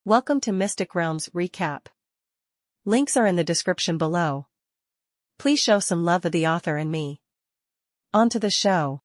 Welcome to Mystic Realms Recap. Links are in the description below. Please show some love of the author and me. On to the show.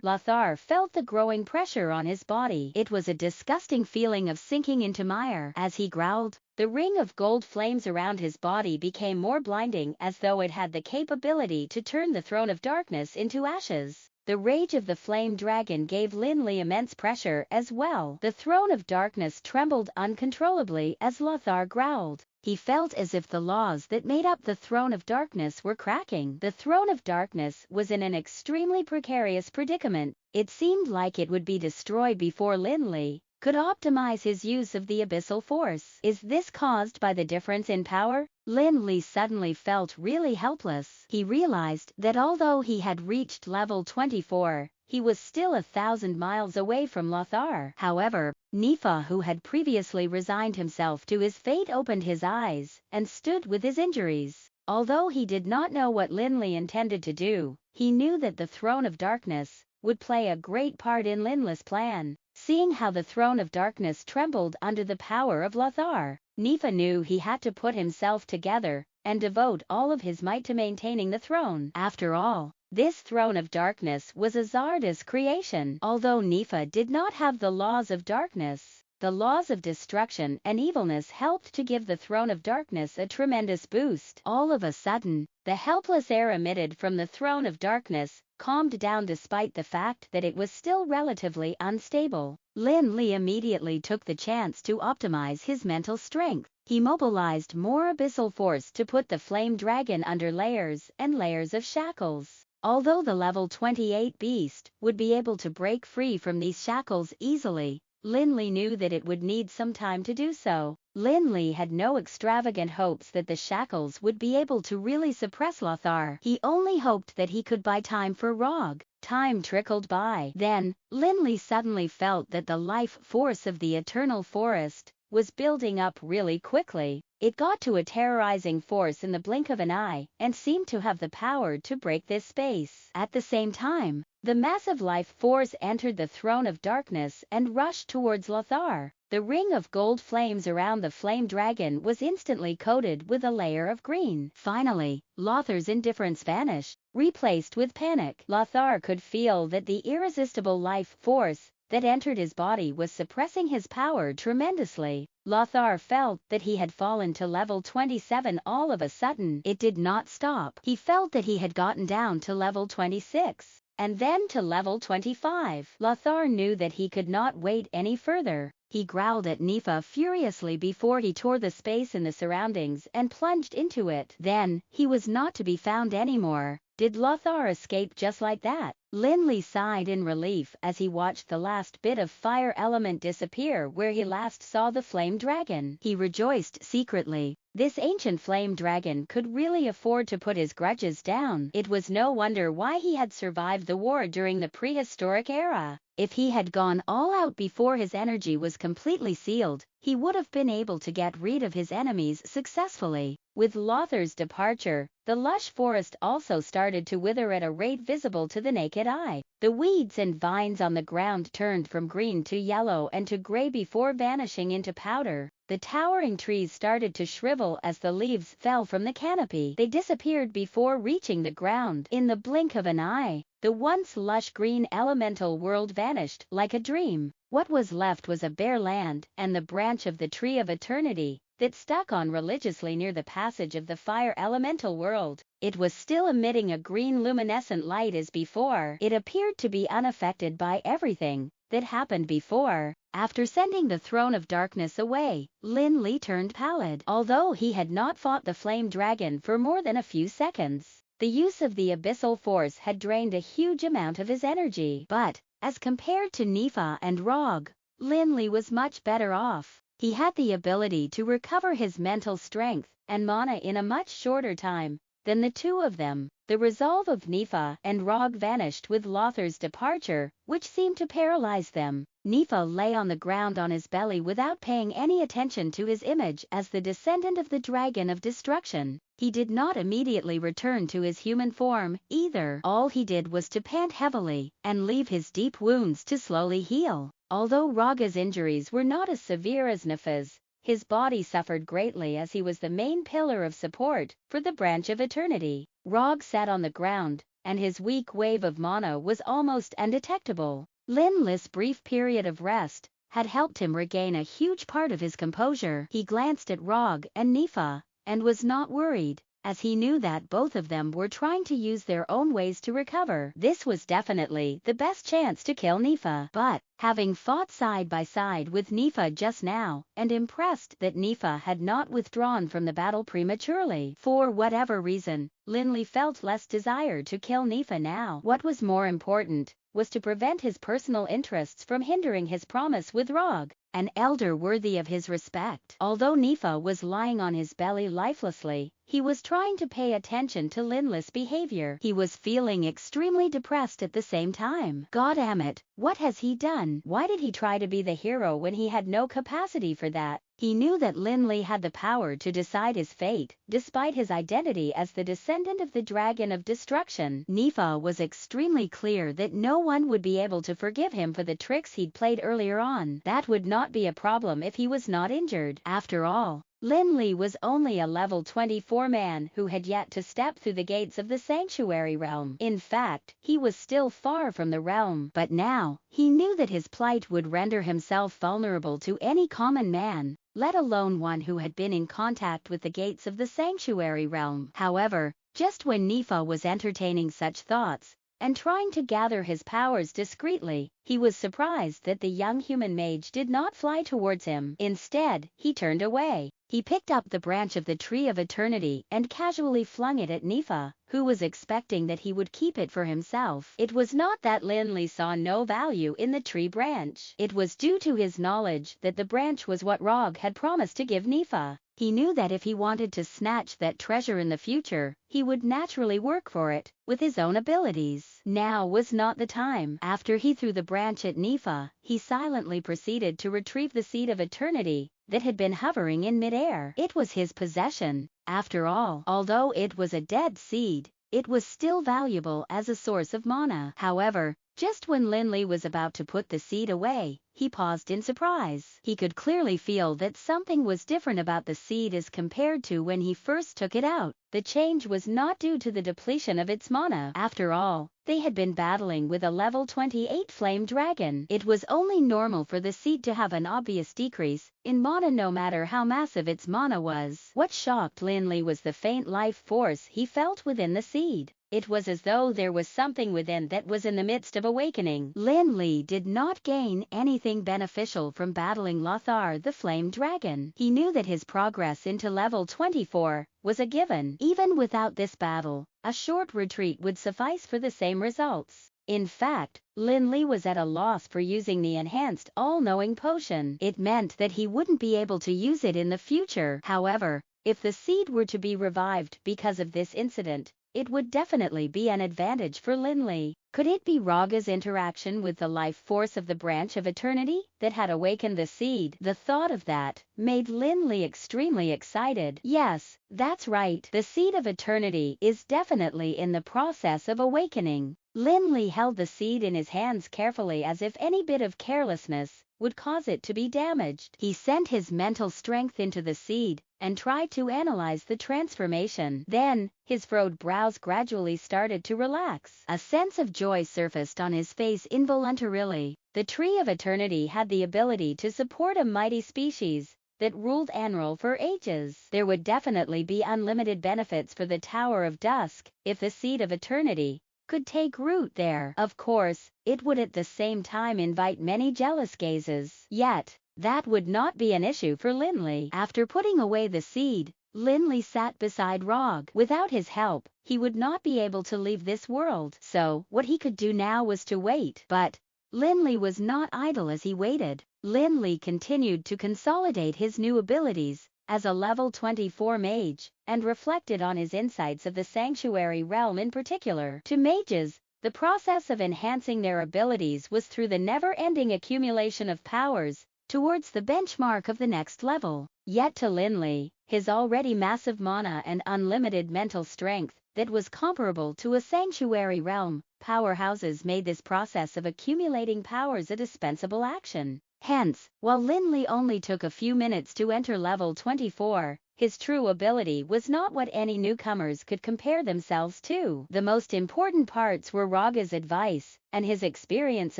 Lothar felt the growing pressure on his body. It was a disgusting feeling of sinking into mire. As he growled, the ring of gold flames around his body became more blinding, as though it had the capability to turn the throne of darkness into ashes. The rage of the flame dragon gave Lin Li immense pressure as well. The throne of darkness trembled uncontrollably as Lothar growled. He felt as if the laws that made up the throne of darkness were cracking. The throne of darkness was in an extremely precarious predicament. It seemed like it would be destroyed before Lin Li could optimize his use of the abyssal force. Is this caused by the difference in power? Lin Li suddenly felt really helpless. He realized that although he had reached level 24, he was still 1,000 miles away from Lothar. However, Nifa, who had previously resigned himself to his fate, opened his eyes and stood with his injuries. Although he did not know what Lin Li intended to do, he knew that the Throne of Darkness would play a great part in Lin Li's plan. Seeing how the Throne of Darkness trembled under the power of Lothar, Nifa knew he had to put himself together and devote all of his might to maintaining the throne. After all, this Throne of Darkness was Azarda's creation. Although Nifa did not have the laws of darkness, the laws of destruction and evilness helped to give the Throne of Darkness a tremendous boost. All of a sudden, the helpless air emitted from the Throne of Darkness calmed down despite the fact that it was still relatively unstable. Lin Li immediately took the chance to optimize his mental strength. He mobilized more abyssal force to put the flame dragon under layers and layers of shackles. Although the level 28 beast would be able to break free from these shackles easily, Lin Li knew that it would need some time to do so. Lin Li had no extravagant hopes that the shackles would be able to really suppress Lothar. He only hoped that he could buy time for Rog. Time trickled by. Then, Lin Li suddenly felt that the life force of the eternal forest was building up really quickly. It got to a terrorizing force in the blink of an eye and seemed to have the power to break this space. At the same time, the massive life force entered the Throne of Darkness and rushed towards Lothar. The ring of gold flames around the flame dragon was instantly coated with a layer of green. Finally, Lothar's indifference vanished, replaced with panic. Lothar could feel that the irresistible life force that entered his body was suppressing his power tremendously. Lothar felt that he had fallen to level 27 all of a sudden. It did not stop. He felt that he had gotten down to level 26, and then to level 25. Lothar knew that he could not wait any further. He growled at Nifa furiously before he tore the space in the surroundings and plunged into it. Then, he was not to be found anymore. Did Lothar escape just like that? Lin Li sighed in relief as he watched the last bit of fire element disappear where he last saw the flame dragon. He rejoiced secretly. This ancient flame dragon could really afford to put his grudges down. It was no wonder why he had survived the war during the prehistoric era. If he had gone all out before his energy was completely sealed, he would have been able to get rid of his enemies successfully. With Lothar's departure, the lush forest also started to wither at a rate visible to the naked eye. The weeds and vines on the ground turned from green to yellow and to gray before vanishing into powder. The towering trees started to shrivel as the leaves fell from the canopy. They disappeared before reaching the ground. In the blink of an eye, the once lush green elemental world vanished like a dream. What was left was a bare land and the branch of the tree of eternity that stuck on religiously near the passage of the fire elemental world. It was still emitting a green luminescent light as before. It appeared to be unaffected by everything that happened before. After sending the Throne of Darkness away, Lin Li turned pallid. Although he had not fought the flame dragon for more than a few seconds, the use of the abyssal force had drained a huge amount of his energy. But, as compared to Nifa and Rog, Lin Li was much better off. He had the ability to recover his mental strength and mana in a much shorter time than the two of them. The resolve of Nifa and Rog vanished with Lothar's departure, which seemed to paralyze them. Nifa lay on the ground on his belly without paying any attention to his image as the descendant of the Dragon of Destruction. He did not immediately return to his human form, either. All he did was to pant heavily, and leave his deep wounds to slowly heal. Although Raga's injuries were not as severe as Nifa's, his body suffered greatly as he was the main pillar of support for the Branch of Eternity. Rog sat on the ground, and his weak wave of mana was almost undetectable. Lin Li's brief period of rest had helped him regain a huge part of his composure. He glanced at Rog and Nifa, and was not worried, as he knew that both of them were trying to use their own ways to recover. This was definitely the best chance to kill Nifa. But, having fought side by side with Nifa just now, and impressed that Nifa had not withdrawn from the battle prematurely, for whatever reason, Lin Li felt less desire to kill Nifa now. What was more important was to prevent his personal interests from hindering his promise with Rog, an elder worthy of his respect. Although Nifa was lying on his belly lifelessly, he was trying to pay attention to Lin Li's behavior. He was feeling extremely depressed at the same time. God damn it, what has he done? Why did he try to be the hero when he had no capacity for that? He knew that Lin Li had the power to decide his fate, despite his identity as the descendant of the Dragon of Destruction. Nifa was extremely clear that no one would be able to forgive him for the tricks he'd played earlier on. That would not be a problem if he was not injured. After all, Lin Li was only a level 24 man who had yet to step through the gates of the sanctuary realm. In fact, he was still far from the realm. But now, he knew that his plight would render himself vulnerable to any common man, let alone one who had been in contact with the gates of the sanctuary realm. However, just when Nifa was entertaining such thoughts, and trying to gather his powers discreetly, he was surprised that the young human mage did not fly towards him. Instead, he turned away. He picked up the branch of the Tree of Eternity and casually flung it at Nifa, who was expecting that he would keep it for himself. It was not that Lin Li saw no value in the tree branch. It was due to his knowledge that the branch was what Rog had promised to give Nifa. He knew that if he wanted to snatch that treasure in the future, he would naturally work for it, with his own abilities. Now was not the time. After he threw the branch at Nifa, he silently proceeded to retrieve the Seed of Eternity that had been hovering in midair. It was his possession. After all, although it was a dead seed, it was still valuable as a source of mana. However, just when Lin Li was about to put the seed away, he paused in surprise. He could clearly feel that something was different about the seed as compared to when he first took it out. The change was not due to the depletion of its mana. After all, they had been battling with a level 28 flame dragon. It was only normal for the seed to have an obvious decrease in mana no matter how massive its mana was. What shocked Lin Li was the faint life force he felt within the seed. It was as though there was something within that was in the midst of awakening. Lin Li did not gain anything beneficial from battling Lothar the Flame Dragon. He knew that his progress into level 24 was a given. Even without this battle, a short retreat would suffice for the same results. In fact, Lin Li was at a loss for using the enhanced all-knowing potion. It meant that he wouldn't be able to use it in the future. However, if the seed were to be revived because of this incident, it would definitely be an advantage for Lin Li. Could it be Raga's interaction with the life force of the Branch of Eternity that had awakened the seed? The thought of that made Lin Li extremely excited. Yes, that's right. The Seed of Eternity is definitely in the process of awakening. Lin Li held the seed in his hands carefully as if any bit of carelessness would cause it to be damaged. He sent his mental strength into the seed and tried to analyze the transformation. Then, his furrowed brows gradually started to relax. A sense of joy surfaced on his face involuntarily. The Tree of Eternity had the ability to support a mighty species that ruled Anral for ages. There would definitely be unlimited benefits for the Tower of Dusk if the Seed of Eternity could take root there. Of course, it would at the same time invite many jealous gazes. Yet, that would not be an issue for Lin Li. After putting away the seed, Lin Li sat beside Rog. Without his help, he would not be able to leave this world. So, what he could do now was to wait. But Lin Li was not idle as he waited. Lin Li continued to consolidate his new abilities as a level 24 mage, and reflected on his insights of the sanctuary realm in particular. To mages, The process of enhancing their abilities was through the never-ending accumulation of powers towards the benchmark of the next level. Yet to Lin Li, his already massive mana and unlimited mental strength that was comparable to a sanctuary realm, powerhouses made this process of accumulating powers a dispensable action. Hence, while Lin Li only took a few minutes to enter level 24, his true ability was not what any newcomers could compare themselves to. The most important parts were Raga's advice and his experience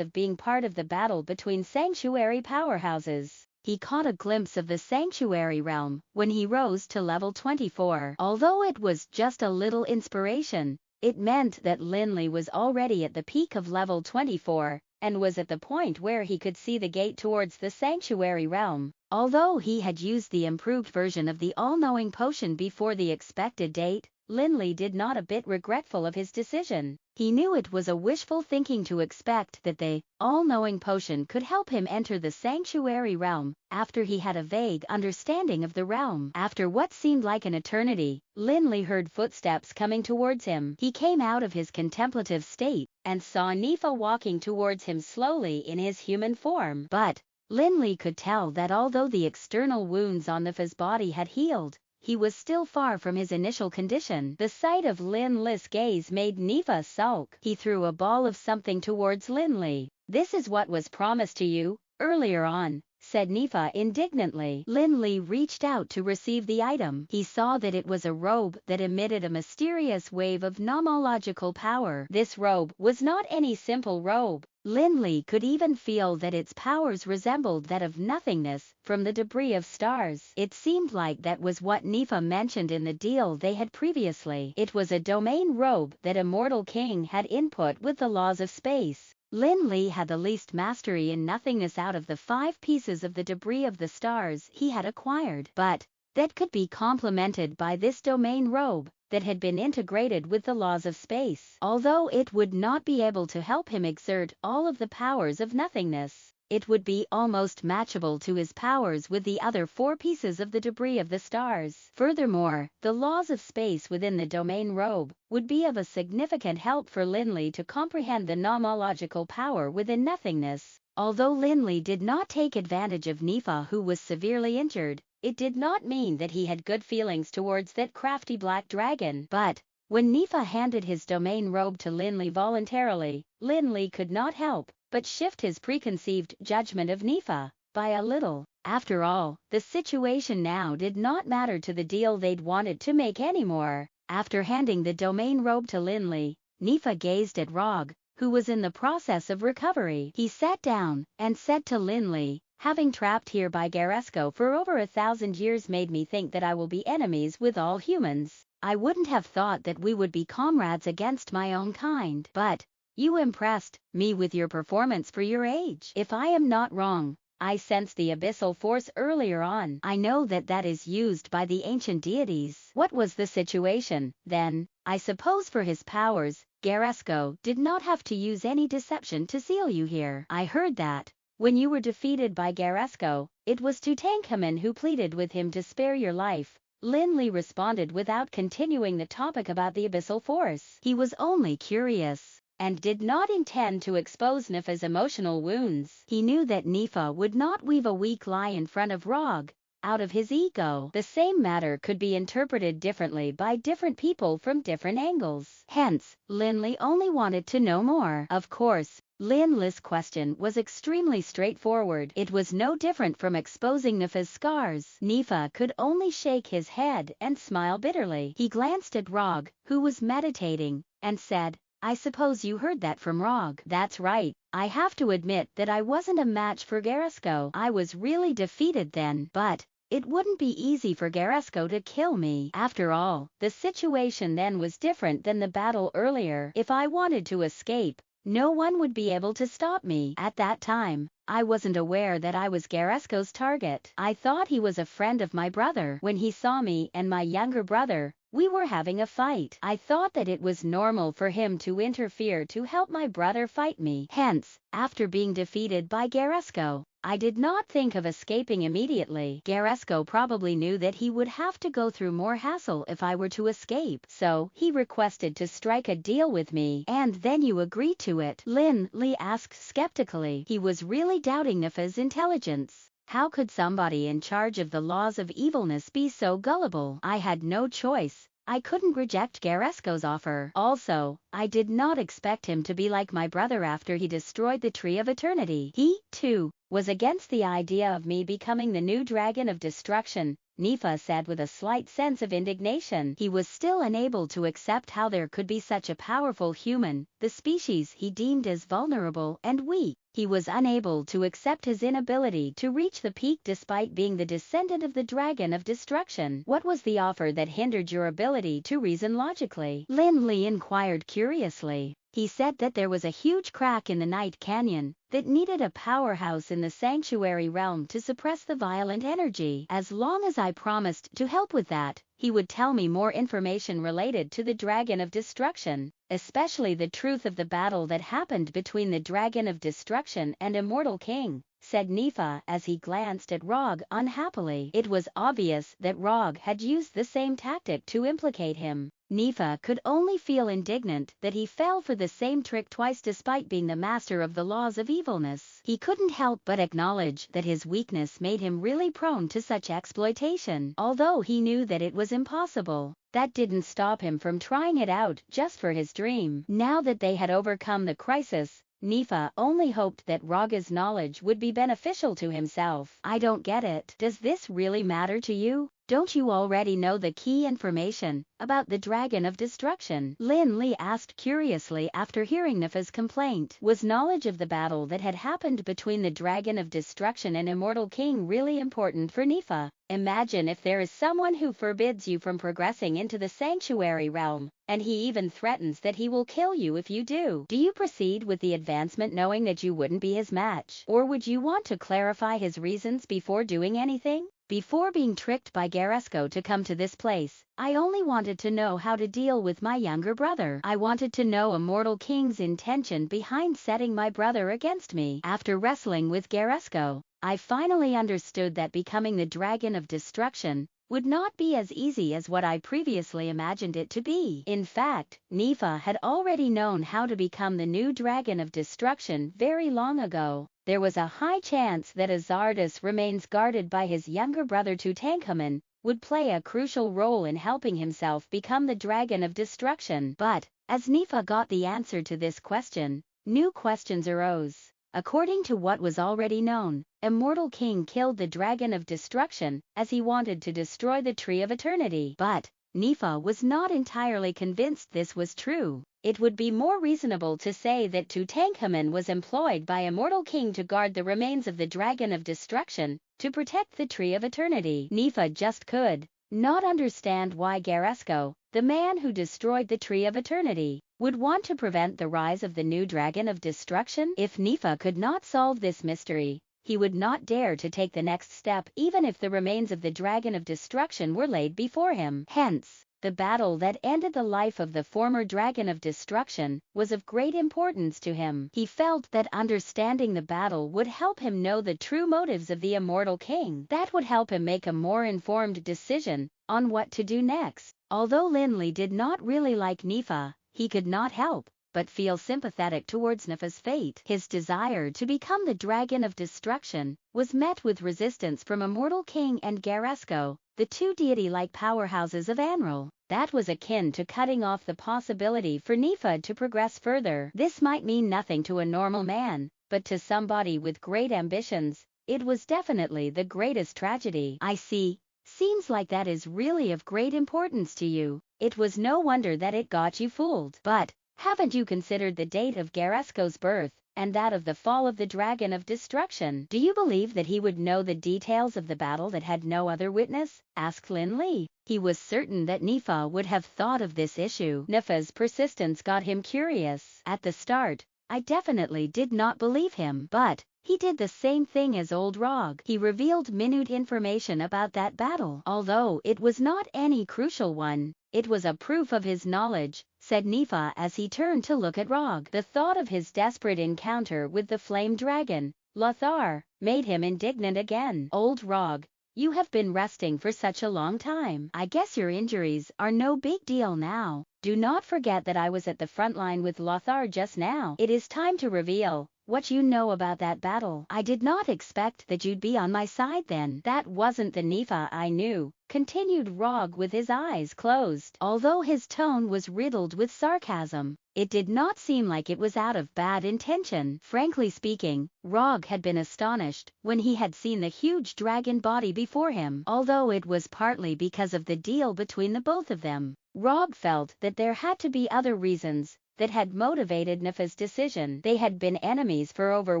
of being part of the battle between sanctuary powerhouses. He caught a glimpse of the sanctuary realm when he rose to level 24. Although it was just a little inspiration, it meant that Lin Li was already at the peak of level 24, and was at the point where he could see the gate towards the sanctuary realm. Although he had used the improved version of the all-knowing potion before the expected date, Lin Li did not a bit regretful of his decision. He knew it was a wishful thinking to expect that the all-knowing potion could help him enter the sanctuary realm, after he had a vague understanding of the realm. After what seemed like an eternity, Lin Li heard footsteps coming towards him. He came out of his contemplative state and saw Nifa walking towards him slowly in his human form. But Lin Li could tell that although the external wounds on Nifa's body had healed, he was still far from his initial condition. The sight of Lin Li's gaze made Nifa sulk. He threw a ball of something towards Lin Li. "This is what was promised to you earlier on," said Nifa indignantly. Lin Li reached out to receive the item. He saw that it was a robe that emitted a mysterious wave of nomological power. This robe was not any simple robe. Lin Li could even feel that its powers resembled that of nothingness from the debris of stars. It seemed like that was what Nifa mentioned in the deal they had previously. It was a domain robe that a mortal king had input with the laws of space. Lin Li had the least mastery in nothingness out of the 5 pieces of the debris of the stars he had acquired, but that could be complemented by this domain robe that had been integrated with the laws of space. Although it would not be able to help him exert all of the powers of nothingness, it would be almost matchable to his powers with the other 4 pieces of the debris of the stars. Furthermore, the laws of space within the domain robe would be of a significant help for Lin Li to comprehend the nomological power within nothingness. Although Lin Li did not take advantage of Nifa, who was severely injured, it did not mean that he had good feelings towards that crafty black dragon. But when Nifa handed his domain robe to Lin Li voluntarily, Lin Li could not help but shift his preconceived judgment of Nifa by a little. After all, the situation now did not matter to the deal they'd wanted to make anymore. After handing the domain robe to Lin Li, Nifa gazed at Rog, who was in the process of recovery. He sat down and said to Lin Li, "Having trapped here by Garesco for over 1,000 years made me think that I will be enemies with all humans. I wouldn't have thought that we would be comrades against my own kind. But you impressed me with your performance for your age. If I am not wrong, I sensed the abyssal force earlier on. I know that that is used by the ancient deities." What was the situation, then? I suppose for his powers, Garesco did not have to use any deception to seal you here. I heard that when you were defeated by Garesco, it was Tutankhamun who pleaded with him to spare your life. Lin Li responded without continuing the topic about the abyssal force. He was only curious and did not intend to expose Nifa's emotional wounds. He knew that Nifa would not weave a weak lie in front of Rog out of his ego. The same matter could be interpreted differently by different people from different angles. Hence, Lin Li only wanted to know more. Of course, Lin Li's question was extremely straightforward. It was no different from exposing Nifa's scars. Nifa could only shake his head and smile bitterly. He glanced at Rog, who was meditating, and said, "I suppose you heard that from Rog." "That's right. I have to admit that I wasn't a match for Garesco. I was really defeated then. But it wouldn't be easy for Garesco to kill me. After all, the situation then was different than the battle earlier. If I wanted to escape, no one would be able to stop me. At that time, I wasn't aware that I was Garesco's target. I thought he was a friend of my brother. When he saw me and my younger brother, We were having a fight. I thought that it was normal for him to interfere to help my brother fight me. Hence, after being defeated by Garesco, I did not think of escaping immediately. Garesco probably knew that he would have to go through more hassle if I were to escape, so he requested to strike a deal with me, and then you agreed to it. Lin Li asked skeptically. He was really doubting Nifa's intelligence. How could somebody in charge of the laws of evilness be so gullible? I had no choice. I couldn't reject Garesco's offer. Also, I did not expect him to be like my brother after he destroyed the Tree of Eternity. He, too, was against the idea of me becoming the new Dragon of Destruction, Nifa said with a slight sense of indignation. He was still unable to accept how there could be such a powerful human, the species he deemed as vulnerable and weak. He was unable to accept his inability to reach the peak despite being the descendant of the Dragon of Destruction. What was the offer that hindered your ability to reason logically? Lin Li inquired curiously. He said that there was a huge crack in the Night Canyon that needed a powerhouse in the sanctuary realm to suppress the violent energy. As long as I promised to help with that, he would tell me more information related to the Dragon of Destruction, especially the truth of the battle that happened between the Dragon of Destruction and Immortal King, said Nifa as he glanced at Rog unhappily. It was obvious that Rog had used the same tactic to implicate him. Nifa could only feel indignant that he fell for the same trick twice despite being the master of the laws of evilness. He couldn't help but acknowledge that his weakness made him really prone to such exploitation. Although he knew that it was impossible, that didn't stop him from trying it out just for his dream. Now that they had overcome the crisis, Nifa only hoped that Raga's knowledge would be beneficial to himself. I don't get it. Does this really matter to you? Don't you already know the key information about the Dragon of Destruction? Lin Li asked curiously after hearing Nifa's complaint. Was knowledge of the battle that had happened between the Dragon of Destruction and Immortal King really important for Nifa? Imagine if there is someone who forbids you from progressing into the sanctuary realm, and he even threatens that he will kill you if you do. Do you proceed with the advancement knowing that you wouldn't be his match? Or would you want to clarify his reasons before doing anything? Before being tricked by Garesco to come to this place, I only wanted to know how to deal with my younger brother. I wanted to know Immortal King's intention behind setting my brother against me. After wrestling with Garesco, I finally understood that becoming the Dragon of Destruction would not be as easy as what I previously imagined it to be. In fact, Nifa had already known how to become the new Dragon of Destruction very long ago. There was a high chance that Azardus remains guarded by his younger brother Tutankhamun would play a crucial role in helping himself become the Dragon of Destruction. But, as Nifa got the answer to this question, new questions arose. According to what was already known, Immortal King killed the Dragon of Destruction as he wanted to destroy the Tree of Eternity. But Nifa was not entirely convinced this was true. It would be more reasonable to say that Tutankhamun was employed by Immortal King to guard the remains of the Dragon of Destruction to protect the Tree of Eternity. Nifa just could not understand why Garesco, the man who destroyed the Tree of Eternity, would want to prevent the rise of the new Dragon of Destruction. If Nifa could not solve this mystery, he would not dare to take the next step even if the remains of the Dragon of Destruction were laid before him. Hence, the battle that ended the life of the former Dragon of Destruction was of great importance to him. He felt that understanding the battle would help him know the true motives of the Immortal King. That would help him make a more informed decision on what to do next. Although Lin Li did not really like Nifa, he could not help but feel sympathetic towards Nifa's fate. His desire to become the Dragon of Destruction was met with resistance from Immortal King and Garesco, the two deity-like powerhouses of Anral. That was akin to cutting off the possibility for Nifa to progress further. This might mean nothing to a normal man, but to somebody with great ambitions, it was definitely the greatest tragedy. I see. Seems like that is really of great importance to you. It was no wonder that it got you fooled. But haven't you considered the date of Garesco's birth, and that of the fall of the Dragon of Destruction? Do you believe that he would know the details of the battle that had no other witness? Asked Lin Li. He was certain that Nifa would have thought of this issue. Nifa's persistence got him curious. At the start, I definitely did not believe him, but he did the same thing as old Rog. He revealed minute information about that battle. Although it was not any crucial one, It was a proof of his knowledge, said Nifa as he turned to look at Rog. The thought of his desperate encounter with the flame dragon, Lothar, made him indignant again. Old Rog, you have been resting for such a long time. I guess your injuries are no big deal now. Do not forget that I was at the front line with Lothar just now. It is time to reveal what you know about that battle. I did not expect that you'd be on my side then. That wasn't the Nifa I knew, continued Rog with his eyes closed. Although his tone was riddled with sarcasm, it did not seem like it was out of bad intention. Frankly speaking, Rog had been astonished when he had seen the huge dragon body before him. Although it was partly because of the deal between the both of them, Rog felt that there had to be other reasons that had motivated Nifa's decision. They had been enemies for over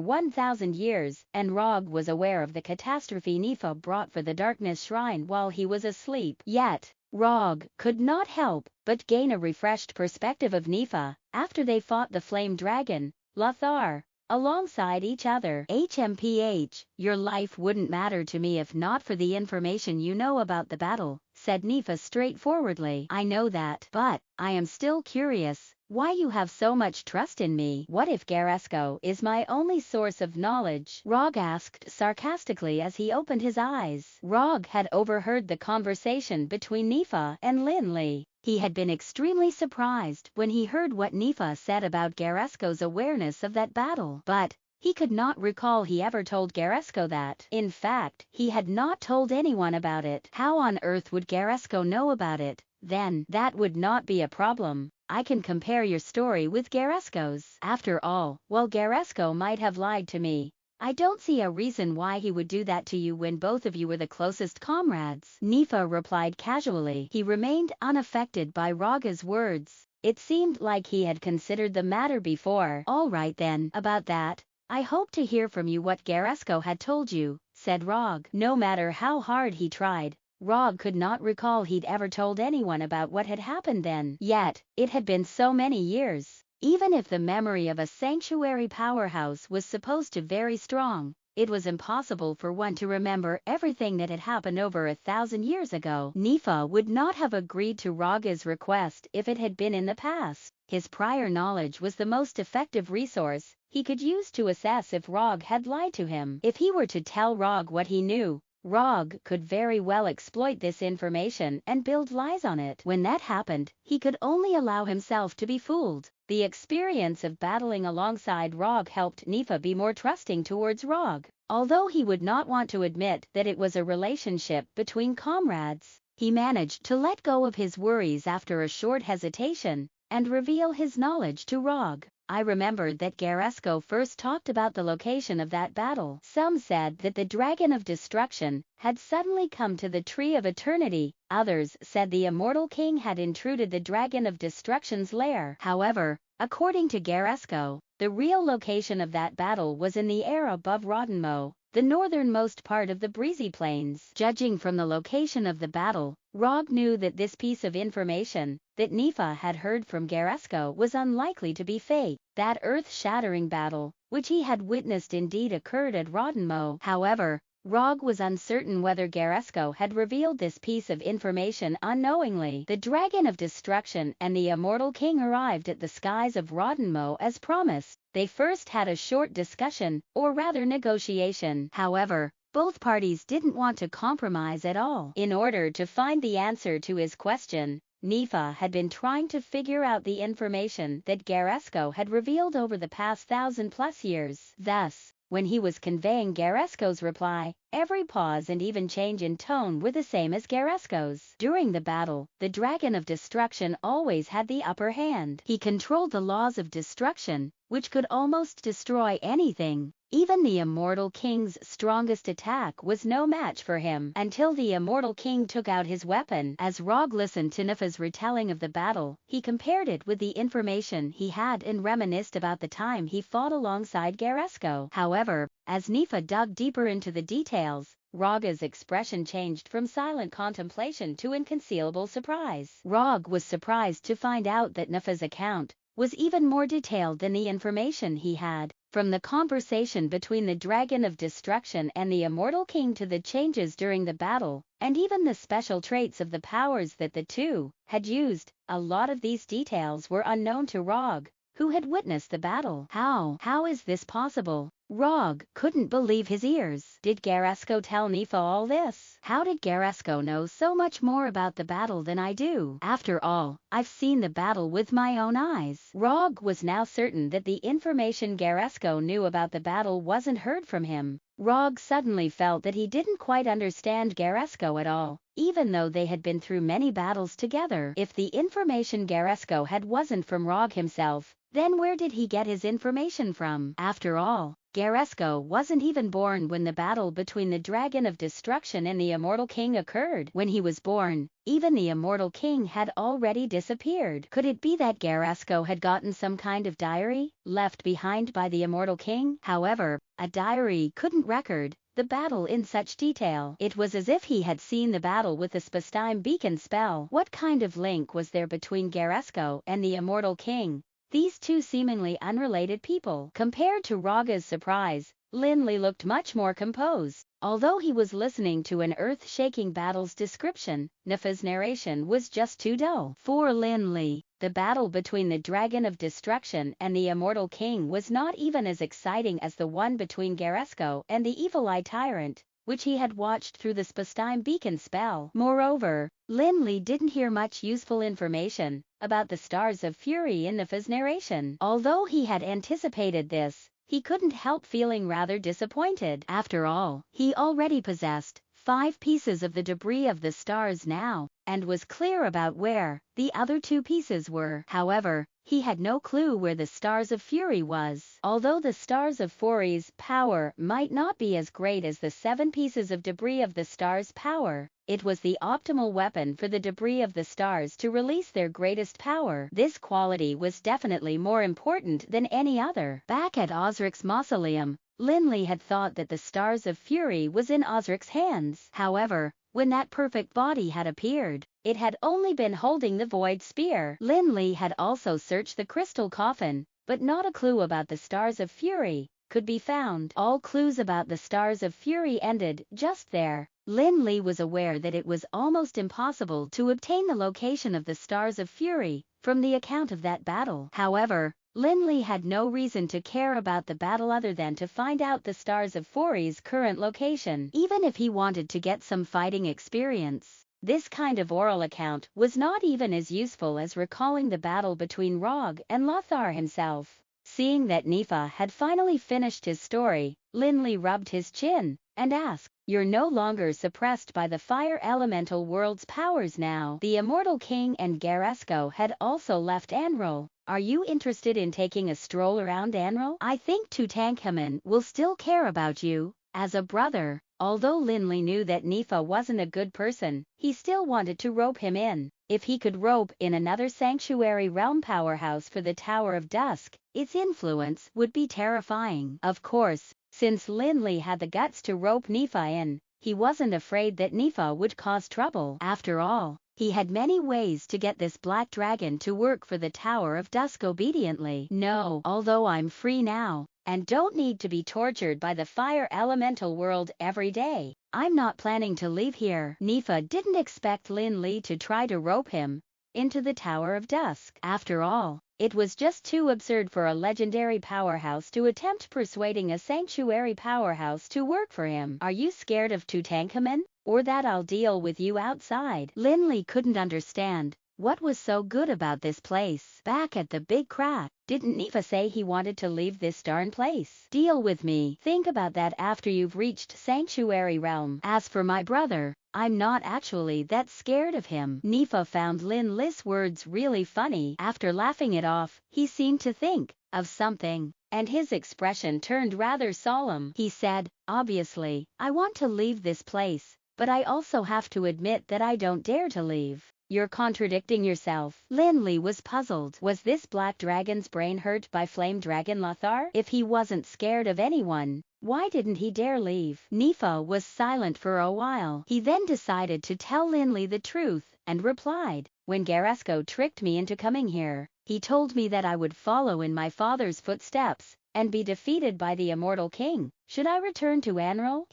1,000 years, and Rog was aware of the catastrophe Nifa brought for the Darkness Shrine while he was asleep. Yet, Rog could not help but gain a refreshed perspective of Nifa after they fought the flame dragon, Lothar, alongside each other. HMPH, your life wouldn't matter to me if not for the information you know about the battle, said Nifa straightforwardly. I know that, but I am still curious why you have so much trust in me. What if Garesco is my only source of knowledge? Rog asked sarcastically as he opened his eyes. Rog had overheard the conversation between Nifa and Lin Li. He had been extremely surprised when he heard what Nifa said about Garesco's awareness of that battle, but he could not recall he ever told Garesco that. In fact, he had not told anyone about it. How on earth would Garesco know about it? Then, that would not be a problem. I can compare your story with Garesco's. After all, while Garesco might have lied to me, I don't see a reason why he would do that to you when both of you were the closest comrades. Nifa replied casually. He remained unaffected by Raga's words. It seemed like he had considered the matter before. All right then, about that, I hope to hear from you what Garesco had told you, said Rog. No matter how hard he tried, Rog could not recall he'd ever told anyone about what had happened then. Yet, it had been so many years. Even if the memory of a sanctuary powerhouse was supposed to very strong, it was impossible for one to remember everything that had happened over 1,000 years ago. Nifa would not have agreed to Raga's request if it had been in the past. His prior knowledge was the most effective resource he could use to assess if Rog had lied to him. If he were to tell Rog what he knew, Rog could very well exploit this information and build lies on it. When that happened, he could only allow himself to be fooled. The experience of battling alongside Rog helped Nifa be more trusting towards Rog. Although he would not want to admit that it was a relationship between comrades, he managed to let go of his worries after a short hesitation and reveal his knowledge to Rog. I remembered that Garesco first talked about the location of that battle. Some said that the Dragon of Destruction had suddenly come to the Tree of Eternity. Others said the Immortal King had intruded the Dragon of Destruction's lair. However, according to Garesco, the real location of that battle was in the air above Roddenmo, the northernmost part of the Breezy Plains. Judging from the location of the battle, Rog knew that this piece of information that Nifa had heard from Garesco was unlikely to be fake. That earth-shattering battle, which he had witnessed indeed occurred at Roddenmo. However, Rog was uncertain whether Garesco had revealed this piece of information unknowingly. The Dragon of Destruction and the Immortal King arrived at the skies of Roddenmo as promised. They first had a short discussion, or rather negotiation. However, both parties didn't want to compromise at all. In order to find the answer to his question, Nifa had been trying to figure out the information that Garesco had revealed over the past 1,000+ years. Thus, when he was conveying Garesco's reply, every pause and even change in tone were the same as Garesco's. During the battle, the Dragon of Destruction always had the upper hand. He controlled the laws of destruction, which could almost destroy anything. Even the Immortal King's strongest attack was no match for him until the Immortal King took out his weapon. As Rog listened to Nifa's retelling of the battle, he compared it with the information he had and reminisced about the time he fought alongside Garesco. However, as Nifa dug deeper into the details, Raga's expression changed from silent contemplation to inconcealable surprise. Rog was surprised to find out that Nifa's account was even more detailed than the information he had From the conversation between the Dragon of Destruction and the Immortal King to the changes during the battle, and even the special traits of the powers that the two had used, a lot of these details were unknown to Rog, who had witnessed the battle. How is this possible? Rog couldn't believe his ears. Did Garesco tell Nifa all this? How did Garesco know so much more about the battle than I do? After all, I've seen the battle with my own eyes. Rog was now certain that the information Garesco knew about the battle wasn't heard from him. Rog suddenly felt that he didn't quite understand Garesco at all, even though they had been through many battles together. If the information Garesco had wasn't from Rog himself, then where did he get his information from? After all, Garesco wasn't even born when the battle between the Dragon of Destruction and the Immortal King occurred. When he was born, even the Immortal King had already disappeared. Could it be that Garesco had gotten some kind of diary left behind by the Immortal King? However, a diary couldn't record the battle in such detail. It was as if he had seen the battle with the Spastime beacon spell. What kind of link was there between Garesco and the Immortal King? These two seemingly unrelated people. Compared to Raga's surprise, Lin Li looked much more composed. Although he was listening to an earth-shaking battle's description, Nifa's narration was just too dull. For Lin Li, the battle between the Dragon of Destruction and the Immortal King was not even as exciting as the one between Garesco and the evil-eyed tyrant, which he had watched through the Spastime beacon spell. Moreover, Lin Li didn't hear much useful information about the Stars of Fury in Nifa's narration. Although he had anticipated this, he couldn't help feeling rather disappointed. After all, he already possessed 5 pieces of the debris of the stars now, and was clear about where the other 2 pieces were. However, he had no clue where the Stars of Fury was. Although the Stars of Fury's power might not be as great as the 7 pieces of debris of the star's power, it was the optimal weapon for the debris of the stars to release their greatest power. This quality was definitely more important than any other. Back at Osric's mausoleum, Lin Li had thought that the Stars of Fury was in Osric's hands. However, when that perfect body had appeared, it had only been holding the void spear. Lin Li had also searched the crystal coffin, but not a clue about the Stars of Fury could be found. All clues about the Stars of Fury ended just there. Lin Li was aware that it was almost impossible to obtain the location of the Stars of Fury from the account of that battle. However, Lin Li had no reason to care about the battle other than to find out the Stars of Fury's current location. Even if he wanted to get some fighting experience, this kind of oral account was not even as useful as recalling the battle between Rog and Lothar himself. Seeing that Nifa had finally finished his story, Lin Li rubbed his chin and asked, "You're no longer suppressed by the fire elemental world's powers now." The Immortal King and Garesco had also left Anril. "Are you interested in taking a stroll around Anril? I think Tutankhamun will still care about you as a brother." Although Lin Li knew that Nifa wasn't a good person, he still wanted to rope him in. If he could rope in another sanctuary realm powerhouse for the Tower of Dusk, its influence would be terrifying. Of course, since Lin Li had the guts to rope Nifa in, he wasn't afraid that Nifa would cause trouble. After all, he had many ways to get this black dragon to work for the Tower of Dusk obediently. "No, although I'm free now, and don't need to be tortured by the fire elemental world every day, I'm not planning to leave here." Nifa didn't expect Lin Li to try to rope him into the Tower of Dusk. After all, it was just too absurd for a legendary powerhouse to attempt persuading a sanctuary powerhouse to work for him. "Are you scared of Tutankhamun? Or that I'll deal with you outside?" Lin Li couldn't understand what was so good about this place. Back at the big crack, didn't Nifa say he wanted to leave this darn place? "Deal with me. Think about that after you've reached Sanctuary Realm. As for my brother, I'm not actually that scared of him." Nifa found Lin Li's words really funny. After laughing it off, he seemed to think of something, and his expression turned rather solemn. He said, "Obviously, I want to leave this place, but I also have to admit that I don't dare to leave." "You're contradicting yourself." Lin Li was puzzled. Was this black dragon's brain hurt by Flame Dragon Lothar? If he wasn't scared of anyone, why didn't he dare leave? Nifa was silent for a while. He then decided to tell Lin Li the truth and replied, "When Garesco tricked me into coming here, he told me that I would follow in my father's footsteps and be defeated by the immortal king. Should I return to Anral?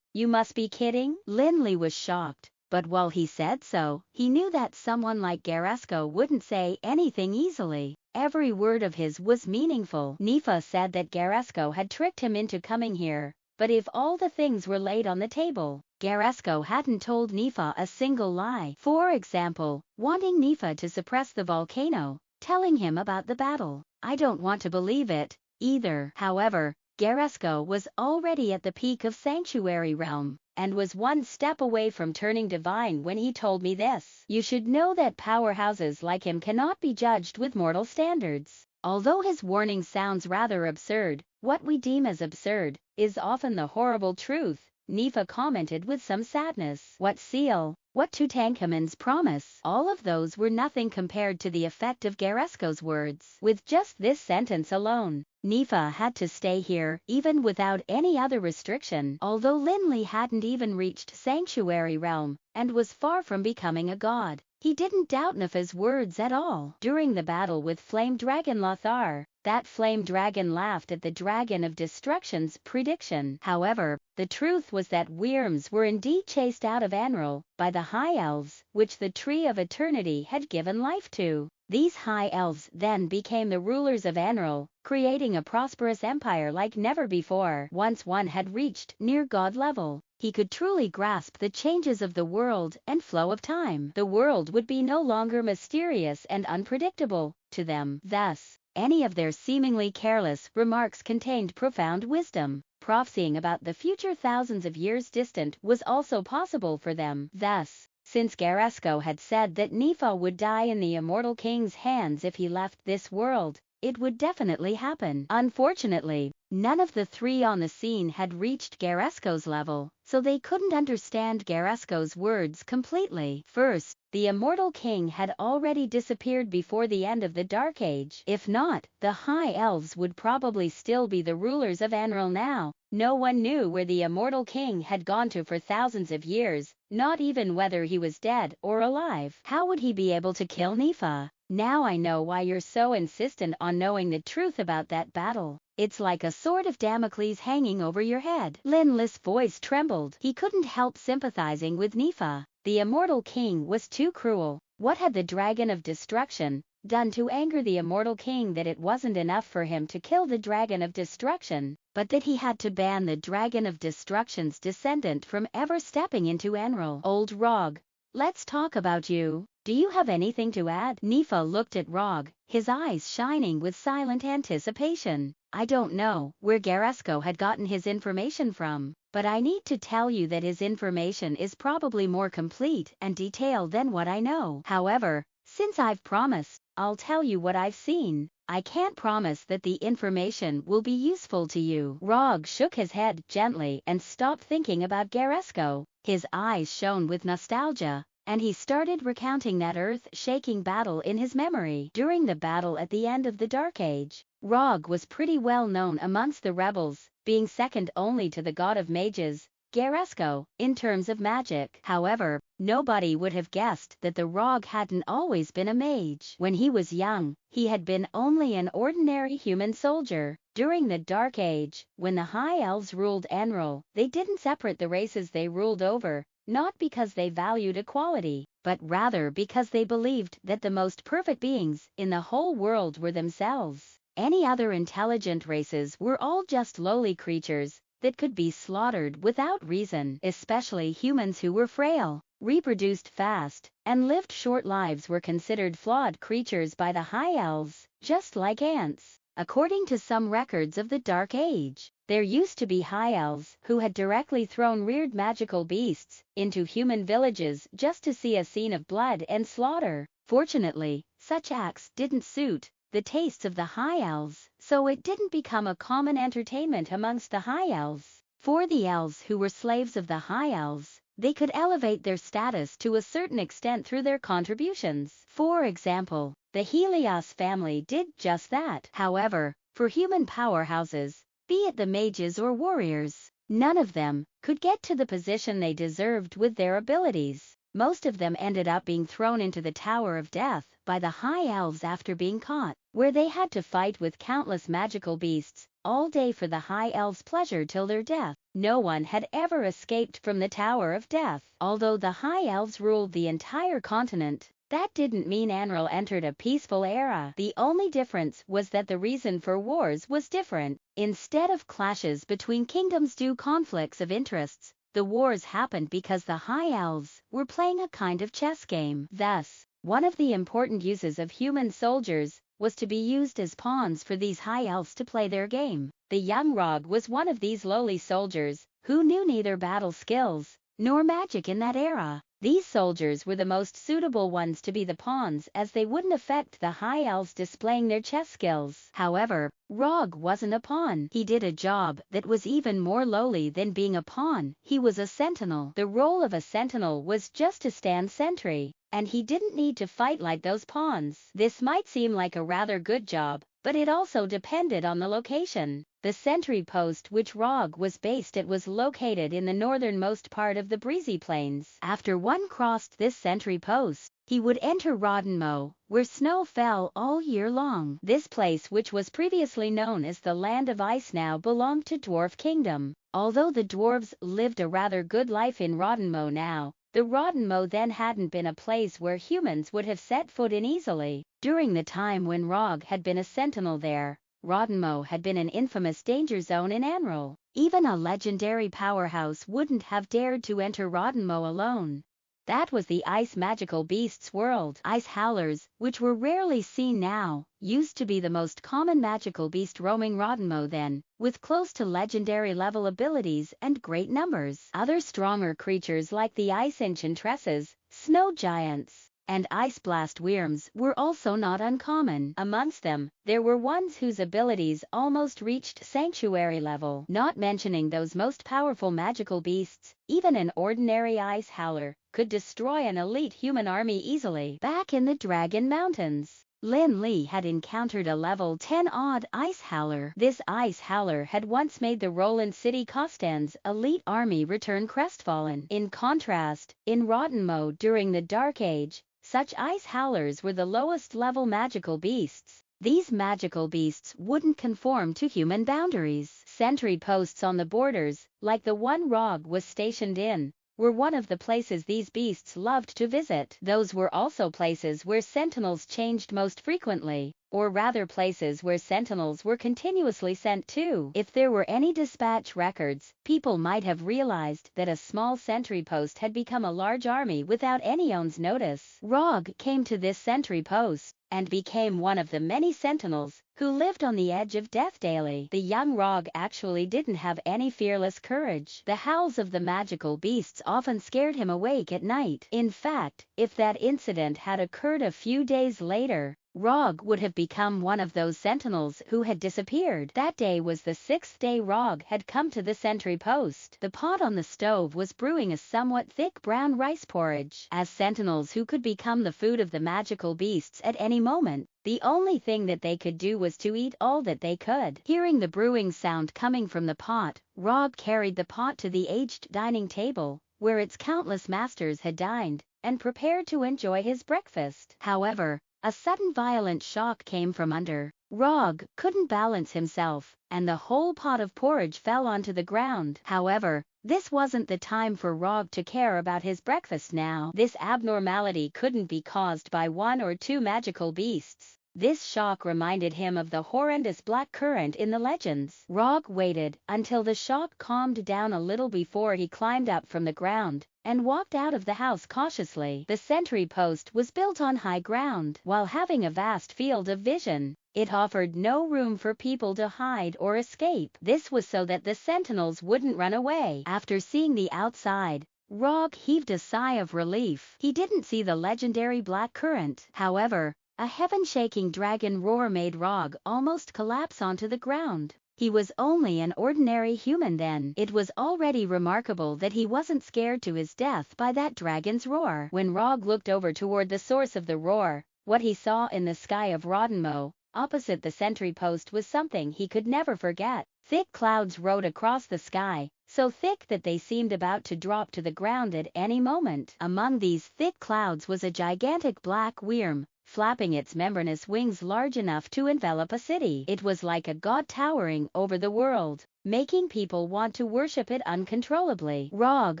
You must be kidding? Lin Li was shocked. But while he said so, he knew that someone like Garesco wouldn't say anything easily. Every word of his was meaningful. Nifa said that Garesco had tricked him into coming here, but if all the things were laid on the table, Garesco hadn't told Nifa a single lie. For example, wanting Nifa to suppress the volcano, telling him about the battle. I don't want to believe it, either. However, Garesco was already at the peak of Sanctuary Realm, and was one step away from turning divine when he told me this. You should know that powerhouses like him cannot be judged with mortal standards. Although his warning sounds rather absurd, what we deem as absurd is often the horrible truth, Nifa commented with some sadness. What seal? What Tutankhamun's promise? All of those were nothing compared to the effect of Garesco's words. With just this sentence alone, Nifa had to stay here, even without any other restriction. Although Lin Li hadn't even reached Sanctuary Realm, and was far from becoming a god, he didn't doubt Nifa's words at all. During the battle with Flame Dragon Lothar, that flame dragon laughed at the Dragon of Destruction's prediction. However, the truth was that Wyrms were indeed chased out of Anral by the High Elves, which the Tree of Eternity had given life to. These High Elves then became the rulers of Anral, creating a prosperous empire like never before. Once one had reached near god level, he could truly grasp the changes of the world and flow of time. The world would be no longer mysterious and unpredictable to them. Thus, any of their seemingly careless remarks contained profound wisdom. Prophesying about the future thousands of years distant was also possible for them. Thus, since Garesco had said that Nifa would die in the immortal king's hands if he left this world, it would definitely happen. Unfortunately, none of the three on the scene had reached Garesco's level, so they couldn't understand Garesco's words completely. First, the immortal king had already disappeared before the end of the Dark Age. If not, the High Elves would probably still be the rulers of Anral now. No one knew where the immortal king had gone to for thousands of years, not even whether he was dead or alive. How would he be able to kill Nifa? Now I know why you're so insistent on knowing the truth about that battle. It's like a sword of Damocles hanging over your head. Lin Li's voice trembled. He couldn't help sympathizing with Nifa. The immortal king was too cruel. What had the Dragon of Destruction done to anger the immortal king that it wasn't enough for him to kill the Dragon of Destruction, but that he had to ban the Dragon of Destruction's descendant from ever stepping into Anral? Old Rog, let's talk about you. Do you have anything to add? Nifa looked at Rog, his eyes shining with silent anticipation. I don't know where Garesco had gotten his information from, but I need to tell you that his information is probably more complete and detailed than what I know. However, since I've promised, I'll tell you what I've seen. I can't promise that the information will be useful to you. Rog shook his head gently and stopped thinking about Garesco. His eyes shone with nostalgia, and he started recounting that earth-shaking battle in his memory. During the battle at the end of the Dark Age, Rog was pretty well known amongst the rebels, being second only to the god of mages, Garesco, in terms of magic. However, nobody would have guessed that the Rog hadn't always been a mage. When he was young, he had been only an ordinary human soldier. During the Dark Age, when the High Elves ruled Anral, they didn't separate the races they ruled over, not because they valued equality, but rather because they believed that the most perfect beings in the whole world were themselves. Any other intelligent races were all just lowly creatures that could be slaughtered without reason. Especially humans who were frail, reproduced fast, and lived short lives were considered flawed creatures by the High Elves, just like ants. According to some records of the Dark Age, there used to be High Elves who had directly thrown reared magical beasts into human villages just to see a scene of blood and slaughter. Fortunately, such acts didn't suit the tastes of the High Elves, so it didn't become a common entertainment amongst the High Elves. For the elves who were slaves of the High Elves, they could elevate their status to a certain extent through their contributions. For example, the Helios family did just that. However, for human powerhouses, be it the mages or warriors, none of them could get to the position they deserved with their abilities. Most of them ended up being thrown into the Tower of Death by the High Elves after being caught, where they had to fight with countless magical beasts all day for the High Elves' pleasure till their death. No one had ever escaped from the Tower of Death. Although the High Elves ruled the entire continent, that didn't mean Anril entered a peaceful era. The only difference was that the reason for wars was different. Instead of clashes between kingdoms due conflicts of interests, the wars happened because the High Elves were playing a kind of chess game. Thus, one of the important uses of human soldiers was to be used as pawns for these High Elves to play their game. The young Rog was one of these lowly soldiers, who knew neither battle skills nor magic in that era. These soldiers were the most suitable ones to be the pawns, as they wouldn't affect the High Elves displaying their chess skills. However, Rog wasn't a pawn. He did a job that was even more lowly than being a pawn. He was a sentinel. The role of a sentinel was just to stand sentry, and he didn't need to fight like those pawns. This might seem like a rather good job, but it also depended on the location. The sentry post which Rog was based at was located in the northernmost part of the Breezy Plains. After one crossed this sentry post, he would enter Roddenmo, where snow fell all year long. This place, which was previously known as the Land of Ice, now belonged to Dwarf Kingdom. Although the dwarves lived a rather good life in Roddenmo now, the Roddenmo then hadn't been a place where humans would have set foot in easily. During the time when Rog had been a sentinel there, Roddenmo had been an infamous danger zone in Anril. Even a legendary powerhouse wouldn't have dared to enter Roddenmo alone. That was the ice magical beasts world. Ice howlers, which were rarely seen now, used to be the most common magical beast roaming Roddenmo then, with close to legendary level abilities and great numbers. Other stronger creatures like the ice enchantresses, snow giants, and ice blast wyrms were also not uncommon. Amongst them, there were ones whose abilities almost reached sanctuary level. Not mentioning those most powerful magical beasts, even an ordinary ice howler could destroy an elite human army easily. Back in the Dragon Mountains, Lin Li had encountered a level 10-odd ice howler. This ice howler had once made the Roland City Kostan's elite army return crestfallen. In contrast, in Roddenmo during the Dark Age, such ice howlers were the lowest level magical beasts. These magical beasts wouldn't conform to human boundaries. Sentry posts on the borders, like the one Rog was stationed in, were one of the places these beasts loved to visit. Those were also places where sentinels changed most frequently, or rather places where sentinels were continuously sent to. If there were any dispatch records, people might have realized that a small sentry post had become a large army without anyone's notice. Rog came to this sentry post and became one of the many sentinels who lived on the edge of death daily. The young Rog actually didn't have any fearless courage. The howls of the magical beasts often scared him awake at night. In fact, if that incident had occurred a few days later, Rog would have become one of those sentinels who had disappeared. That day was the 6th day Rog had come to the sentry post. The pot on the stove was brewing a somewhat thick brown rice porridge. As sentinels who could become the food of the magical beasts at any moment, the only thing that they could do was to eat all that they could. Hearing the brewing sound coming from the pot, Rog carried the pot to the aged dining table, where its countless masters had dined, and prepared to enjoy his breakfast. However, a sudden violent shock came from under. Rog couldn't balance himself, and the whole pot of porridge fell onto the ground. However, this wasn't the time for Rog to care about his breakfast now. This abnormality couldn't be caused by one or two magical beasts. This shock reminded him of the horrendous black current in the legends. Rog waited until the shock calmed down a little before he climbed up from the ground and walked out of the house cautiously. The sentry post was built on high ground. While having a vast field of vision, it offered no room for people to hide or escape. This was so that the sentinels wouldn't run away. After seeing the outside, Rog heaved a sigh of relief. He didn't see the legendary black current. However, a heaven-shaking dragon roar made Rog almost collapse onto the ground. He was only an ordinary human then. It was already remarkable that he wasn't scared to his death by that dragon's roar. When Rog looked over toward the source of the roar, what he saw in the sky of Roddenmo, opposite the sentry post, was something he could never forget. Thick clouds rode across the sky, so thick that they seemed about to drop to the ground at any moment. Among these thick clouds was a gigantic black worm, flapping its membranous wings large enough to envelop a city. It was like a god towering over the world, making people want to worship it uncontrollably. Rog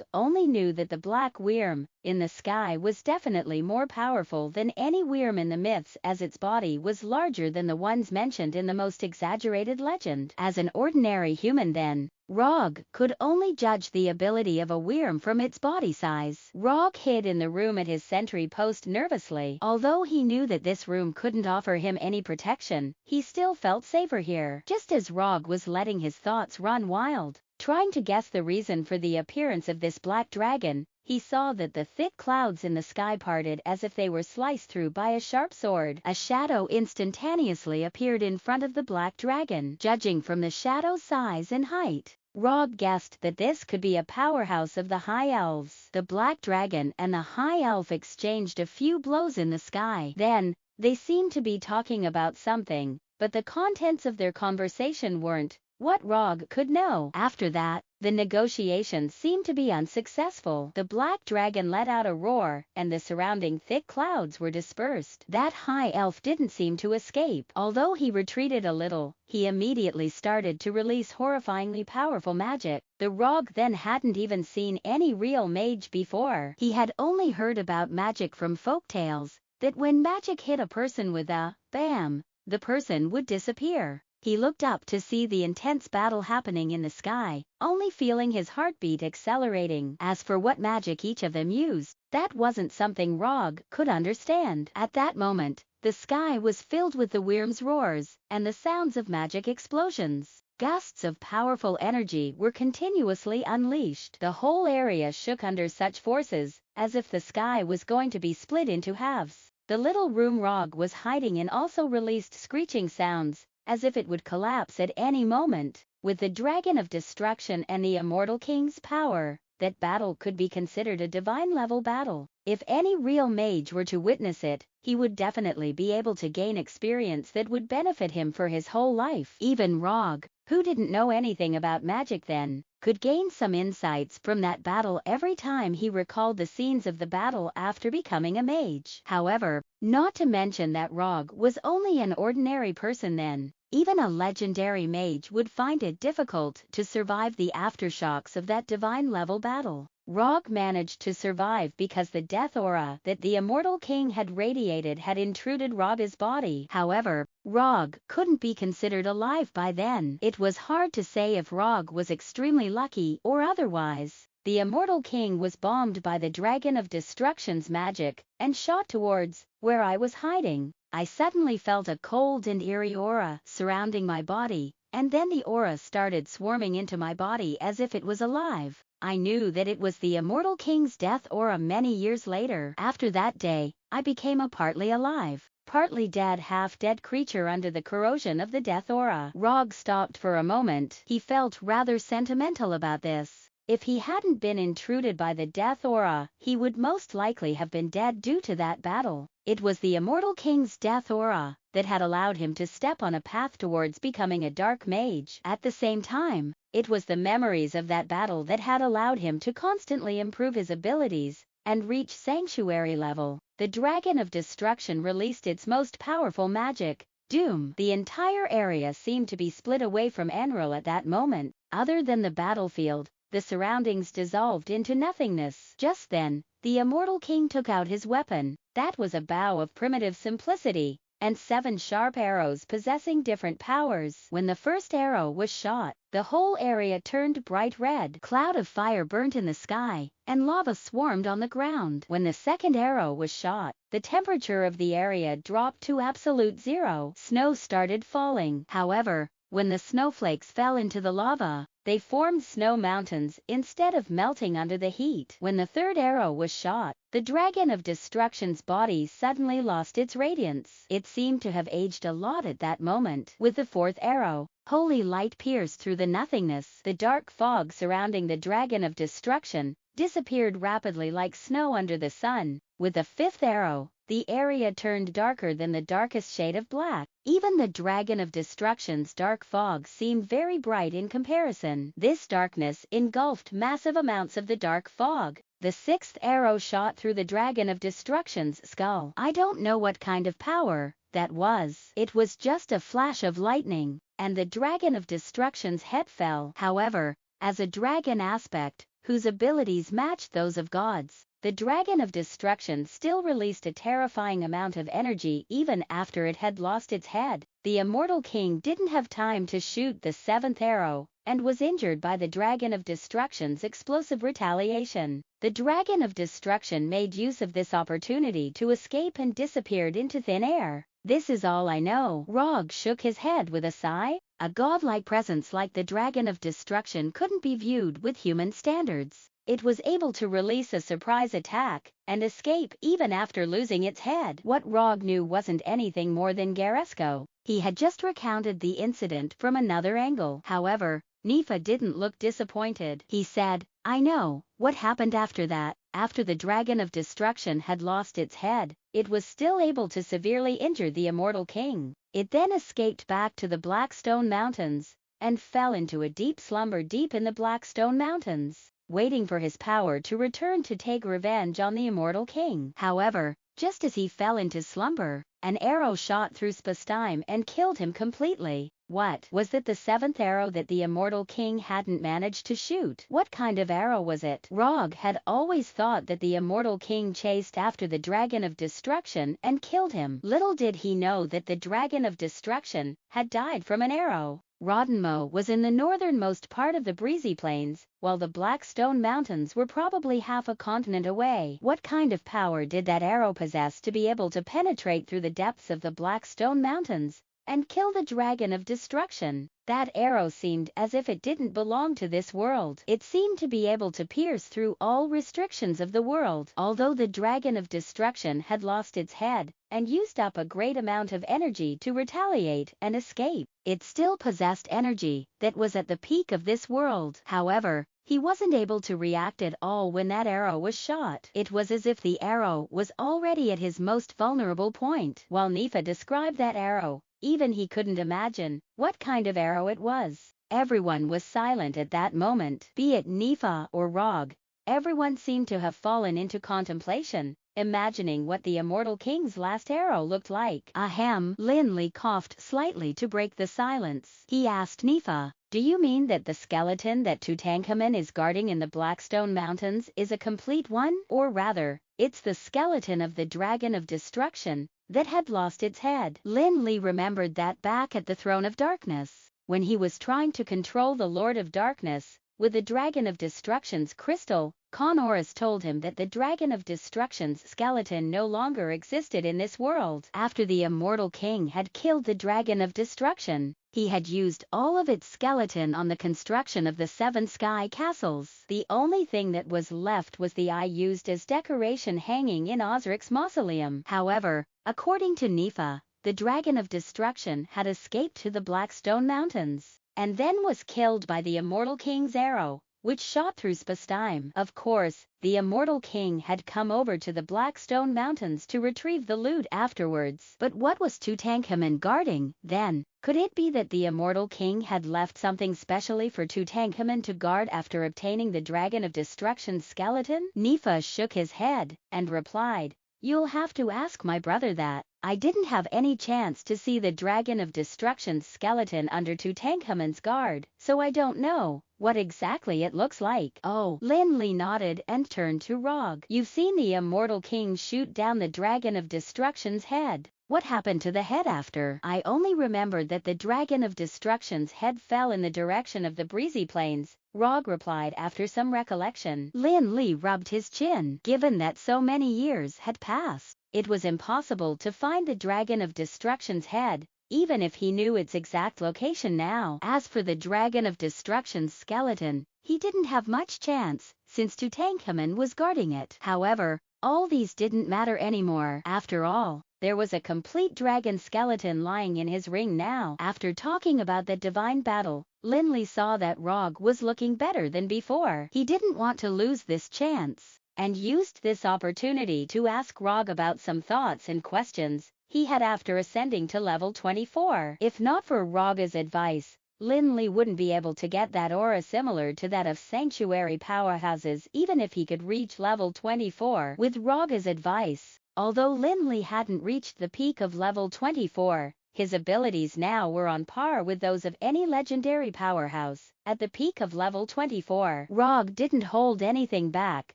only knew that the black worm in the sky was definitely more powerful than any worm in the myths, as its body was larger than the ones mentioned in the most exaggerated legend. As an ordinary human then, Rog could only judge the ability of a worm from its body size. Rog hid in the room at his sentry post nervously. Although he knew that this room couldn't offer him any protection, he still felt safer here. Just as Rog was letting his thoughts run wild, trying to guess the reason for the appearance of this black dragon, he saw that the thick clouds in the sky parted as if they were sliced through by a sharp sword. A shadow instantaneously appeared in front of the black dragon. Judging from the shadow's size and height, Rog guessed that this could be a powerhouse of the High Elves. The black dragon and the High Elf exchanged a few blows in the sky. Then, they seemed to be talking about something, but the contents of their conversation weren't what Rog could know. After that, the negotiations seemed to be unsuccessful. The black dragon let out a roar, and the surrounding thick clouds were dispersed. That high elf didn't seem to escape. Although he retreated a little, he immediately started to release horrifyingly powerful magic. The Rog then hadn't even seen any real mage before. He had only heard about magic from folktales, that when magic hit a person with a bam, the person would disappear. He looked up to see the intense battle happening in the sky, only feeling his heartbeat accelerating. As for what magic each of them used, that wasn't something Rog could understand. At that moment, the sky was filled with the worm's roars and the sounds of magic explosions. Gusts of powerful energy were continuously unleashed. The whole area shook under such forces, as if the sky was going to be split into halves. The little room Rog was hiding in also released screeching sounds, as if it would collapse at any moment. With the Dragon of Destruction and the Immortal King's power, that battle could be considered a divine-level battle. If any real mage were to witness it, he would definitely be able to gain experience that would benefit him for his whole life. Even Rog, who didn't know anything about magic then, could gain some insights from that battle every time he recalled the scenes of the battle after becoming a mage. However, not to mention that Rog was only an ordinary person then, even a legendary mage would find it difficult to survive the aftershocks of that divine-level battle. Rog managed to survive because the death aura that the Immortal King had radiated had intruded Rog's body. However, Rog couldn't be considered alive by then. It was hard to say if Rog was extremely lucky or otherwise. The Immortal King was bombed by the Dragon of Destruction's magic and shot towards where I was hiding. I suddenly felt a cold and eerie aura surrounding my body, and then the aura started swarming into my body as if it was alive. I knew that it was the Immortal King's death aura. Many years later. After that day, I became a partly alive, partly dead, half-dead creature under the corrosion of the death aura. Rog stopped for a moment. He felt rather sentimental about this. If he hadn't been intruded by the death aura, he would most likely have been dead due to that battle. It was the Immortal King's death aura that had allowed him to step on a path towards becoming a dark mage. At the same time, it was the memories of that battle that had allowed him to constantly improve his abilities and reach sanctuary level. The Dragon of Destruction released its most powerful magic, Doom. The entire area seemed to be split away from Enril at that moment. Other than the battlefield, the surroundings dissolved into nothingness. Just then, the Immortal King took out his weapon. That was a bow of primitive simplicity, and 7 sharp arrows possessing different powers. When the first arrow was shot, the whole area turned bright red. Cloud of fire burnt in the sky, and lava swarmed on the ground. When the second arrow was shot, the temperature of the area dropped to absolute zero. Snow started falling. However, when the snowflakes fell into the lava, they formed snow mountains instead of melting under the heat. When the third arrow was shot, the Dragon of Destruction's body suddenly lost its radiance. It seemed to have aged a lot at that moment. With the fourth arrow, holy light pierced through the nothingness. The dark fog surrounding the Dragon of Destruction disappeared rapidly like snow under the sun, With the fifth arrow, the area turned darker than the darkest shade of black. Even the Dragon of Destruction's dark fog seemed very bright in comparison. This darkness engulfed massive amounts of the dark fog. The sixth arrow shot through the Dragon of Destruction's skull. I don't know what kind of power that was. It was just a flash of lightning, and the Dragon of Destruction's head fell. However, as a dragon aspect, whose abilities matched those of gods, the Dragon of Destruction still released a terrifying amount of energy even after it had lost its head. The Immortal King didn't have time to shoot the seventh arrow, and was injured by the Dragon of Destruction's explosive retaliation. The Dragon of Destruction made use of this opportunity to escape and disappeared into thin air. This is all I know. Rog shook his head with a sigh. A godlike presence like the Dragon of Destruction couldn't be viewed with human standards. It was able to release a surprise attack and escape even after losing its head. What Rog knew wasn't anything more than Garesco. He had just recounted the incident from another angle. However, Nifa didn't look disappointed. He said, I know what happened after that. After the Dragon of Destruction had lost its head, it was still able to severely injure the Immortal King. It then escaped back to the Blackstone Mountains and fell into a deep slumber deep in the Blackstone Mountains, waiting for his power to return to take revenge on the Immortal King. However, just as he fell into slumber, an arrow shot through spacetime and killed him completely. What was that? The seventh arrow that the Immortal King hadn't managed to shoot? What kind of arrow was it? Rog had always thought that the Immortal King chased after the Dragon of Destruction and killed him. Little did he know that the Dragon of Destruction had died from an arrow. Roddenmo was in the northernmost part of the Breezy Plains, while the Blackstone Mountains were probably half a continent away. What kind of power did that arrow possess to be able to penetrate through the depths of the Blackstone Mountains and kill the Dragon of Destruction? That arrow seemed as if it didn't belong to this world. It seemed to be able to pierce through all restrictions of the world. Although the Dragon of Destruction had lost its head and used up a great amount of energy to retaliate and escape, it still possessed energy that was at the peak of this world. However, he wasn't able to react at all when that arrow was shot. It was as if the arrow was already at his most vulnerable point. While Nifa described that arrow, even he couldn't imagine what kind of arrow it was. Everyone was silent at that moment. Be it Nifa or Rog, everyone seemed to have fallen into contemplation, imagining what the Immortal King's last arrow looked like. Ahem. Lin Li coughed slightly to break the silence. He asked Nifa, do you mean that the skeleton that Tutankhamun is guarding in the Blackstone Mountains is a complete one? Or rather, it's the skeleton of the Dragon of Destruction that had lost its head. Lin Li remembered that back at the Throne of Darkness, when he was trying to control the Lord of Darkness with the Dragon of Destruction's crystal, Connorus told him that the Dragon of Destruction's skeleton no longer existed in this world. After the Immortal King had killed the Dragon of Destruction, he had used all of its skeleton on the construction of the 7 sky castles. The only thing that was left was the eye used as decoration hanging in Osric's mausoleum. However, according to Nifa, the Dragon of Destruction had escaped to the Blackstone Mountains, and then was killed by the Immortal King's arrow, which shot through spacetime. Of course, the Immortal King had come over to the Blackstone Mountains to retrieve the loot afterwards. But what was Tutankhamun guarding, then? Could it be that the Immortal King had left something specially for Tutankhamun to guard after obtaining the Dragon of Destruction's skeleton? Nifa shook his head and replied, you'll have to ask my brother that. I didn't have any chance to see the Dragon of Destruction's skeleton under Tutankhamun's guard, so I don't know what exactly it looks like. Oh. Lin Li nodded and turned to Rog. You've seen the Immortal King shoot down the Dragon of Destruction's head. What happened to the head after? I only remembered that the Dragon of Destruction's head fell in the direction of the Breezy Plains, Rog replied after some recollection. Lin Li rubbed his chin. Given that so many years had passed, it was impossible to find the Dragon of Destruction's head, even if he knew its exact location now. As for the Dragon of Destruction's skeleton, he didn't have much chance, since Tutankhamun was guarding it. However, all these didn't matter anymore. After all, there was a complete dragon skeleton lying in his ring now. After talking about the divine battle, Lin Li saw that Rog was looking better than before. He didn't want to lose this chance, and used this opportunity to ask Rog about some thoughts and questions he had after ascending to level 24. If not for Rog's advice, Lin Li wouldn't be able to get that aura similar to that of sanctuary powerhouses even if he could reach level 24 with Rog's advice. Although Lin Li hadn't reached the peak of level 24, his abilities now were on par with those of any legendary powerhouse. At the peak of level 24, Rog didn't hold anything back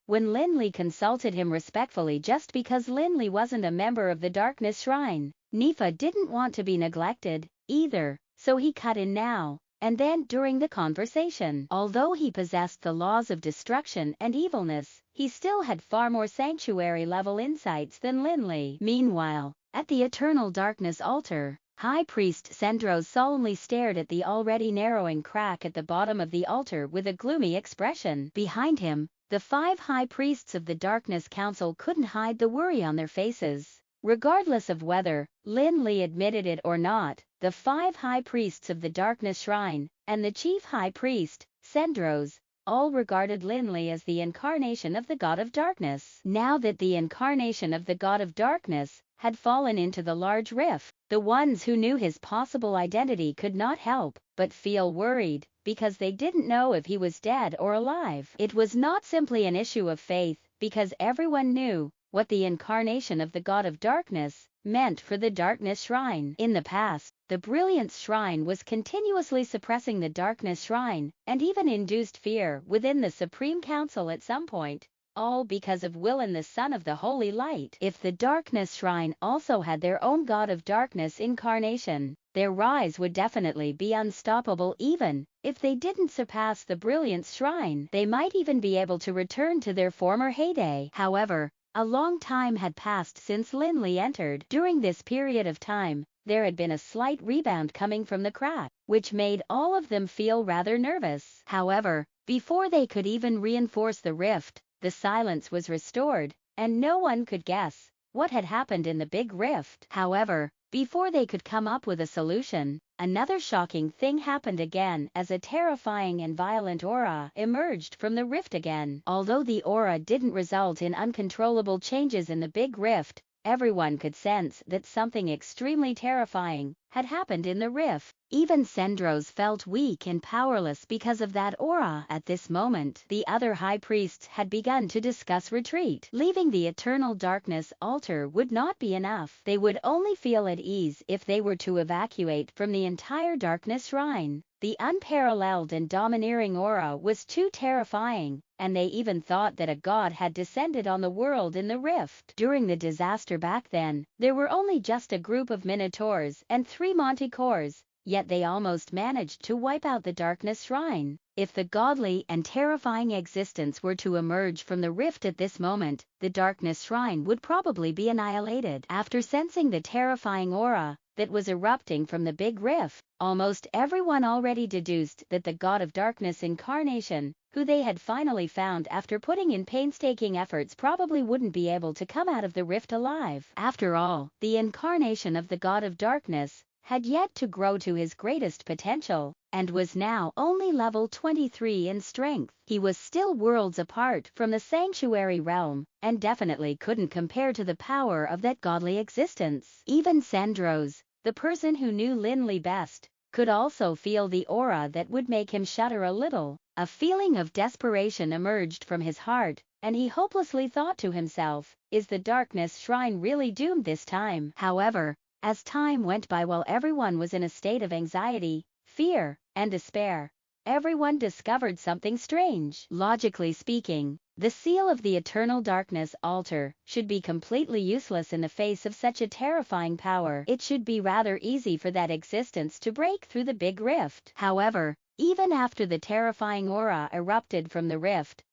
when Lin Li consulted him respectfully just because Lin Li wasn't a member of the Darkness Shrine. Nifa didn't want to be neglected, either, so he cut in now and then during the conversation. Although he possessed the laws of destruction and evilness, he still had far more sanctuary level insights than Lin Li. Meanwhile, at the Eternal Darkness altar, High Priest Sendros solemnly stared at the already narrowing crack at the bottom of the altar with a gloomy expression. Behind him, the 5 High Priests of the Darkness Council couldn't hide the worry on their faces. Regardless of whether Lin Li admitted it or not, the 5 High Priests of the Darkness Shrine and the Chief High Priest, Sendros, all regarded Lin Li as the incarnation of the God of Darkness. Now that the incarnation of the God of Darkness had fallen into the large rift, the ones who knew his possible identity could not help but feel worried, because they didn't know if he was dead or alive. It was not simply an issue of faith, because everyone knew what the incarnation of the God of Darkness meant for the Darkness Shrine. In the past, the Brilliance Shrine was continuously suppressing the Darkness Shrine, and even induced fear within the Supreme Council at some point, all because of Willin, the son of the Holy Light. If the Darkness Shrine also had their own God of Darkness incarnation, their rise would definitely be unstoppable. Even if they didn't surpass the Brilliance Shrine, they might even be able to return to their former heyday. However, a long time had passed since Lin Li entered. During this period of time, there had been a slight rebound coming from the crack, which made all of them feel rather nervous. However, before they could even reinforce the rift, the silence was restored, and no one could guess what had happened in the big rift. However, before they could come up with a solution, another shocking thing happened again as a terrifying and violent aura emerged from the rift again. Although the aura didn't result in uncontrollable changes in the big rift, everyone could sense that something extremely terrifying had happened in the rift. Even Sendros felt weak and powerless because of that aura. At this moment, the other high priests had begun to discuss retreat. Leaving the Eternal Darkness altar would not be enough. They would only feel at ease if they were to evacuate from the entire Darkness Shrine. The unparalleled and domineering aura was too terrifying, and they even thought that a god had descended on the world in the rift. During the disaster back then, there were only just a group of minotaurs and 3 manticores, yet they almost managed to wipe out the Darkness Shrine. If the godly and terrifying existence were to emerge from the rift at this moment, the Darkness Shrine would probably be annihilated. After sensing the terrifying aura that was erupting from the big rift, almost everyone already deduced that the God of Darkness incarnation, who they had finally found after putting in painstaking efforts, probably wouldn't be able to come out of the rift alive. After all, the incarnation of the God of Darkness had yet to grow to his greatest potential, and was now only level 23 in strength. He was still worlds apart from the sanctuary realm, and definitely couldn't compare to the power of that godly existence. Even Sendros, the person who knew Lin Li best, could also feel the aura that would make him shudder a little. A feeling of desperation emerged from his heart, and he hopelessly thought to himself, is the Darkness Shrine really doomed this time? However, as time went by while everyone was in a state of anxiety, fear, and despair, everyone discovered something strange. Logically speaking, the seal of the Eternal Darkness altar should be completely useless in the face of such a terrifying power. It should be rather easy for that existence to break through the big rift. However, even after the terrifying aura erupted from the rift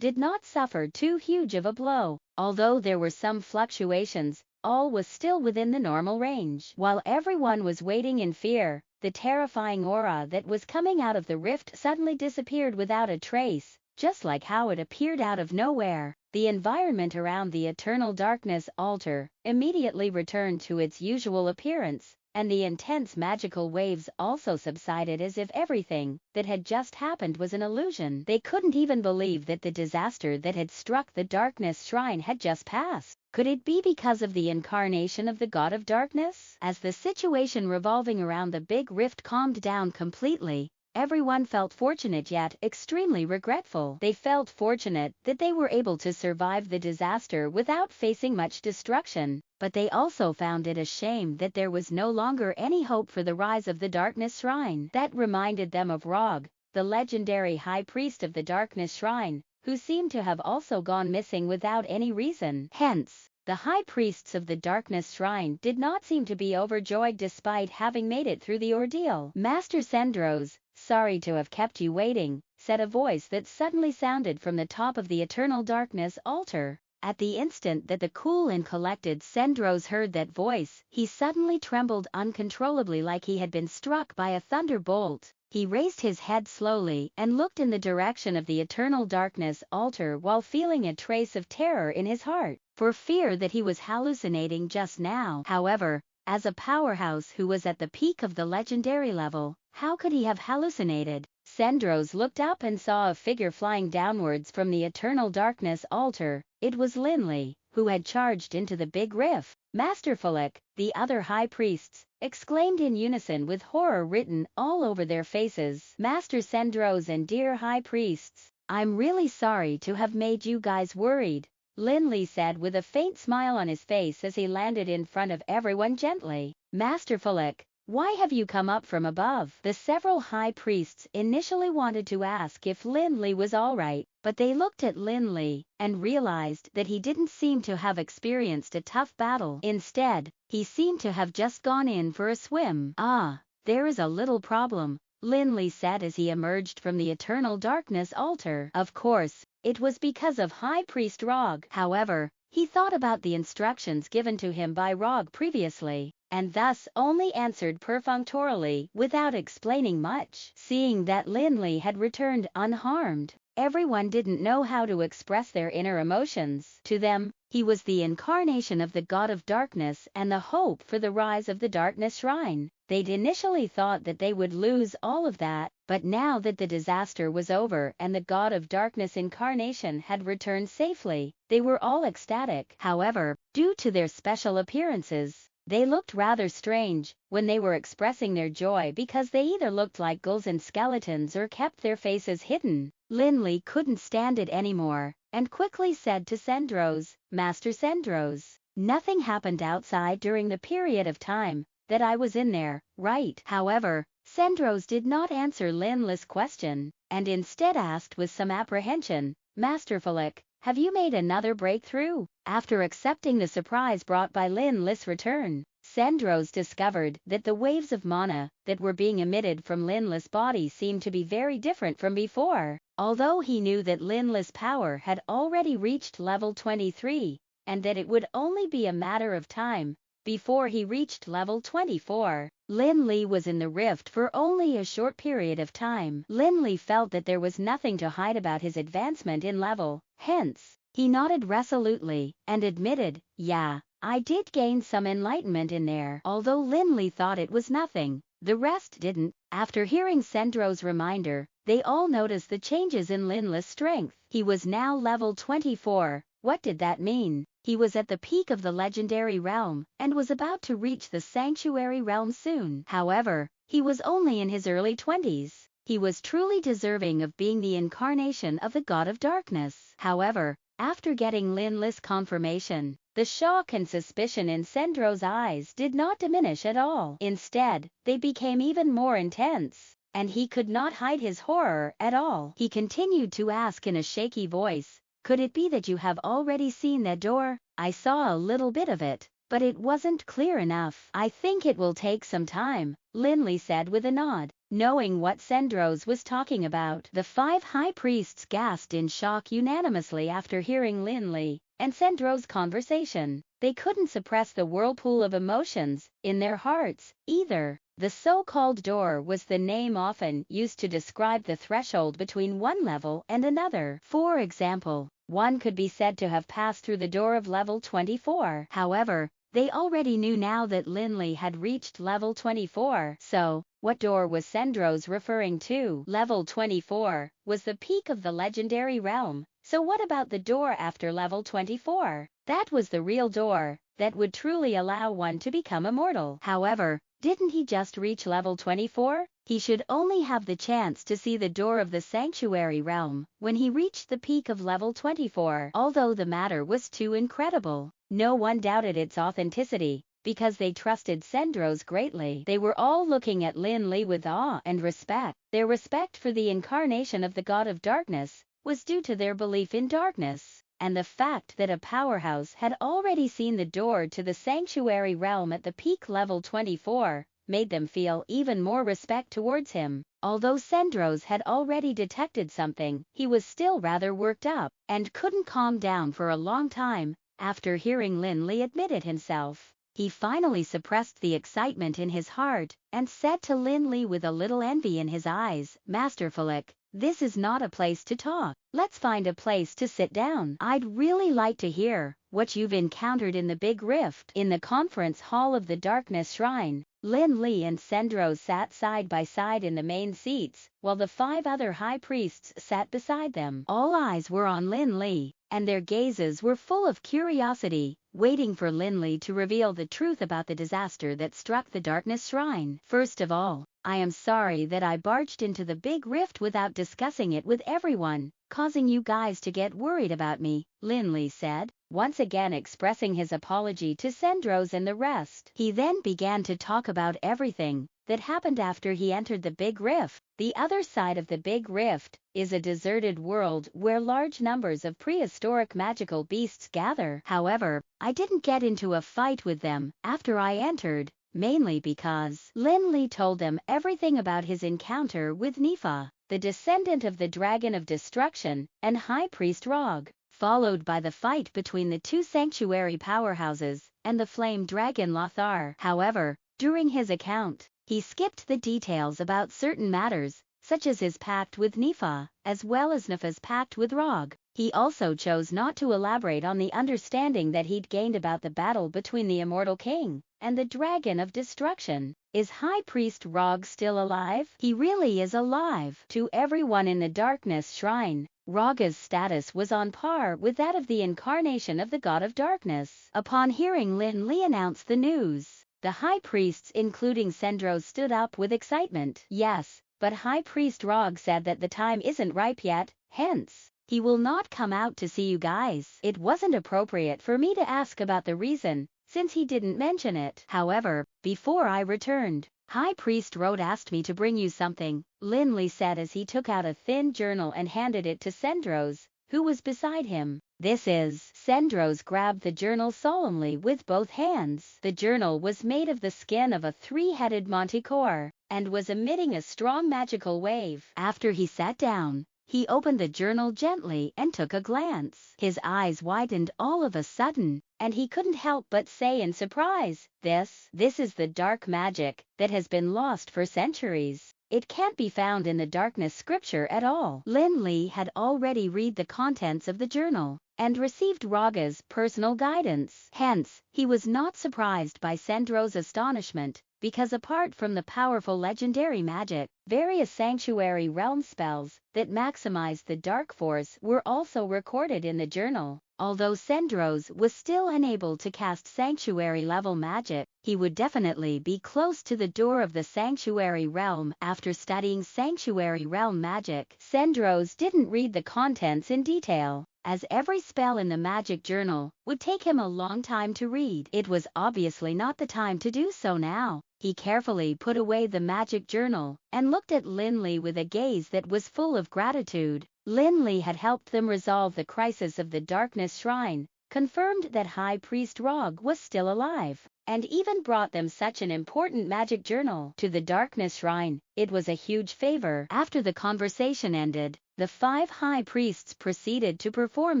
did not suffer too huge of a blow. Although there were some fluctuations, all was still within the normal range. While everyone was waiting in fear, the terrifying aura that was coming out of the rift suddenly disappeared without a trace, just like how it appeared out of nowhere. The environment around the Eternal Darkness altar immediately returned to its usual appearance, and the intense magical waves also subsided as if everything that had just happened was an illusion. They couldn't even believe that the disaster that had struck the darkness shrine had just passed. Could it be because of the incarnation of the god of darkness? As the situation revolving around the big rift calmed down completely, everyone felt fortunate yet extremely regretful. They felt fortunate that they were able to survive the disaster without facing much destruction, but they also found it a shame that there was no longer any hope for the rise of the Darkness Shrine. That reminded them of Rog, the legendary high priest of the Darkness Shrine, who seemed to have also gone missing without any reason. Hence, the high priests of the Darkness Shrine did not seem to be overjoyed despite having made it through the ordeal. Master Sendros, sorry to have kept you waiting, said a voice that suddenly sounded from the top of the Eternal Darkness altar. At the instant that the cool and collected Sendros heard that voice, he suddenly trembled uncontrollably like he had been struck by a thunderbolt. He raised his head slowly and looked in the direction of the Eternal Darkness altar while feeling a trace of terror in his heart, for fear that he was hallucinating just now. However, as a powerhouse who was at the peak of the legendary level, how could he have hallucinated? Sendros looked up and saw a figure flying downwards from the Eternal Darkness altar. It was Lin Li, who had charged into the big rift. Masterfully, the other high priests exclaimed in unison with horror written all over their faces. Master Sendros and dear high priests, I'm really sorry to have made you guys worried, Lin Li said with a faint smile on his face as he landed in front of everyone gently. Masterfully, why have you come up from above? The several high priests initially wanted to ask if Lin Li was alright, but they looked at Lin Li and realized that he didn't seem to have experienced a tough battle. Instead, he seemed to have just gone in for a swim. Ah, there is a little problem, Lin Li said as he emerged from the Eternal Darkness altar. Of course, it was because of High Priest Rog. However, he thought about the instructions given to him by Rog previously, and thus only answered perfunctorily without explaining much. Seeing that Lin Li had returned unharmed, everyone didn't know how to express their inner emotions. To them, he was the incarnation of the god of darkness and the hope for the rise of the Darkness Shrine. They'd initially thought that they would lose all of that, but now that the disaster was over and the god of darkness incarnation had returned safely, they were all ecstatic. However, due to their special appearances, they looked rather strange when they were expressing their joy because they either looked like ghouls and skeletons or kept their faces hidden. Lin Li couldn't stand it anymore and quickly said to Sendros, Master Sendros, nothing happened outside during the period of time that I was in there, right? However, Sendros did not answer Lin Li's question and instead asked with some apprehension, Masterfully, have you made another breakthrough? After accepting the surprise brought by Lin Li's return, Sendros discovered that the waves of mana that were being emitted from Lin Li's body seemed to be very different from before. Although he knew that Lin Li's power had already reached level 23, and that it would only be a matter of time before he reached level 24, Lin Li was in the rift for only a short period of time. Lin Li felt that there was nothing to hide about his advancement in level, hence, he nodded resolutely and admitted, yeah, I did gain some enlightenment in there. Although Lin Li thought it was nothing, the rest didn't. After hearing Sendros' reminder, they all noticed the changes in Lin Li's strength. He was now level 24. What did that mean? He was at the peak of the legendary realm and was about to reach the sanctuary realm soon. However, he was only in his early 20s. He was truly deserving of being the incarnation of the god of darkness. However, after getting Lin Li's confirmation, the shock and suspicion in Sendros' eyes did not diminish at all. Instead, they became even more intense, and he could not hide his horror at all. He continued to ask in a shaky voice, could it be that you have already seen that door? I saw a little bit of it, but it wasn't clear enough. I think it will take some time, Lin Li said with a nod. Knowing what Sendros was talking about, the 5 high priests gasped in shock unanimously after hearing Lin Li and Sendros' conversation. They couldn't suppress the whirlpool of emotions in their hearts, either. The so-called door was the name often used to describe the threshold between one level and another. For example, one could be said to have passed through the door of level 24. However, They already knew now that Lin Li had reached level 24. So, what door was Sandros referring to? Level 24 was the peak of the legendary realm. So what about the door after level 24? That was the real door that would truly allow one to become immortal. However, didn't he just reach level 24? He should only have the chance to see the door of the sanctuary realm when he reached the peak of level 24. Although the matter was too incredible, no one doubted its authenticity, because they trusted Sandros greatly. They were all looking at Lin Li with awe and respect. Their respect for the incarnation of the god of darkness was due to their belief in darkness, and the fact that a powerhouse had already seen the door to the sanctuary realm at the peak level 24 made them feel even more respect towards him. Although Sandros had already detected something, he was still rather worked up, and couldn't calm down for a long time. After hearing Lin Li admit it himself, he finally suppressed the excitement in his heart, and said to Lin Li with a little envy in his eyes, "Masterful, this is not a place to talk. Let's find a place to sit down. I'd really like to hear what you've encountered in the Big Rift." In the conference hall of the Darkness Shrine, Lin Li and Sandros sat side by side in the main seats, while the 5 other high priests sat beside them. All eyes were on Lin Li, and their gazes were full of curiosity, waiting for Lin Li to reveal the truth about the disaster that struck the Darkness Shrine. "First of all, I am sorry that I barged into the Big Rift without discussing it with everyone, causing you guys to get worried about me," Lin Li said, once again expressing his apology to Sandros and the rest. He then began to talk about everything that happened after he entered the Big Rift. The other side of the Big Rift is a deserted world where large numbers of prehistoric magical beasts gather. However, I didn't get into a fight with them after I entered, mainly because Lin Li told them everything about his encounter with Nifa, the descendant of the Dragon of Destruction, and High Priest Rog, followed by the fight between the 2 sanctuary powerhouses and the flame dragon Lothar. However, during his account, he skipped the details about certain matters, such as his pact with Nifa, as well as Nifa's pact with Rog. He also chose not to elaborate on the understanding that he'd gained about the battle between the Immortal King and the Dragon of Destruction. Is High Priest Rog still alive? He really is alive. To everyone in the Darkness Shrine, Raga's status was on par with that of the incarnation of the god of darkness. Upon hearing Lin Li announce the news, the high priests including Sandros stood up with excitement. "Yes, but High Priest Rog said that the time isn't ripe yet, hence, he will not come out to see you guys. It wasn't appropriate for me to ask about the reason, since he didn't mention it. However, before I returned, High Priest Rod asked me to bring you something," Lin Li said as he took out a thin journal and handed it to Sandros, who was beside him. "This is..." Sandros grabbed the journal solemnly with both hands. The journal was made of the skin of a 3-headed manticore, and was emitting a strong magical wave. After he sat down, he opened the journal gently and took a glance. His eyes widened all of a sudden, and he couldn't help but say in surprise, This is the dark magic that has been lost for centuries. It can't be found in the darkness scripture at all." Lin Li had already read the contents of the journal and received Raga's personal guidance. Hence, he was not surprised by Sandros' astonishment, because apart from the powerful legendary magic, various sanctuary realm spells that maximized the dark force were also recorded in the journal. Although Sandros was still unable to cast sanctuary level magic, he would definitely be close to the door of the sanctuary realm after studying sanctuary realm magic. Sandros didn't read the contents in detail, as every spell in the magic journal would take him a long time to read. It was obviously not the time to do so now. He carefully put away the magic journal and looked at Lin Li with a gaze that was full of gratitude. Lin Li had helped them resolve the crisis of the Darkness Shrine, confirmed that High Priest Rog was still alive, and even brought them such an important magic journal to the Darkness Shrine. It was a huge favor. After the conversation ended, the 5 high priests proceeded to perform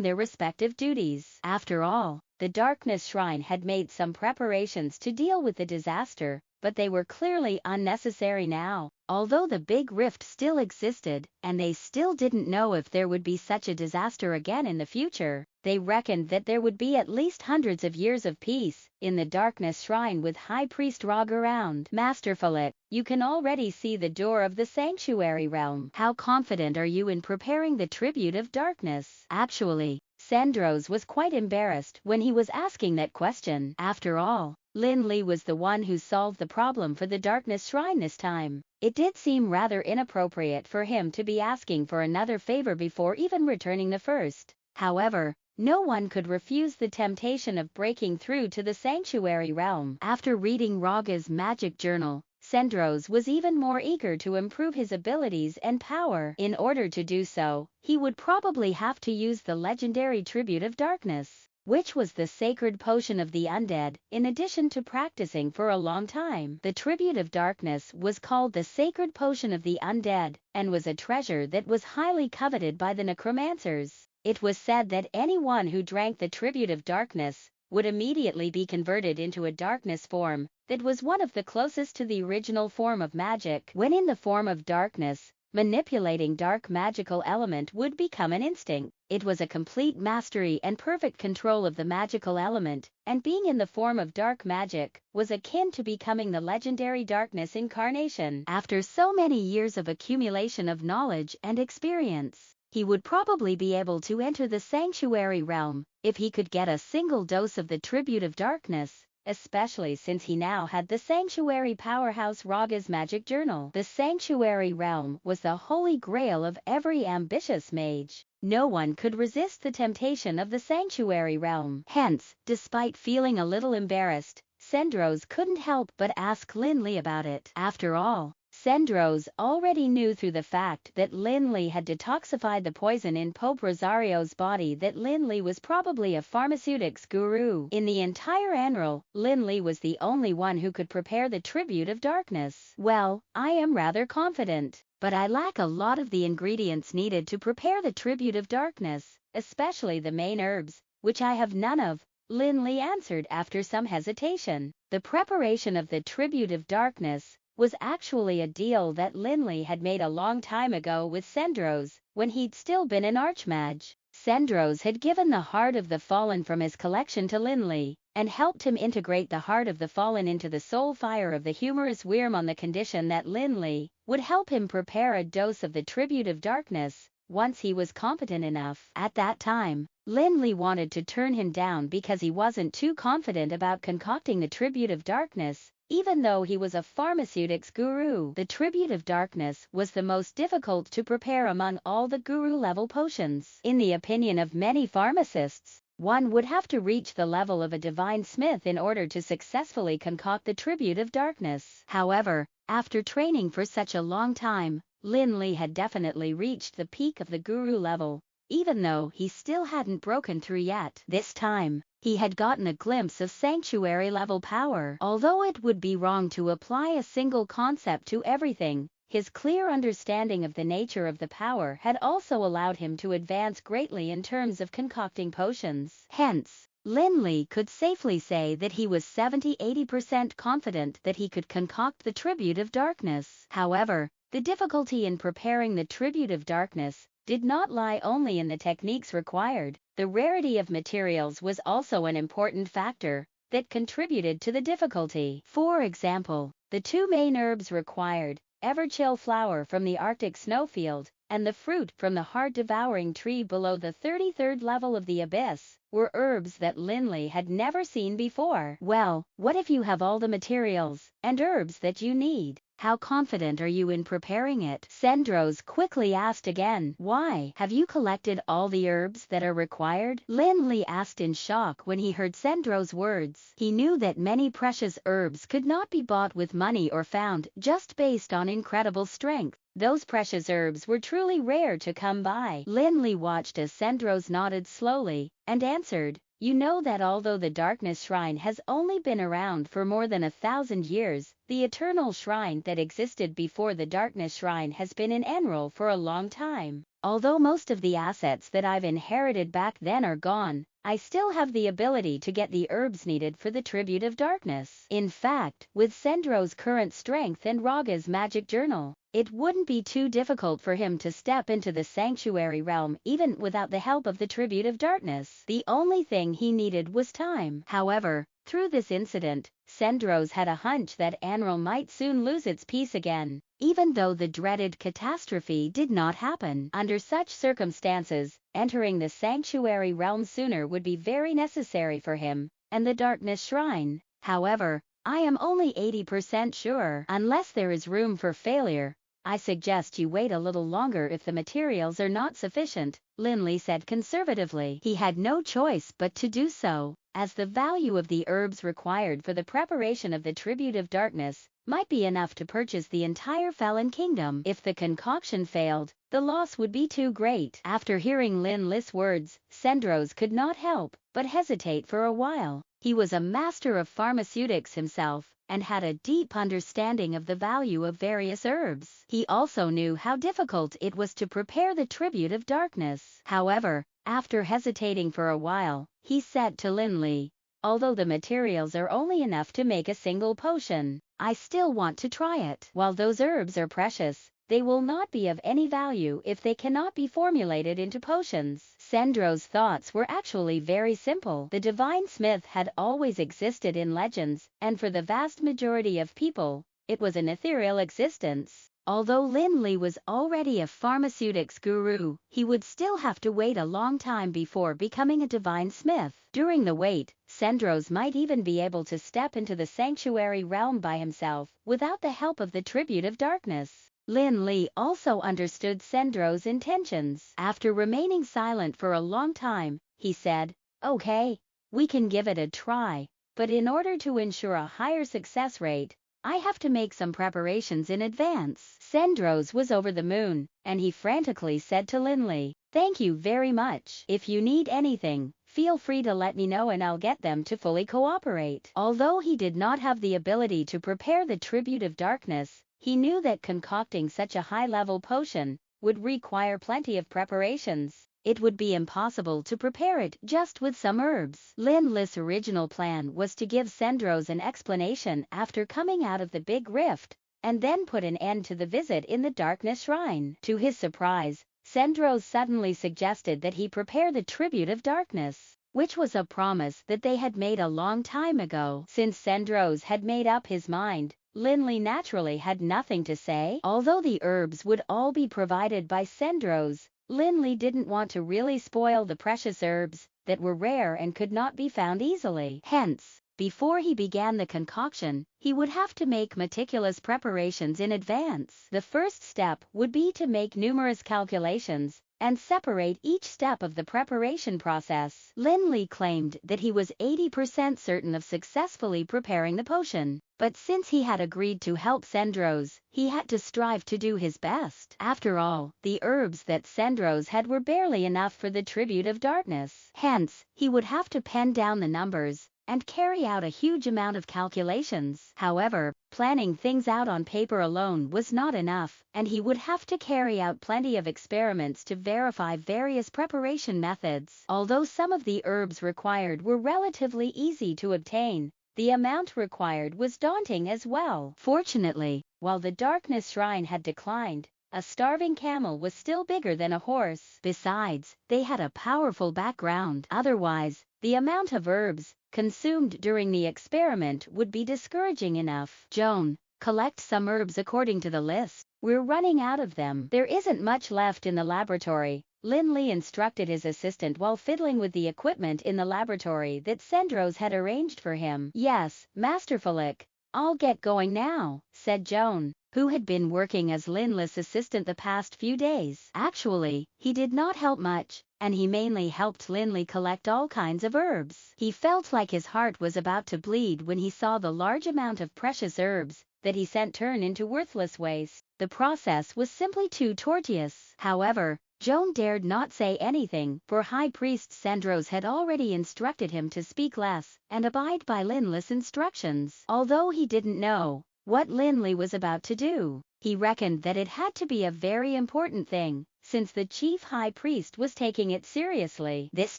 their respective duties. After all, the Darkness Shrine had made some preparations to deal with the disaster but they were clearly unnecessary now. Although the big rift still existed, and they still didn't know if there would be such a disaster again in the future, they reckoned that there would be at least hundreds of years of peace in the darkness shrine with High Priest Rog around. Masterful, you can already see the door of the sanctuary realm. How confident are you in preparing the tribute of darkness? Actually, Sandros was quite embarrassed when he was asking that question. After all, Lin Li was the one who solved the problem for the darkness shrine this time. It did seem rather inappropriate for him to be asking for another favor before even returning the first. However, no one could refuse the temptation of breaking through to the sanctuary realm. After reading Raga's magic journal, Sandros was even more eager to improve his abilities and power. In order to do so, he would probably have to use the legendary Tribute of Darkness, which was the sacred potion of the undead. In addition to practicing for a long time, the Tribute of Darkness was called the Sacred Potion of the Undead, and was a treasure that was highly coveted by the necromancers. It was said that anyone who drank the Tribute of Darkness would immediately be converted into a darkness form that was one of the closest to the original form of magic. When in the form of darkness, manipulating dark magical element would become an instinct. It was a complete mastery and perfect control of the magical element, and being in the form of dark magic was akin to becoming the legendary darkness incarnation. After so many years of accumulation of knowledge and experience, he would probably be able to enter the sanctuary realm if he could get a single dose of the Tribute of Darkness, especially since he now had the sanctuary powerhouse Raga's magic journal. The sanctuary realm was the holy grail of every ambitious mage. No one could resist the temptation of the sanctuary realm. Hence, despite feeling a little embarrassed, Sandros couldn't help but ask Lin Li about it. After all, Sandros already knew through the fact that Lin Li had detoxified the poison in Pope Rosario's body that Lin Li was probably a pharmaceutics guru. In the entire Anral, Lin Li was the only one who could prepare the Tribute of Darkness. Well, I am rather confident, but I lack a lot of the ingredients needed to prepare the Tribute of Darkness, especially the main herbs, which I have none of, Lin Li answered after some hesitation. The preparation of the Tribute of Darkness was actually a deal that Lin Li had made a long time ago with Sandros, when he'd still been an archmage. Sandros had given the Heart of the Fallen from his collection to Lin Li, and helped him integrate the Heart of the Fallen into the soul fire of the humorous Wyrm on the condition that Lin Li would help him prepare a dose of the Tribute of Darkness once he was competent enough. At that time, Lin Li wanted to turn him down because he wasn't too confident about concocting the Tribute of Darkness. Even though he was a pharmaceutics guru, the Tribute of Darkness was the most difficult to prepare among all the guru-level potions. In the opinion of many pharmacists, one would have to reach the level of a divine smith in order to successfully concoct the Tribute of Darkness. However, after training for such a long time, Lin Li had definitely reached the peak of the guru level, even though he still hadn't broken through yet. This time, he had gotten a glimpse of sanctuary-level power. Although it would be wrong to apply a single concept to everything, his clear understanding of the nature of the power had also allowed him to advance greatly in terms of concocting potions. Hence, Lin Li could safely say that he was 70–80% confident that he could concoct the Tribute of Darkness. However, the difficulty in preparing the Tribute of Darkness did not lie only in the techniques required. The rarity of materials was also an important factor that contributed to the difficulty. For example, the two main herbs required, Everchill flower from the Arctic snowfield and the fruit from the heart-devouring tree below the 33rd level of the abyss, were herbs that Lin Li had never seen before. Well, what if you have all the materials and herbs that you need? How confident are you in preparing it? Sandros quickly asked again. Why? Have you collected all the herbs that are required? Lin Li asked in shock when he heard Sandros' words. He knew that many precious herbs could not be bought with money or found just based on incredible strength. Those precious herbs were truly rare to come by. Lin Li watched as Sandros nodded slowly and answered, You know that although the Darkness Shrine has only been around for more than 1,000 years, the Eternal Shrine that existed before the Darkness Shrine has been in Enroll for a long time. Although most of the assets that I've inherited back then are gone, I still have the ability to get the herbs needed for the Tribute of Darkness. In fact, with Sendro's current strength and Raga's magic journal, it wouldn't be too difficult for him to step into the sanctuary realm even without the help of the Tribute of Darkness. The only thing he needed was time. However, through this incident, Sendros had a hunch that Enroll might soon lose its peace again, even though the dreaded catastrophe did not happen. Under such circumstances, entering the sanctuary realm sooner would be very necessary for him and the Darkness Shrine. However, I am only 80% sure. Unless there is room for failure, I suggest you wait a little longer if the materials are not sufficient, Lin Li said conservatively. He had no choice but to do so, as the value of the herbs required for the preparation of the Tribute of Darkness might be enough to purchase the entire Fallen Kingdom. If the concoction failed, the loss would be too great. After hearing Lin Li's words, Sendros could not help but hesitate for a while. He was a master of pharmaceutics himself, and had a deep understanding of the value of various herbs. He also knew how difficult it was to prepare the Tribute of Darkness. However, after hesitating for a while, he said to Lin Li, "Although the materials are only enough to make a single potion, I still want to try it. While those herbs are precious, they will not be of any value if they cannot be formulated into potions." Sendro's thoughts were actually very simple. The divine smith had always existed in legends, and for the vast majority of people, it was an ethereal existence. Although Lin Li was already a pharmaceutics guru, he would still have to wait a long time before becoming a divine smith. During the wait, Sendros might even be able to step into the sanctuary realm by himself, without the help of the Tribute of Darkness. Lin Li also understood Sendro's intentions. After remaining silent for a long time, he said, "Okay, we can give it a try, but in order to ensure a higher success rate, I have to make some preparations in advance." Sendros was over the moon, and he frantically said to Lin Li, "Thank you very much. If you need anything, feel free to let me know and I'll get them to fully cooperate." Although he did not have the ability to prepare the Tribute of Darkness, he knew that concocting such a high-level potion would require plenty of preparations. It would be impossible to prepare it just with some herbs. Lin Li's original plan was to give Sendros an explanation after coming out of the Big Rift, and then put an end to the visit in the Darkness Shrine. To his surprise, Sendros suddenly suggested that he prepare the Tribute of Darkness, which was a promise that they had made a long time ago. Since Sendros had made up his mind, Lin Li naturally had nothing to say. Although the herbs would all be provided by Sendros, Lin Li didn't want to really spoil the precious herbs that were rare and could not be found easily. Hence, before he began the concoction, he would have to make meticulous preparations in advance. The first step would be to make numerous calculations and separate each step of the preparation process. Lin Li claimed that he was 80% certain of successfully preparing the potion, but since he had agreed to help Sendros, he had to strive to do his best. After all, the herbs that Sendros had were barely enough for the Tribute of Darkness. Hence, he would have to pen down the numbers and carry out a huge amount of calculations. However, planning things out on paper alone was not enough, and he would have to carry out plenty of experiments to verify various preparation methods. Although some of the herbs required were relatively easy to obtain, the amount required was daunting as well. Fortunately, while the Darkness Shrine had declined, a starving camel was still bigger than a horse. Besides, they had a powerful background. Otherwise, the amount of herbs consumed during the experiment would be discouraging enough. "Joan, collect some herbs according to the list. We're running out of them. There isn't much left in the laboratory," Lin Li instructed his assistant while fiddling with the equipment in the laboratory that Sendros had arranged for him. "Yes, Masterfullick, I'll get going now," said Joan, who had been working as Lin Li's assistant the past few days. Actually, he did not help much, and he mainly helped Lin Li collect all kinds of herbs. He felt like his heart was about to bleed when he saw the large amount of precious herbs that he sent turn into worthless waste. The process was simply too tortuous. However, Joan dared not say anything, for High Priest Sandros had already instructed him to speak less and abide by Lin Li's instructions. Although he didn't know what Lin Li was about to do, he reckoned that it had to be a very important thing, since the chief high priest was taking it seriously. This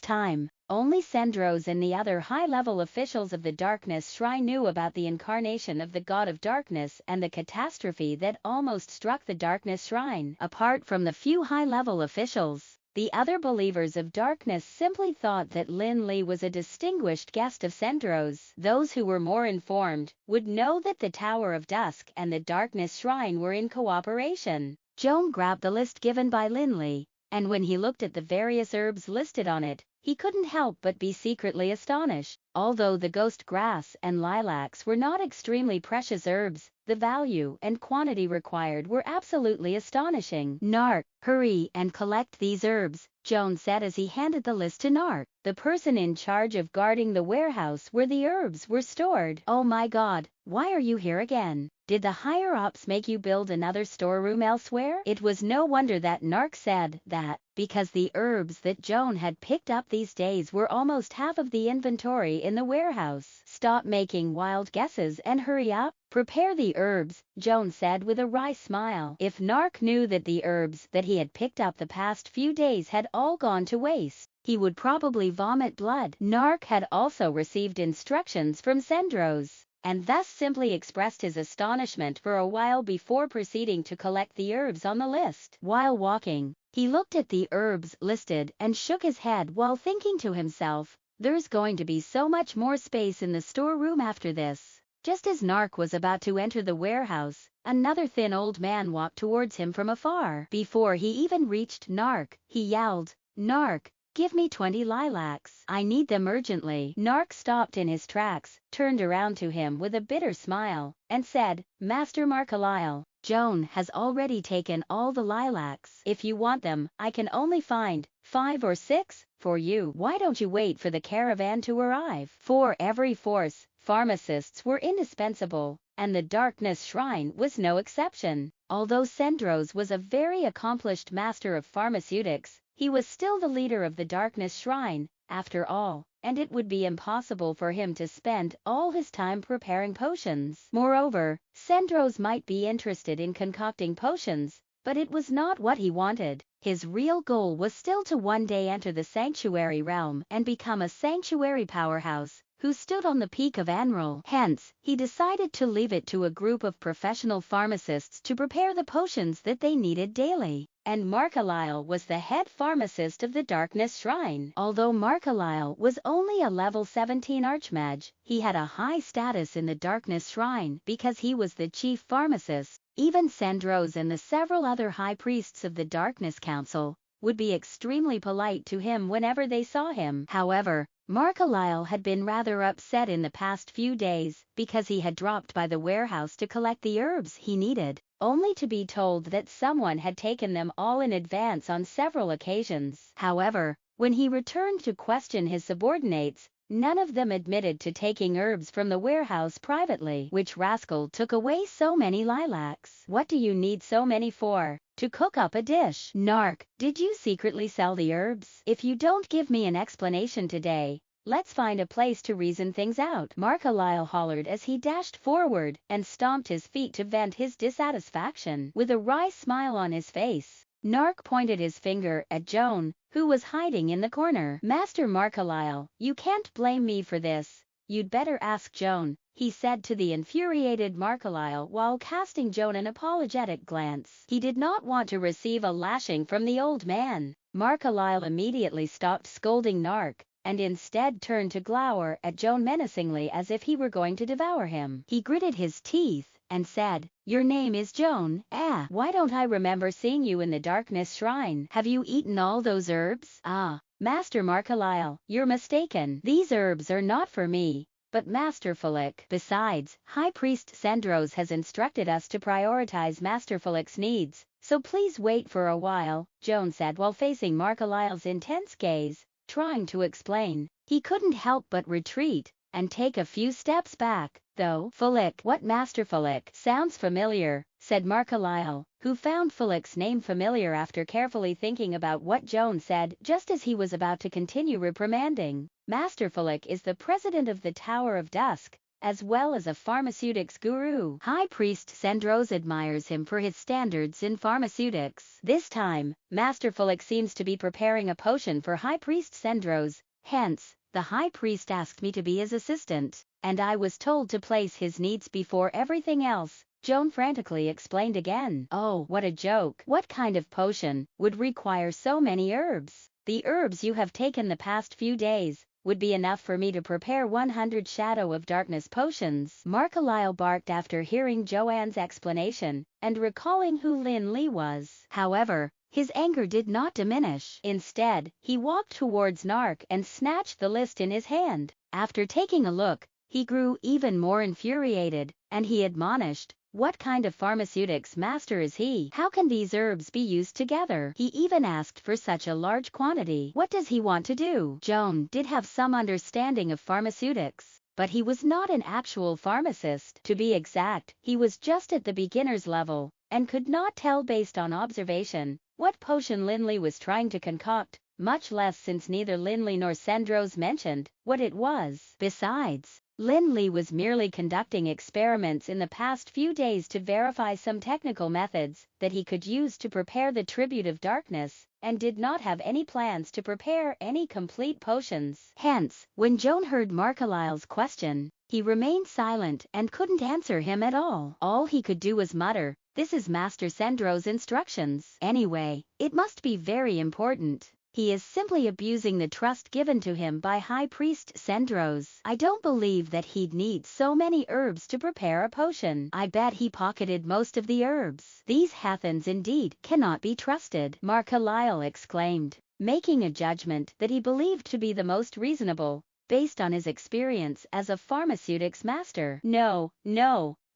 time, only Sandros and the other high-level officials of the Darkness Shrine knew about the incarnation of the God of Darkness and the catastrophe that almost struck the Darkness Shrine. Apart from the few high-level officials, the other believers of Darkness simply thought that Lin Li was a distinguished guest of Sandros. Those who were more informed would know that the Tower of Dusk and the Darkness Shrine were in cooperation. Joan grabbed the list given by Lin Li, and when he looked at the various herbs listed on it, he couldn't help but be secretly astonished. Although the ghost grass and lilacs were not extremely precious herbs, the value and quantity required were absolutely astonishing. Nark, hurry and collect these herbs, Joan said as he handed the list to Nark, the person in charge of guarding the warehouse where the herbs were stored. Oh my God, why are you here again? Did the higher-ups make you build another storeroom elsewhere? It was no wonder that Nark said that, because the herbs that Joan had picked up these days were almost half of the inventory in the warehouse. Stop making wild guesses and hurry up. Prepare the herbs, Joan said with a wry smile. If Nark knew that the herbs that he had picked up the past few days had all gone to waste, he would probably vomit blood. Nark had also received instructions from Sandros, and thus simply expressed his astonishment for a while before proceeding to collect the herbs on the list. While walking, he looked at the herbs listed and shook his head while thinking to himself, there's going to be so much more space in the storeroom after this. Just as Nark was about to enter the warehouse, another thin old man walked towards him from afar. Before he even reached Nark, he yelled, "Nark, give me 20 lilacs. I need them urgently." Nark stopped in his tracks, turned around to him with a bitter smile, and said, "Master Markalile, Joan has already taken all the lilacs. If you want them, I can only find 5 or 6 for you. Why don't you wait for the caravan to arrive?" For every force, pharmacists were indispensable, and the Darkness Shrine was no exception. Although Sandros was a very accomplished master of pharmaceutics, he was still the leader of the Darkness Shrine, after all, and it would be impossible for him to spend all his time preparing potions. Moreover, Sandros might be interested in concocting potions, but it was not what he wanted. His real goal was still to one day enter the sanctuary realm and become a sanctuary powerhouse who stood on the peak of Anral. Hence, he decided to leave it to a group of professional pharmacists to prepare the potions that they needed daily. And Markalile was the head pharmacist of the Darkness Shrine. Although Markalile was only a level 17 archmage, he had a high status in the Darkness Shrine because he was the chief pharmacist. Even Sandros and the several other high priests of the Darkness Council would be extremely polite to him whenever they saw him. However, Markalile had been rather upset in the past few days because he had dropped by the warehouse to collect the herbs he needed, only to be told that someone had taken them all in advance on several occasions. However, when he returned to question his subordinates, none of them admitted to taking herbs from the warehouse privately. Which rascal took away so many lilacs? What do you need so many for? To cook up a dish. Nark, did you secretly sell the herbs? If you don't give me an explanation today, let's find a place to reason things out. Markalile hollered as he dashed forward and stomped his feet to vent his dissatisfaction. With a wry smile on his face, Nark pointed his finger at Joan, who was hiding in the corner. "Master Markalile, you can't blame me for this. You'd better ask Joan," he said to the infuriated Markalile while casting Joan an apologetic glance. He did not want to receive a lashing from the old man. Markalile immediately stopped scolding Nark, and instead turned to glower at Joan menacingly as if he were going to devour him. He gritted his teeth and said, "Your name is Joan? Why don't I remember seeing you in the Darkness Shrine? Have you eaten all those herbs?" "Ah, Master Markalile, you're mistaken. These herbs are not for me, but Master Fulik. Besides, High Priest Sandros has instructed us to prioritize Master Fulik's needs, so please wait for a while," Joan said while facing Markalile's intense gaze. Trying to explain, he couldn't help but retreat, and take a few steps back, though. Fulik, what Master Fulik? Sounds familiar, said Markalyle, who found Fulik's name familiar after carefully thinking about what Joan said just as he was about to continue reprimanding. Master Fulik is the president of the Tower of Dusk, as well as a pharmaceutics guru. High Priest Sendros admires him for his standards in pharmaceutics. This time, Master Fulik seems to be preparing a potion for High Priest Sendros, hence, the High Priest asked me to be his assistant, and I was told to place his needs before everything else. Joan frantically explained again. Oh, what a joke. What kind of potion would require so many herbs? The herbs you have taken the past few days would be enough for me to prepare 100 Shadow of Darkness potions. Markalyle barked after hearing Joanne's explanation and recalling who Lin Li was. However, his anger did not diminish. Instead, he walked towards Nark and snatched the list in his hand. After taking a look, he grew even more infuriated, and he admonished, "What kind of pharmaceutics master is he? How can these herbs be used together? He even asked for such a large quantity. What does he want to do?" Joan did have some understanding of pharmaceutics, but he was not an actual pharmacist. To be exact, he was just at the beginner's level, and could not tell based on observation what potion Lin Li was trying to concoct, much less since neither Lin Li nor Sendros mentioned what it was. Besides, Lin Li was merely conducting experiments in the past few days to verify some technical methods that he could use to prepare the Tribute of Darkness, and did not have any plans to prepare any complete potions. Hence, when Joan heard Markalyle's question, he remained silent and couldn't answer him at all. All he could do was mutter, "This is Master Sendros' instructions. Anyway, it must be very important. He is simply abusing the trust given to him by High Priest Sendros. I don't believe that he'd need so many herbs to prepare a potion. I bet he pocketed most of the herbs. These Hathans indeed cannot be trusted," Markalyle exclaimed, making a judgment that he believed to be the most reasonable, based on his experience as a pharmaceutics master. No,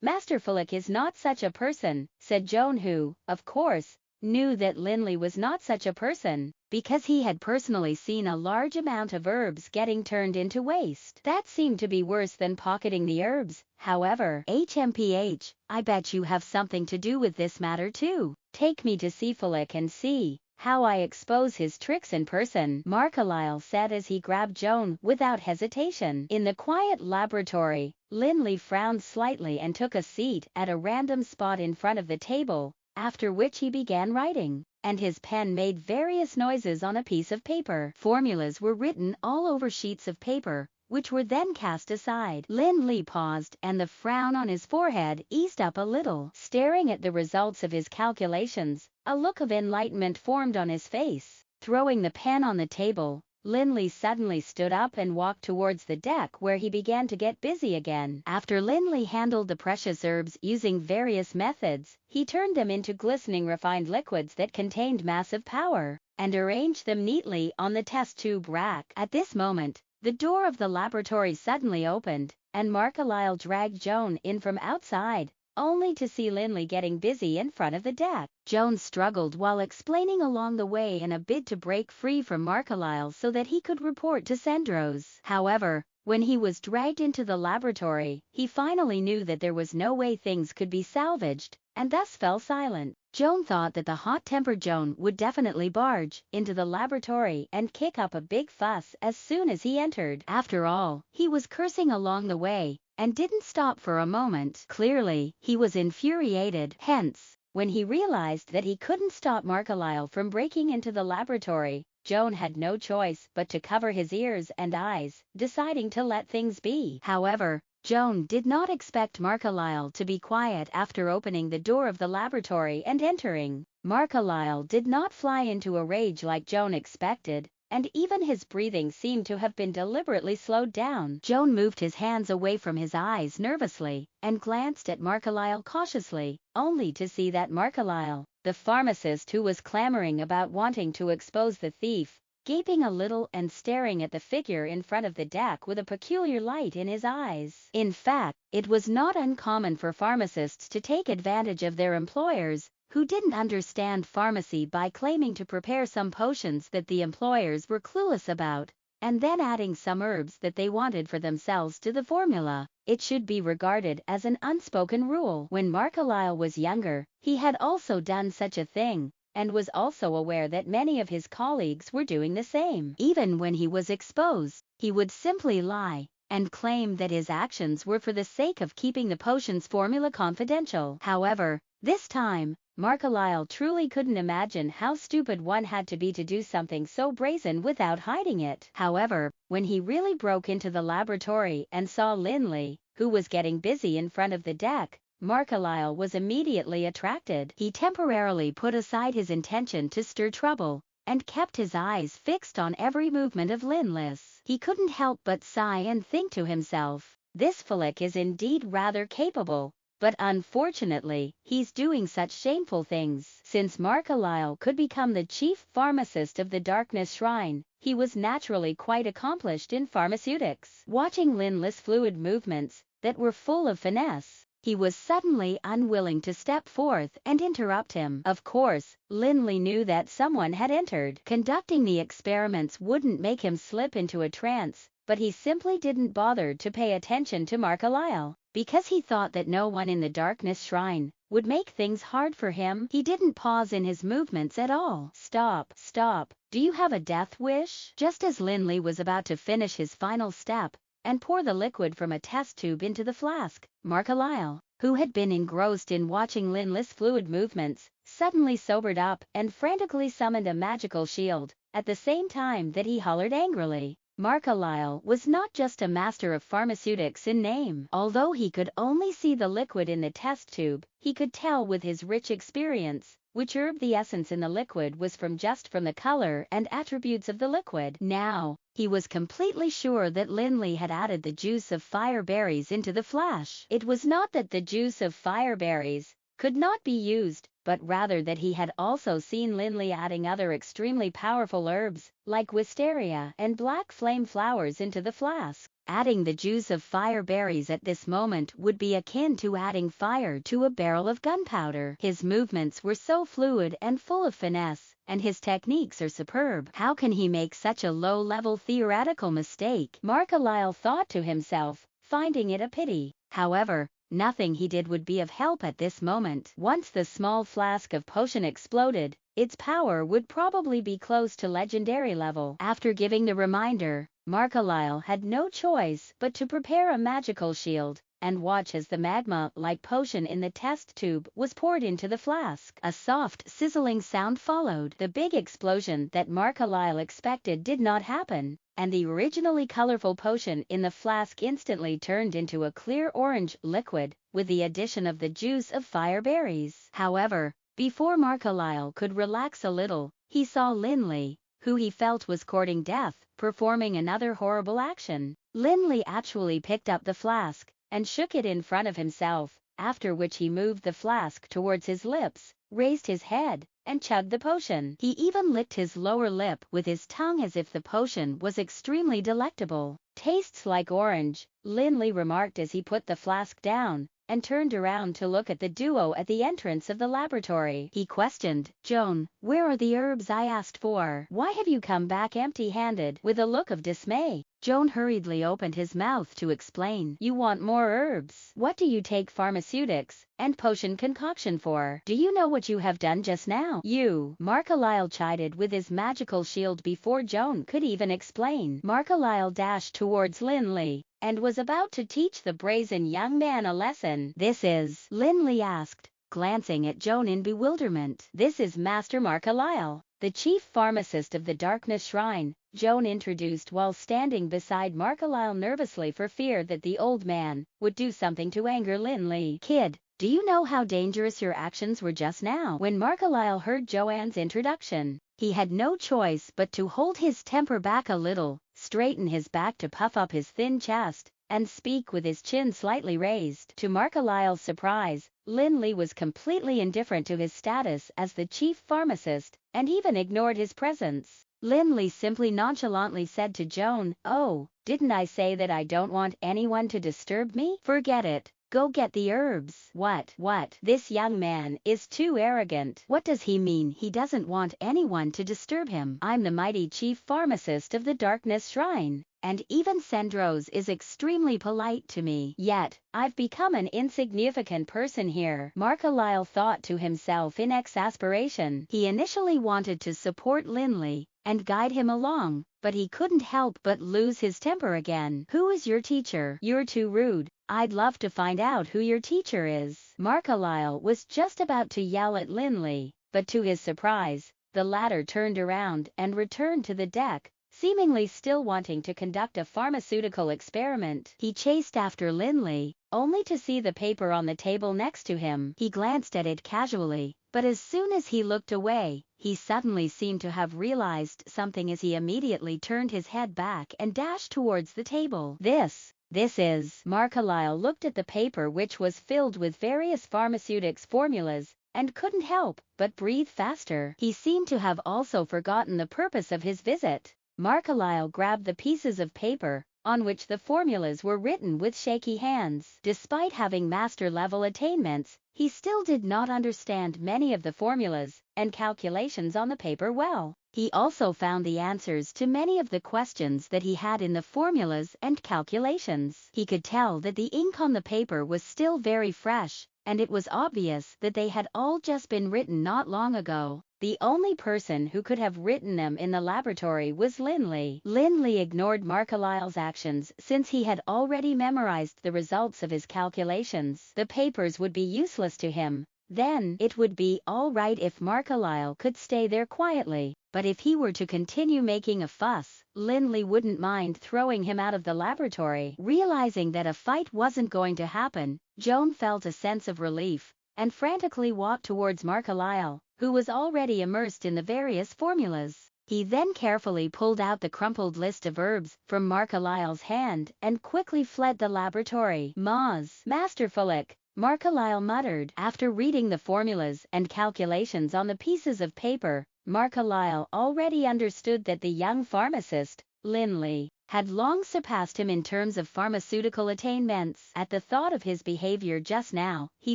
Master Fulik is not such a person," said Joan, who, of course, knew that Lin Li was not such a person, because he had personally seen a large amount of herbs getting turned into waste. That seemed to be worse than pocketing the herbs. However, HMPH, I bet you have something to do with this matter too. Take me to see Fulik and see how I expose his tricks in person," Markalyle said as he grabbed Joan without hesitation. In the quiet laboratory, Lin Li frowned slightly and took a seat at a random spot in front of the table, after which he began writing, and his pen made various noises on a piece of paper. Formulas were written all over sheets of paper, which were then cast aside. Lin Li paused, and the frown on his forehead eased up a little. Staring at the results of his calculations, a look of enlightenment formed on his face. Throwing the pen on the table, Lin Li suddenly stood up and walked towards the deck where he began to get busy again. After Lin Li handled the precious herbs using various methods, he turned them into glistening refined liquids that contained massive power, and arranged them neatly on the test tube rack. At this moment, the door of the laboratory suddenly opened, and Markalyle dragged Joan in from outside, only to see Lin Li getting busy in front of the deck. Joan struggled while explaining along the way in a bid to break free from Markalyle so that he could report to Sendros. However, when he was dragged into the laboratory, he finally knew that there was no way things could be salvaged, and thus fell silent. Joan thought that the hot-tempered Joan would definitely barge into the laboratory and kick up a big fuss as soon as he entered. After all, he was cursing along the way, and didn't stop for a moment. Clearly, he was infuriated. Hence, when he realized that he couldn't stop Markalyle from breaking into the laboratory, Joan had no choice but to cover his ears and eyes, deciding to let things be. However, Joan did not expect Markalyle to be quiet after opening the door of the laboratory and entering. Markalyle did not fly into a rage like Joan expected, and even his breathing seemed to have been deliberately slowed down. Joan moved his hands away from his eyes nervously, and glanced at Markalyle cautiously, only to see that Markalyle, the pharmacist who was clamoring about wanting to expose the thief, gaping a little and staring at the figure in front of the deck with a peculiar light in his eyes. In fact, it was not uncommon for pharmacists to take advantage of their employers, who didn't understand pharmacy, by claiming to prepare some potions that the employers were clueless about, and then adding some herbs that they wanted for themselves to the formula. It should be regarded as an unspoken rule. When Carlyle was younger, he had also done such a thing, and was also aware that many of his colleagues were doing the same. Even when he was exposed, he would simply lie and claim that his actions were for the sake of keeping the potion's formula confidential. However, this time, Carlyle truly couldn't imagine how stupid one had to be to do something so brazen without hiding it. However, when he really broke into the laboratory and saw Lin Li, who was getting busy in front of the deck, Carlyle was immediately attracted. He temporarily put aside his intention to stir trouble and kept his eyes fixed on every movement of Lin Li. He couldn't help but sigh and think to himself, this Flick is indeed rather capable, but unfortunately, he's doing such shameful things. Since Carlyle could become the chief pharmacist of the Darkness Shrine, he was naturally quite accomplished in pharmaceutics. Watching Lin Li's fluid movements that were full of finesse, he was suddenly unwilling to step forth and interrupt him. Of course, Lin Li knew that someone had entered. Conducting the experiments wouldn't make him slip into a trance, but he simply didn't bother to pay attention to Carlyle, because he thought that no one in the Darkness Shrine would make things hard for him. He didn't pause in his movements at all. Stop, stop. Do you have a death wish? Just as Lin Li was about to finish his final step and pour the liquid from a test tube into the flask, Carlyle, who had been engrossed in watching Lin Li's fluid movements, suddenly sobered up and frantically summoned a magical shield, at the same time that he hollered angrily. Carlyle was not just a master of pharmaceutics in name. Although he could only see the liquid in the test tube, he could tell with his rich experience which herb the essence in the liquid was from just from the color and attributes of the liquid. Now, he was completely sure that Lin Li had added the juice of fire berries into the flash. It was not that the juice of fire berries could not be used, but rather that he had also seen Lin Li adding other extremely powerful herbs, like wisteria and black flame flowers into the flask. Adding the juice of fire berries at this moment would be akin to adding fire to a barrel of gunpowder. His movements were so fluid and full of finesse, and his techniques are superb. How can he make such a low-level theoretical mistake? Carlyle thought to himself, finding it a pity. However, nothing he did would be of help at this moment. Once the small flask of potion exploded, its power would probably be close to legendary level. After giving the reminder, Carlyle had no choice but to prepare a magical shield and watch as the magma-like potion in the test tube was poured into the flask. A soft, sizzling sound followed. The big explosion that Carlyle expected did not happen, and the originally colorful potion in the flask instantly turned into a clear orange liquid with the addition of the juice of fire berries. However, before Carlyle could relax a little, he saw Lin Li, who he felt was courting death, performing another horrible action. Lin Li actually picked up the flask and shook it in front of himself, after which he moved the flask towards his lips, raised his head, and chugged the potion. He even licked his lower lip with his tongue as if the potion was extremely delectable. Tastes like orange, Lin Li remarked as he put the flask down and turned around to look at the duo at the entrance of the laboratory. He questioned, "Joan, where are the herbs I asked for? Why have you come back empty-handed?" With a look of dismay, Joan hurriedly opened his mouth to explain. "You want more herbs? What do you take pharmaceutics and potion concoction for? Do you know what you have done just now? You!" Carlyle chided with his magical shield before Joan could even explain. Carlyle dashed towards Lin Li and was about to teach the brazen young man a lesson. "This is?" Lin Li asked, glancing at Joan in bewilderment. "This is Master Carlyle, the chief pharmacist of the Darkness Shrine," Joan introduced while standing beside Carlyle nervously for fear that the old man would do something to anger Lin Li. "Kid, do you know how dangerous your actions were just now?" When Carlyle heard Joanne's introduction, he had no choice but to hold his temper back a little, straighten his back to puff up his thin chest, and speak with his chin slightly raised. To Carlyle's surprise, Lin Li was completely indifferent to his status as the chief pharmacist, and even ignored his presence. Lin Li simply nonchalantly said to Joan, "Oh, didn't I say that I don't want anyone to disturb me? Forget it. Go get the herbs. What? This young man is too arrogant. What does he mean he doesn't want anyone to disturb him? I'm the mighty chief pharmacist of the Darkness Shrine, and even Sendros is extremely polite to me. Yet, I've become an insignificant person here. Markalile thought to himself in exasperation. He initially wanted to support Lin Li and guide him along, but he couldn't help but lose his temper again. Who is your teacher? You're too rude. I'd love to find out who your teacher is. Markalile was just about to yell at Lin Li, but to his surprise, the latter turned around and returned to the deck, seemingly still wanting to conduct a pharmaceutical experiment. He chased after Lin Li, only to see the paper on the table next to him. He glanced at it casually, but as soon as he looked away, he suddenly seemed to have realized something as he immediately turned his head back and dashed towards the table. This is... Markalile looked at the paper, which was filled with various pharmaceutics formulas, and couldn't help but breathe faster. He seemed to have also forgotten the purpose of his visit. Markalile grabbed the pieces of paper, on which the formulas were written with shaky hands. Despite having master-level attainments, he still did not understand many of the formulas and calculations on the paper well. He also found the answers to many of the questions that he had in the formulas and calculations. He could tell that the ink on the paper was still very fresh, and it was obvious that they had all just been written not long ago. The only person who could have written them in the laboratory was Lin Li. Lin Li ignored Markalile's actions since he had already memorized the results of his calculations. The papers would be useless to him. Then it would be all right if Markalile could stay there quietly, but if he were to continue making a fuss, Lin Li wouldn't mind throwing him out of the laboratory. Realizing that a fight wasn't going to happen, Joan felt a sense of relief and frantically walked towards Markalile, who was already immersed in the various formulas. He then carefully pulled out the crumpled list of herbs from Markalile's hand and quickly fled the laboratory. Masterfully, Markalile muttered. After reading the formulas and calculations on the pieces of paper, Markalile already understood that the young pharmacist, Lin Li, had long surpassed him in terms of pharmaceutical attainments. At the thought of his behavior just now, he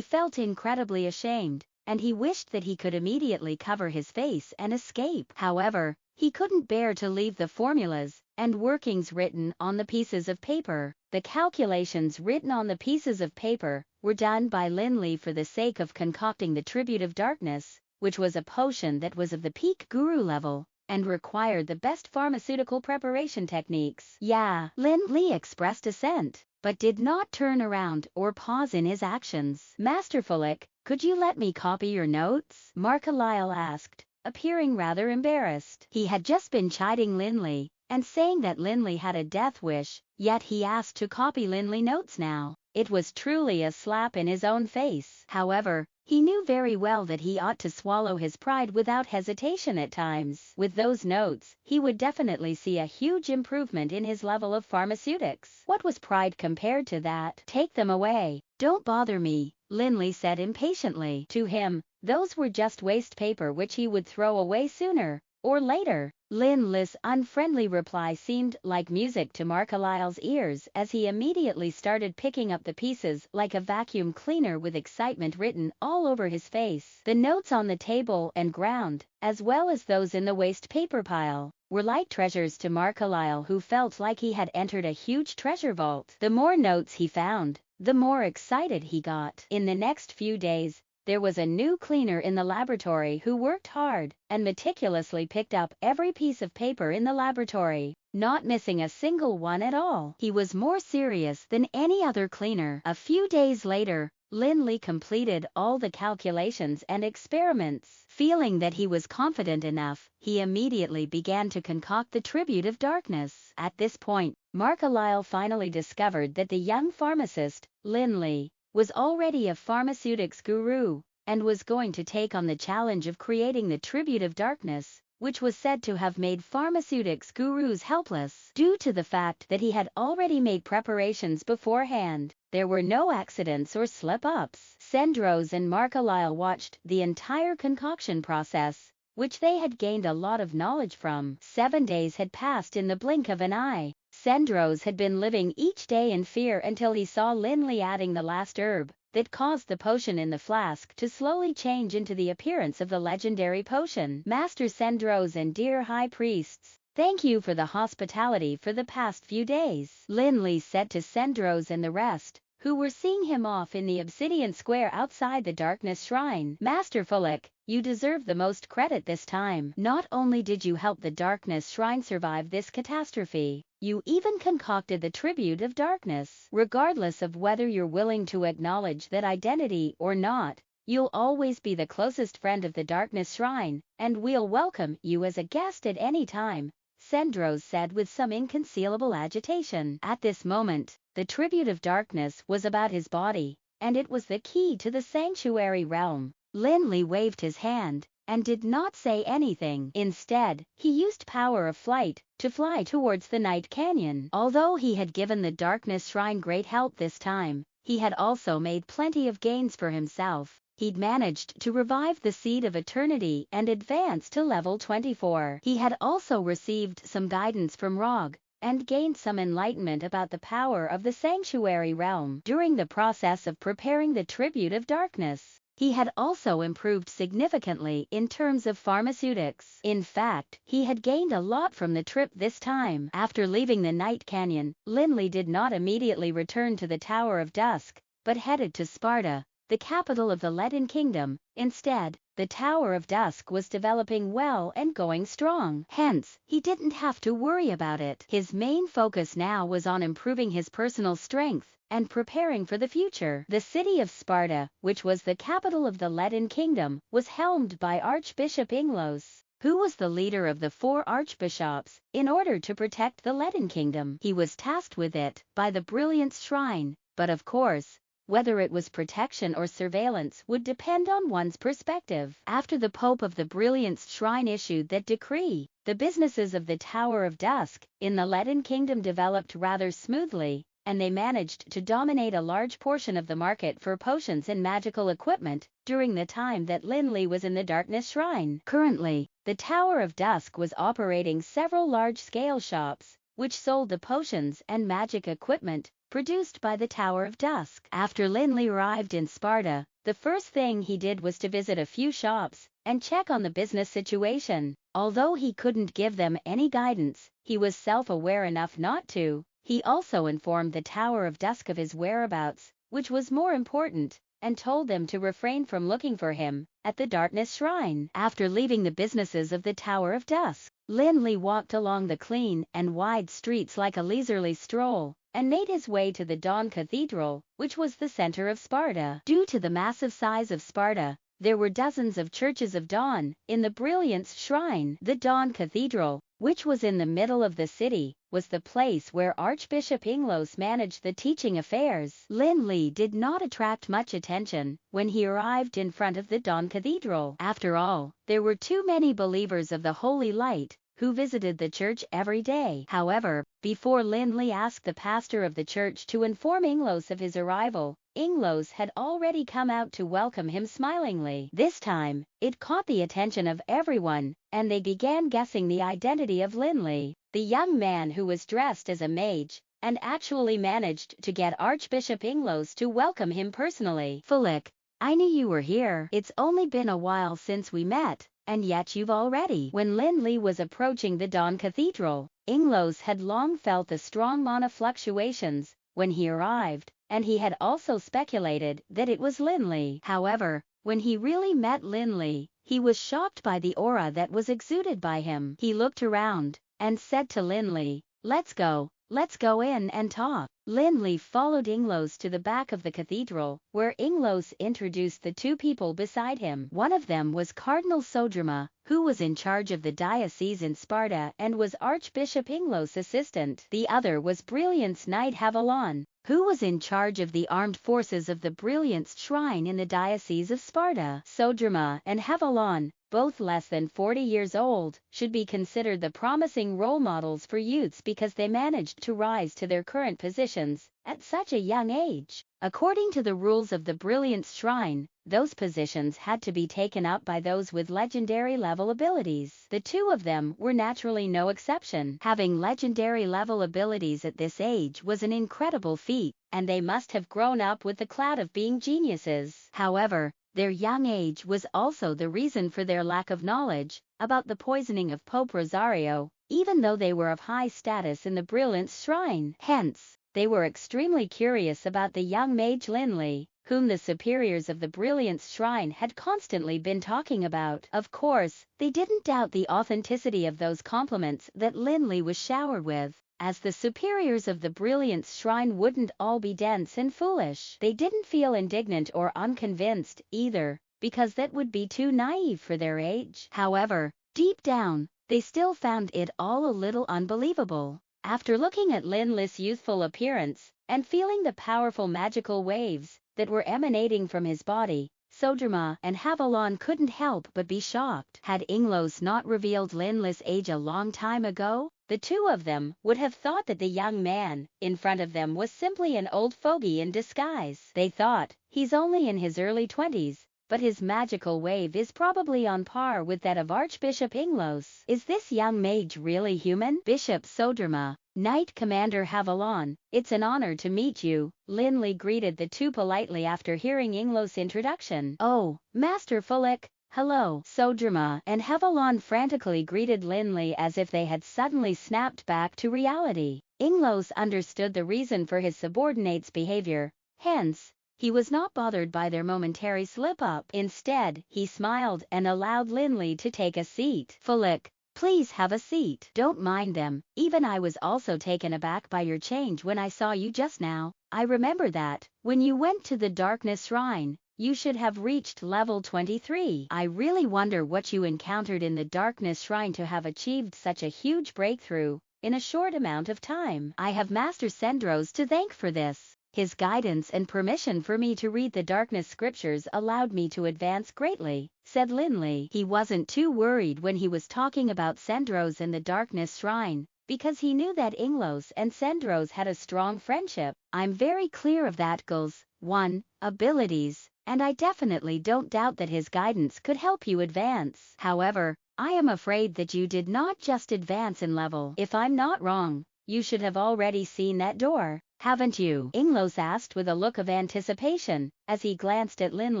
felt incredibly ashamed, and he wished that he could immediately cover his face and escape. However, he couldn't bear to leave the formulas and workings written on the pieces of paper. The calculations written on the pieces of paper were done by Lin Li for the sake of concocting the tribute of darkness, which was a potion that was of the peak guru level and required the best pharmaceutical preparation techniques. Yeah, Lin Li expressed assent, but did not turn around or pause in his actions. Masterfully, could you let me copy your notes? Markalile asked, appearing rather embarrassed. He had just been chiding Lin Li and saying that Lin Li had a death wish, yet he asked to copy Lin Li notes now. It was truly a slap in his own face. However, he knew very well that he ought to swallow his pride without hesitation at times. With those notes, he would definitely see a huge improvement in his level of pharmaceutics. What was pride compared to that? Take them away. Don't bother me, Lin Li said impatiently. To him, those were just waste paper which he would throw away sooner or later. Lin Li's unfriendly reply seemed like music to Markalile's ears as he immediately started picking up the pieces like a vacuum cleaner with excitement written all over his face. The notes on the table and ground, as well as those in the waste paper pile, were like treasures to Markalile, who felt like he had entered a huge treasure vault. The more notes he found, the more excited he got. In the next few days, there was a new cleaner in the laboratory who worked hard and meticulously picked up every piece of paper in the laboratory, not missing a single one at all. He was more serious than any other cleaner. A few days later, Lin Li completed all the calculations and experiments. Feeling that he was confident enough, he immediately began to concoct the tribute of darkness. At this point, Markalile finally discovered that the young pharmacist, Lin Li, was already a pharmaceutics guru, and was going to take on the challenge of creating the tribute of darkness, which was said to have made pharmaceutics gurus helpless. Due to the fact that he had already made preparations beforehand, there were no accidents or slip-ups. Sendros and Markalile watched the entire concoction process, which they had gained a lot of knowledge from. 7 days had passed in the blink of an eye. Sendros had been living each day in fear until he saw Lin Li adding the last herb that caused the potion in the flask to slowly change into the appearance of the legendary potion. Master Sendros and dear high priests, thank you for the hospitality for the past few days, Lin Li said to Sendros and the rest, who were seeing him off in the obsidian square outside the darkness shrine. Master Fulik, you deserve the most credit this time. Not only did you help the darkness shrine survive this catastrophe, you even concocted the tribute of darkness. Regardless of whether you're willing to acknowledge that identity or not, you'll always be the closest friend of the darkness shrine, and we'll welcome you as a guest at any time, Sendros said with some inconcealable agitation. At this moment, the tribute of darkness was about his body, and it was the key to the sanctuary realm. Lin Li waved his hand, and did not say anything. Instead, he used power of flight to fly towards the night canyon. Although he had given the darkness shrine great help this time, he had also made plenty of gains for himself. He'd managed to revive the Seed of Eternity and advance to level 24. He had also received some guidance from Rog, and gained some enlightenment about the power of the sanctuary realm. During the process of preparing the tribute of darkness, he had also improved significantly in terms of pharmaceutics. In fact, he had gained a lot from the trip this time. After leaving the Night Canyon, Lin Li did not immediately return to the Tower of Dusk, but headed to Sparta, the capital of the Leaden Kingdom. Instead, the Tower of Dusk was developing well and going strong. Hence, he didn't have to worry about it. His main focus now was on improving his personal strength and preparing for the future. The city of Sparta, which was the capital of the Leaden Kingdom, was helmed by Archbishop Inglos, who was the leader of the 4 archbishops. In order to protect the Leaden Kingdom, he was tasked with it by the Brilliance Shrine, but of course, whether it was protection or surveillance would depend on one's perspective. After the Pope of the Brilliance Shrine issued that decree, the businesses of the Tower of Dusk in the Leaden Kingdom developed rather smoothly, and they managed to dominate a large portion of the market for potions and magical equipment during the time that Lin Li was in the Darkness Shrine. Currently, the Tower of Dusk was operating several large-scale shops, which sold the potions and magic equipment produced by the Tower of Dusk. After Lin Li arrived in Sparta, the first thing he did was to visit a few shops and check on the business situation. Although he couldn't give them any guidance, he was self-aware enough not to. He also informed the Tower of Dusk of his whereabouts, which was more important, and told them to refrain from looking for him at the Darkness Shrine. After leaving the businesses of the Tower of Dusk, Lin Li walked along the clean and wide streets like a leisurely stroll, and made his way to the Dawn Cathedral, which was the center of Sparta. Due to the massive size of Sparta, there were dozens of churches of dawn in the Brilliance Shrine. The Dawn Cathedral, which was in the middle of the city, was the place where Archbishop Inglos managed the teaching affairs. Lin Li did not attract much attention when he arrived in front of the Dawn Cathedral. After all, there were too many believers of the Holy Light who visited the church every day. However, before Lin Li asked the pastor of the church to inform Inglos of his arrival, Inglos had already come out to welcome him smilingly. This time, it caught the attention of everyone, and they began guessing the identity of Lin Li, the young man who was dressed as a mage, and actually managed to get Archbishop Inglos to welcome him personally. Fulik, I knew you were here. It's only been a while since we met, and yet you've already. When Lin Li was approaching the Dawn Cathedral, Inglos had long felt the strong mana fluctuations when he arrived, and he had also speculated that it was Lin Li. However, when he really met Lin Li, he was shocked by the aura that was exuded by him. He looked around and said to Lin Li, Let's go in and talk. Lin Li followed Inglos to the back of the cathedral, where Inglos introduced the 2 people beside him. One of them was Cardinal Sodrama, who was in charge of the diocese in Sparta and was Archbishop Inglos' assistant. The other was Brilliance Knight Havalon, who was in charge of the armed forces of the Brilliance Shrine in the diocese of Sparta. Sodrama and Havalon both less than 40 years old, should be considered the promising role models for youths because they managed to rise to their current positions at such a young age. According to the rules of the Brilliance Shrine, those positions had to be taken up by those with legendary level abilities. The two of them were naturally no exception. Having legendary level abilities at this age was an incredible feat, and they must have grown up with the cloud of being geniuses. However, their young age was also the reason for their lack of knowledge about the poisoning of Pope Rosario, even though they were of high status in the Brilliance Shrine. Hence, they were extremely curious about the young mage Lin Li, whom the superiors of the Brilliance Shrine had constantly been talking about. Of course, they didn't doubt the authenticity of those compliments that Lin Li was showered with, as the superiors of the Brilliance Shrine wouldn't all be dense and foolish. They didn't feel indignant or unconvinced, either, because that would be too naive for their age. However, deep down, they still found it all a little unbelievable. After looking at Lin Li's youthful appearance, and feeling the powerful magical waves that were emanating from his body, Sodruma and Havalon couldn't help but be shocked. Had Inglos not revealed Lin Li's age a long time ago, the two of them would have thought that the young man in front of them was simply an old fogey in disguise. They thought, he's only in his early 20s, but his magical wave is probably on par with that of Archbishop Inglos. Is this young mage really human? Bishop Sodruma, Knight Commander Havalon, it's an honor to meet you. Lin Li greeted the two politely after hearing Inglos' introduction. Oh, Master Fulik, hello. Sodruma and Havalon frantically greeted Lin Li as if they had suddenly snapped back to reality. Inglos understood the reason for his subordinates' behavior, hence, he was not bothered by their momentary slip-up. Instead, he smiled and allowed Lin Li to take a seat. Fulik, please have a seat. Don't mind them. Even I was also taken aback by your change when I saw you just now. I remember that, when you went to the Darkness Shrine, you should have reached level 23. I really wonder what you encountered in the Darkness Shrine to have achieved such a huge breakthrough in a short amount of time. I have Master Sendros to thank for this. His guidance and permission for me to read the Darkness Scriptures allowed me to advance greatly, said Lin Li. He wasn't too worried when he was talking about Sendros and the Darkness Shrine, because he knew that Inglos and Sendros had a strong friendship. I'm very clear of that girl's 1. Abilities, and I definitely don't doubt that his guidance could help you advance. However, I am afraid that you did not just advance in level. If I'm not wrong, you should have already seen that door, haven't you? Inglos asked with a look of anticipation, as he glanced at Lin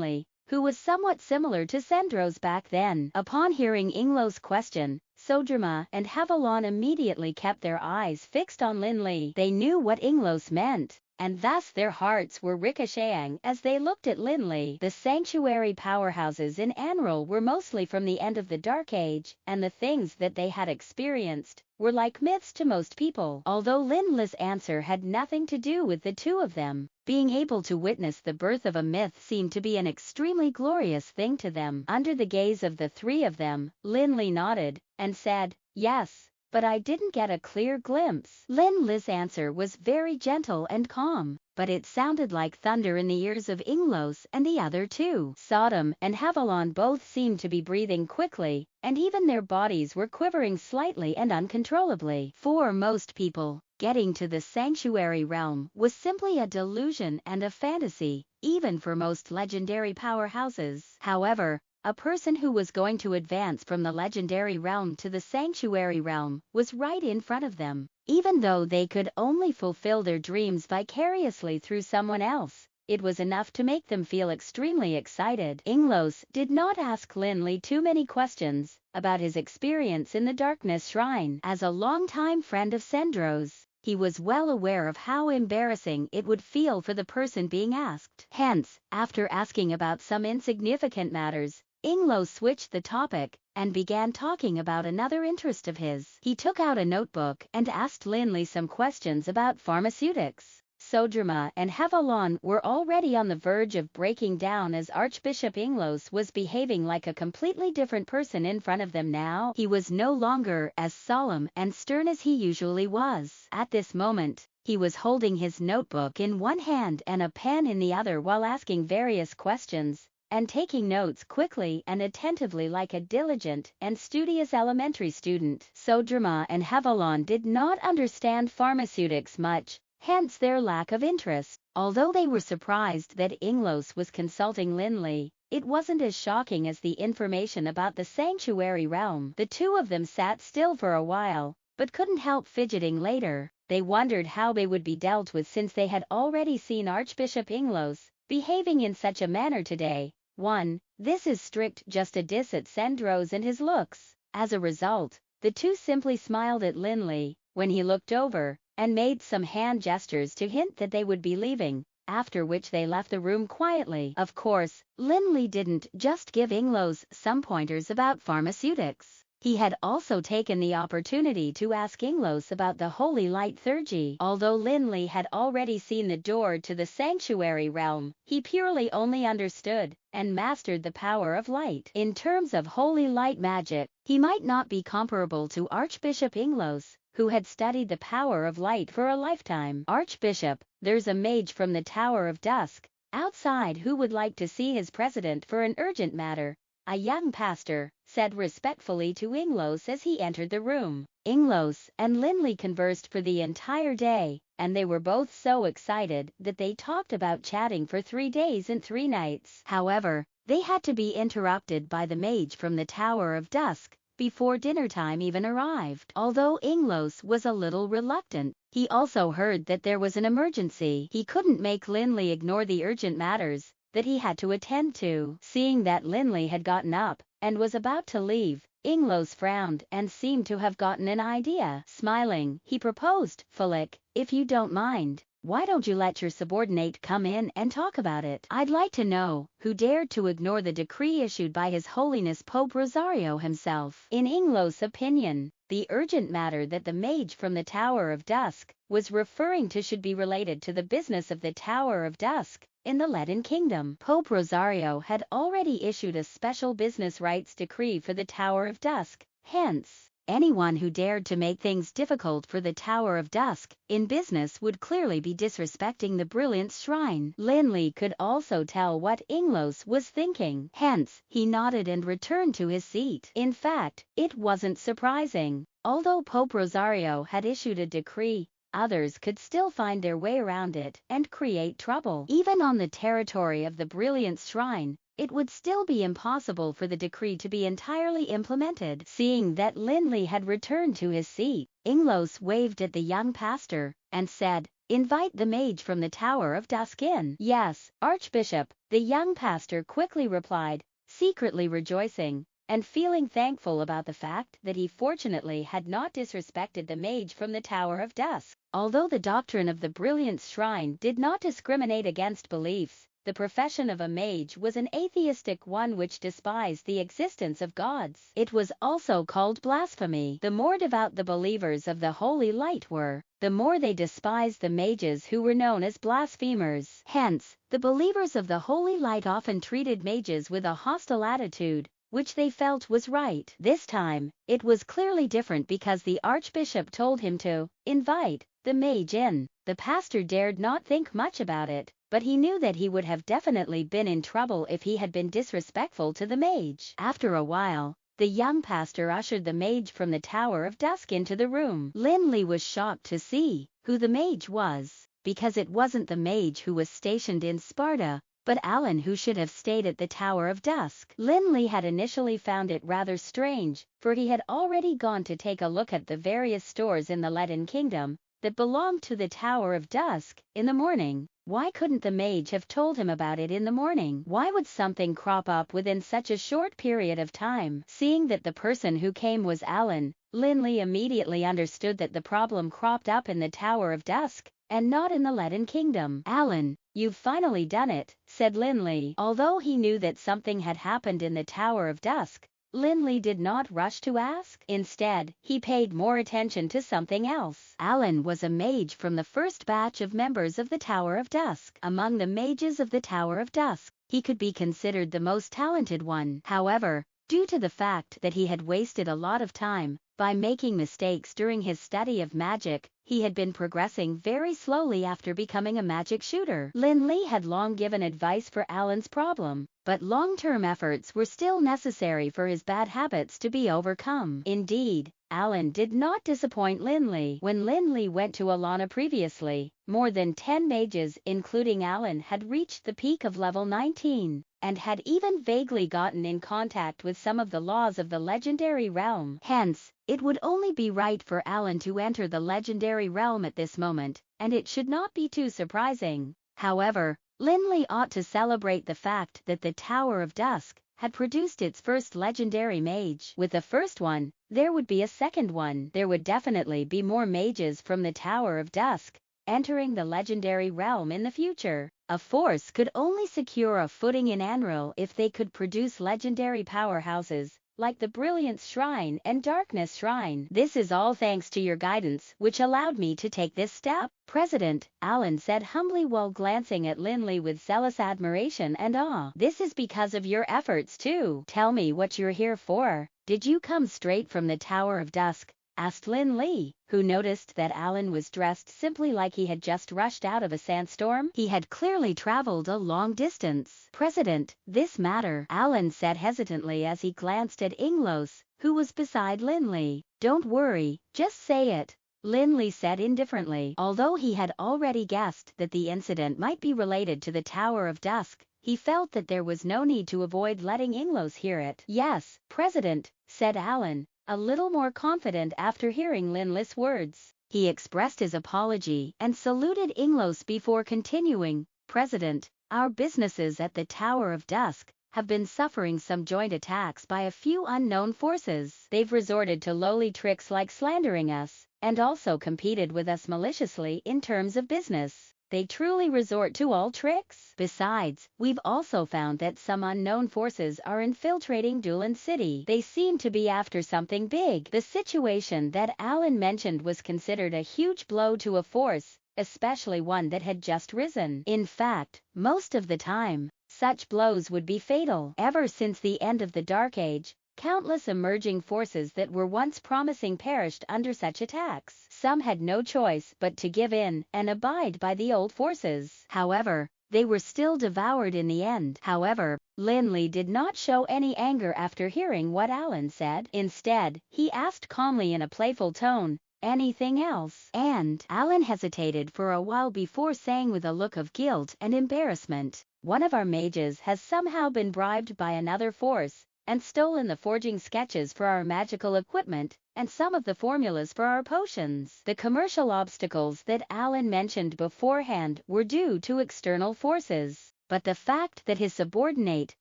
Li, who was somewhat similar to Sendros back then. Upon hearing Inglos' question, Sodruma and Havalon immediately kept their eyes fixed on Lin Li. They knew what Inglos meant, and thus their hearts were ricocheting as they looked at Lin Li. The sanctuary powerhouses in Anral were mostly from the end of the Dark Age, and the things that they had experienced were like myths to most people. Although Lin Li's answer had nothing to do with the two of them, being able to witness the birth of a myth seemed to be an extremely glorious thing to them. Under the gaze of the three of them, Lin Li nodded and said, yes, but I didn't get a clear glimpse. Lin Li's answer was very gentle and calm, but it sounded like thunder in the ears of Inglos and the other two. Sodom and Havalon both seemed to be breathing quickly, and even their bodies were quivering slightly and uncontrollably. For most people, getting to the sanctuary realm was simply a delusion and a fantasy, even for most legendary powerhouses. However, a person who was going to advance from the legendary realm to the sanctuary realm was right in front of them. Even though they could only fulfill their dreams vicariously through someone else, it was enough to make them feel extremely excited. Inglos did not ask Lin Li too many questions about his experience in the Darkness Shrine. As a longtime friend of Sendros, he was well aware of how embarrassing it would feel for the person being asked. Hence, after asking about some insignificant matters, Inglos switched the topic and began talking about another interest of his. He took out a notebook and asked Lin Li some questions about pharmaceutics. Sodruma and Havalon were already on the verge of breaking down as Archbishop Inglos was behaving like a completely different person in front of them now. He was no longer as solemn and stern as he usually was. At this moment, he was holding his notebook in one hand and a pen in the other while asking various questions, and taking notes quickly and attentively like a diligent and studious elementary student. Sodrama and Havalon did not understand pharmaceutics much, hence their lack of interest. Although they were surprised that Inglos was consulting Lin Li, it wasn't as shocking as the information about the sanctuary realm. The two of them sat still for a while, but couldn't help fidgeting later. They wondered how they would be dealt with since they had already seen Archbishop Inglos behaving in such a manner today. 1. This is strict just a diss at Sendros and his looks. As a result, the two simply smiled at Lin Li when he looked over, and made some hand gestures to hint that they would be leaving, after which they left the room quietly. Of course, Lin Li didn't just give Inglos some pointers about pharmaceutics. He had also taken the opportunity to ask Inglos about the Holy Light Theurgy. Although Lin Li had already seen the door to the sanctuary realm, he purely only understood and mastered the power of light. In terms of holy light magic, he might not be comparable to Archbishop Inglos, who had studied the power of light for a lifetime. Archbishop, there's a mage from the Tower of Dusk outside who would like to see his president for an urgent matter. A young pastor said respectfully to Inglos as he entered the room. Inglos and Lin Li conversed for the entire day, and they were both so excited that they talked about chatting for 3 days and 3 nights. However, they had to be interrupted by the mage from the Tower of Dusk before dinner time even arrived. Although Inglos was a little reluctant, he also heard that there was an emergency. He couldn't make Lin Li ignore the urgent matters that he had to attend to. Seeing that Lin Li had gotten up and was about to leave, Inglos frowned and seemed to have gotten an idea. Smiling, he proposed, "Falik, if you don't mind, why don't you let your subordinate come in and talk about it? I'd like to know who dared to ignore the decree issued by His Holiness Pope Rosario himself." In Inglos' opinion, the urgent matter that the mage from the Tower of Dusk was referring to should be related to the business of the Tower of Dusk in the Leaden Kingdom. Pope Rosario had already issued a special business rights decree for the Tower of Dusk, hence, anyone who dared to make things difficult for the Tower of Dusk in business would clearly be disrespecting the brilliant shrine. Lin Li could also tell what Inglos was thinking, hence, he nodded and returned to his seat. In fact, it wasn't surprising. Although Pope Rosario had issued a decree, others could still find their way around it and create trouble. Even on the territory of the Brilliant Shrine, it would still be impossible for the decree to be entirely implemented. Seeing that Lin Li had returned to his seat, Inglos waved at the young pastor and said, "Invite the mage from the Tower of Dusk in." "Yes, Archbishop," the young pastor quickly replied, secretly rejoicing and feeling thankful about the fact that he fortunately had not disrespected the mage from the Tower of Dusk. Although the doctrine of the Brilliant Shrine did not discriminate against beliefs, the profession of a mage was an atheistic one which despised the existence of gods. It was also called blasphemy. The more devout the believers of the Holy Light were, the more they despised the mages who were known as blasphemers. Hence, the believers of the Holy Light often treated mages with a hostile attitude, which they felt was right. This time, it was clearly different because the Archbishop told him to invite the mage in. The pastor dared not think much about it, but he knew that he would have definitely been in trouble if he had been disrespectful to the mage. After a while, the young pastor ushered the mage from the Tower of Dusk into the room. Lin Li was shocked to see who the mage was, because it wasn't the mage who was stationed in Sparta, but Alan, who should have stayed at the Tower of Dusk. Lin Li had initially found it rather strange, for he had already gone to take a look at the various stores in the Leaden Kingdom that belonged to the Tower of Dusk in the morning. Why couldn't the mage have told him about it in the morning? Why would something crop up within such a short period of time? Seeing that the person who came was Alan, Lin Li immediately understood that the problem cropped up in the Tower of Dusk and not in the Leaden Kingdom. "Alan, you've finally done it," said Lin Li. Although he knew that something had happened in the Tower of Dusk, Lin Li did not rush to ask. Instead, he paid more attention to something else. Alan was a mage from the first batch of members of the Tower of Dusk. Among the mages of the Tower of Dusk, he could be considered the most talented one. However, due to the fact that he had wasted a lot of time by making mistakes during his study of magic, he had been progressing very slowly after becoming a magic shooter. Lin Li had long given advice for Alan's problem, but long-term efforts were still necessary for his bad habits to be overcome. Indeed, Alan did not disappoint Lin Li. When Lin Li went to Alana previously, more than 10 mages including Alan had reached the peak of level 19, and had even vaguely gotten in contact with some of the laws of the legendary realm. Hence, it would only be right for Alan to enter the legendary realm at this moment, and it should not be too surprising. However, Lin Li ought to celebrate the fact that the Tower of Dusk had produced its first legendary mage. With the first one, there would be a second one. There would definitely be more mages from the Tower of Dusk entering the legendary realm in the future. A force could only secure a footing in Anril if they could produce legendary powerhouses, like the Brilliance Shrine and Darkness Shrine. This is all thanks to your guidance, which allowed me to take this step, President, Alan said humbly while glancing at Lin Li with zealous admiration and awe. This is because of your efforts too. Tell me what you're here for. Did you come straight from the Tower of Dusk? Asked Lin Li, who noticed that Alan was dressed simply like he had just rushed out of a sandstorm. He had clearly traveled a long distance. President, this matter, Alan said hesitantly as he glanced at Inglos, who was beside Lin Li. Don't worry, just say it, Lin Li said indifferently. Although he had already guessed that the incident might be related to the Tower of Dusk, he felt that there was no need to avoid letting Inglos hear it. Yes, President, said Alan, a little more confident after hearing Lin Li's words. He expressed his apology and saluted Inglos before continuing. President, our businesses at the Tower of Dusk have been suffering some joint attacks by a few unknown forces. They've resorted to lowly tricks like slandering us, and also competed with us maliciously in terms of business. They truly resort to all tricks. Besides, we've also found that some unknown forces are infiltrating Dulan City. They seem to be after something big. The situation that Alan mentioned was considered a huge blow to a force, especially one that had just risen. In fact, most of the time, such blows would be fatal. Ever since the end of the Dark Age, countless emerging forces that were once promising perished under such attacks. Some had no choice but to give in and abide by the old forces. However, they were still devoured in the end. However, Lin Li did not show any anger after hearing what Alan said. Instead, he asked calmly in a playful tone, anything else? And Alan hesitated for a while before saying with a look of guilt and embarrassment, one of our mages has somehow been bribed by another force and stolen the forging sketches for our magical equipment and some of the formulas for our potions. The commercial obstacles that Alan mentioned beforehand were due to external forces, but the fact that his subordinate